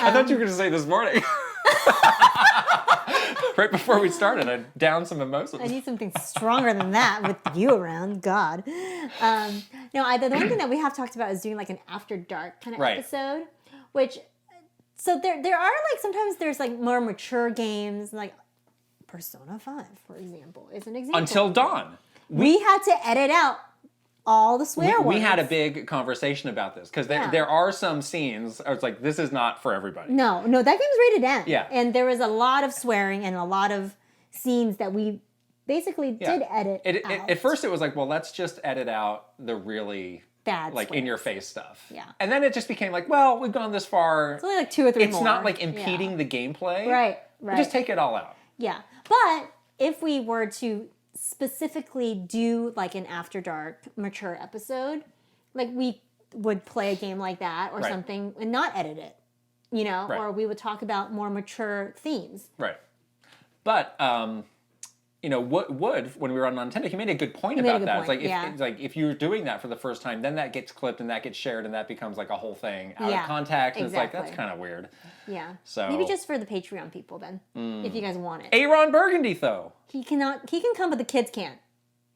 I thought you were going to say this morning. Right before we started, I downed some mimosas. I need something stronger than that with you around. God. The one thing that we have talked about is doing like an after dark kind of episode, which, so there are like, sometimes there's like more mature games, like Persona 5, for example, is an example. Until Dawn. We had to edit out all the swear words. We had a big conversation about this because there are some scenes. I was like, this is not for everybody. No, that game's rated M. Yeah, and there was a lot of swearing and a lot of scenes that we basically did edit out. At first, it was like, well, let's just edit out the really bad, like in your face stuff. Yeah, and then it just became like, well, we've gone this far. It's only like 2 or 3 more. It's not like impeding the gameplay. Right. We just take it all out. Yeah, but if we were to specifically do like an after dark mature episode, like we would play a game like that or something and not edit it, or we would talk about more mature themes. Right. But Wood, when we were on Nintendo, he made a good point about that. It's like if you're doing that for the first time, then that gets clipped and that gets shared and that becomes like a whole thing out of context. And it's like, that's kind of weird. Yeah. So maybe just for the Patreon people then, if you guys want it. Aaron Burgundy, though. He can come, but the kids can't.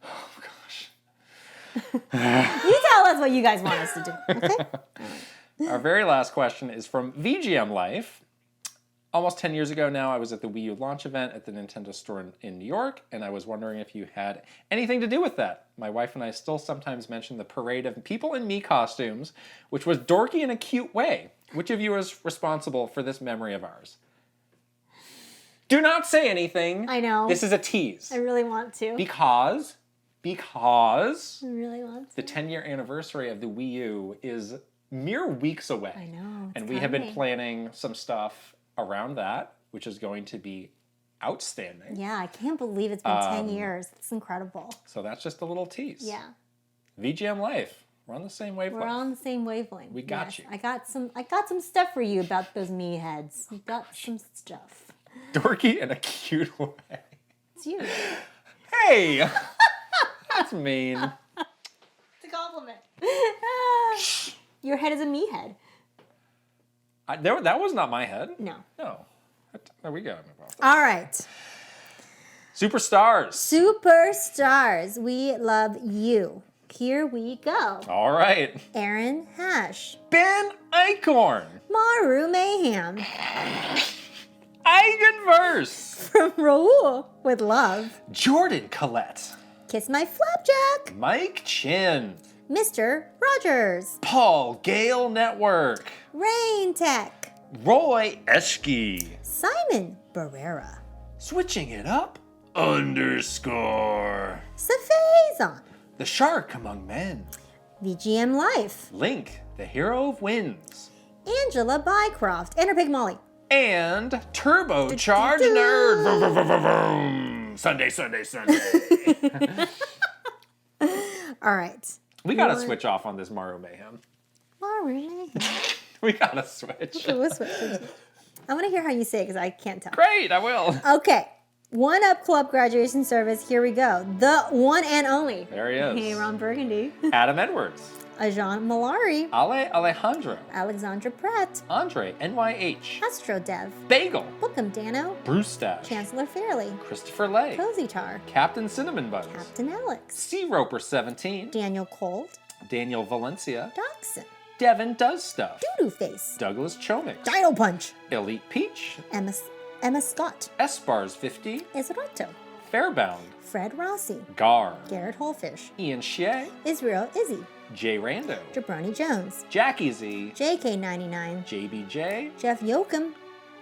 Oh gosh. You tell us what you guys want us to do. Okay. Our very last question is from vgmlife. Almost 10 years ago now, I was at the Wii U launch event at the Nintendo store in New York, and I was wondering if you had anything to do with that. My wife and I still sometimes mention the parade of people in me costumes, which was dorky in a cute way. Which of you is responsible for this memory of ours? Do not say anything. I know. This is a tease. I really want to. Because I really want to. The 10-year anniversary of the Wii U is mere weeks away. I know. And we have been planning some stuff around that, which is going to be outstanding. Yeah, I can't believe it's been 10 years. It's incredible. So that's just a little tease. Yeah. VGM Life. We're on the same wavelength. We're on the same wavelength. We got you. I got some stuff for you about those me heads. We got some stuff. Dorky in a cute way. It's you. Hey! That's mean. It's a compliment. Your head is a me head. That was not my head. No. There we go. All right. Superstars. We love you. Here we go. All right. Aaron Hash. Ben Eichhorn. MaruMayhem. Eigenverse. FromRaulWithLove. Jordan Collett. KissMyFlapjack. Mike Chin. Mr. Rogers. Paul Gale Network. RainTech. Roy Eschke. Simon Barrera. Switching it up. _ Sephazon. TheSharkAmongMen. vgmlife. Link, the hero of wins. Angela Bycroft. And her pig Molly. And TurboChargeNerd. Vroom, vroom, vroom, vroom, vroom. Sunday. All right. We gotta switch off on this MaruMayhem. MaruMayhem. We gotta switch. Okay, we'll switch. I want to hear how you say it because I can't tell. Great, I will. Okay. One Up Club graduation service. Here we go. The one and only. There he is. Hey, Ron Burgundy. Adam Edwards. Ajan Malari. Ale Alejandro. Alexandra Pratt. Andre NYH. Astro Dev. Bagel. Bookham Dano. Bruce Stash. Chancellor Fairley. Christopher Lay. Cozy Tar. Captain Cinnamon Buns. Captain Alex. Sea Roper 17. Daniel Colt. Daniel Valencia. Dachshund. Devin Does Stuff. Doodoo Face. Douglas Chomix. Dino Punch. Elite Peach. Emma Scott. Espars 50. Israto. Fairbound. Fred Rossi. Gar. Garrett Holfish. Ian Shea. Israel Izzy. Jay Rando. Jabroni Jones. Jackie Z. JK99. JBJ. Jeff Yoakum.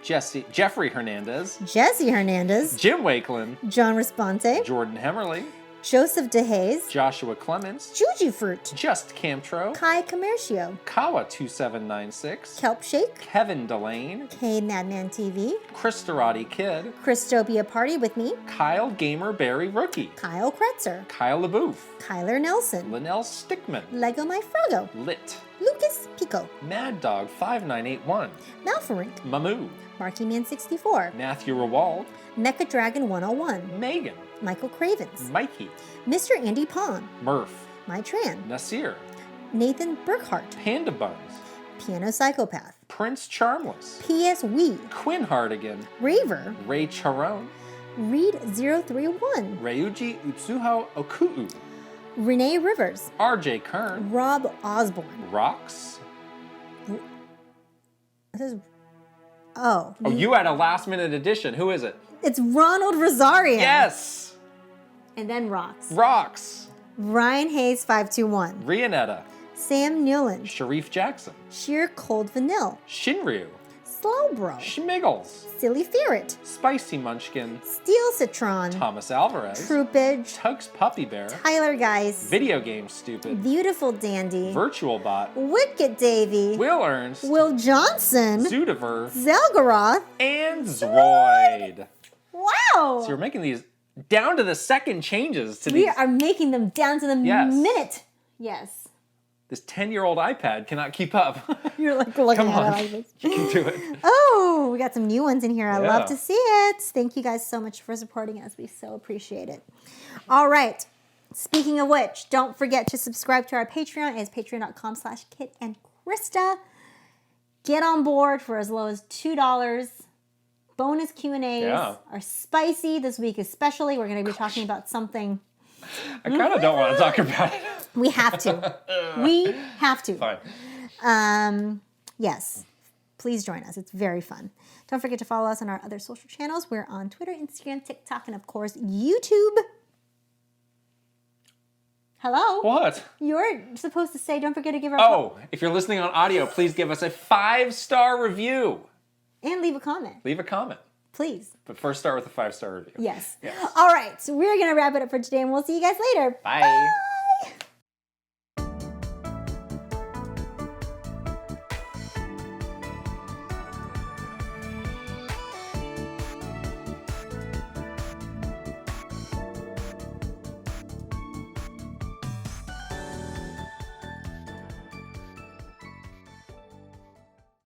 Jeffrey Hernandez. Jesse Hernandez. Jim Wakeland. John Responte. Jordan Hemmerly. Joseph DeHaze, Joshua Clements, Juju Fruit, Just Camtro, Kai Commercio, Kawa2796, Kelp Shake, Kevin Delane, K Madman TV, Christarati Kid, Christopia Party with Me, Kyle Gamer Berry Rookie, Kyle Kretzer, Kyle LaBouffe, Kyler Nelson, Linnell Stickman, Lego My Frogo, Lit, Lucas Pico, Mad Dog 5981, Malfarink, Mamu, Marky Man 64, Matthew Rawald, Mecha Dragon 101, Megan, Michael Cravens, Mikey, Mr. Andy Pond, Murph, My Tran, Nasir, Nathan Burkhart, Panda Buns, Piano Psychopath, Prince Charmless, P.S. Wee, Quinn Hardigan, Raver, Ray Charon, Reed 031, Ryuji Utsuho Okuu, Renee Rivers, RJ Kern, Rob Osborne. Rocks. This is, oh, Oh, you had a last minute addition. Who is it? it's Ronald Rosario. Yes! And then Rocks. Rocks. Ryan Hayes 521, Rianetta, Sam Newland, Sharif Jackson, Sheer Cold Vanille, Shinryu, Slowbro, Schmiggles, Silly Ferret, Spicy Munchkin, Steel Citron, Thomas Alvarez, Troopage, Tug's Puppy Bear, Tyler Geis, Video Game Stupid, Beautiful Dandy, Virtual Bot, Wicked Davy, Will Ernst, Will Johnson, Zudiver, Zelgaroth. and Zroid. Wow! So you're making these down to the second changes to We these. are making them down to the Yes. minute. Yes. This 10-year-old iPad cannot keep up. You're like looking Come at it on. like this. You can do it. Oh, we got some new ones in here. I love Yeah. to see it. Thank you guys so much for supporting us. We so appreciate it. All right. Speaking of which, don't forget to subscribe to our Patreon. It's patreon.com/Kit and Krysta. Get on board for as low as $2. Bonus Q&As Yeah. are spicy this week especially. We're going to be talking about something. I kind of don't want to talk about it. We have to. We have to. Fine. Yes. Please join us. It's very fun. Don't forget to follow us on our other social channels. We're on Twitter, Instagram, TikTok, and of course, YouTube. Hello? What? You're supposed to say, don't forget to give our Oh, if you're listening on audio, please give us a 5-star review. and leave a comment, Leave a comment. please. But first start with a 5-star review. Yes. Yes. All right. So we're going to wrap it up for today, and we'll see you guys later. Bye. Bye.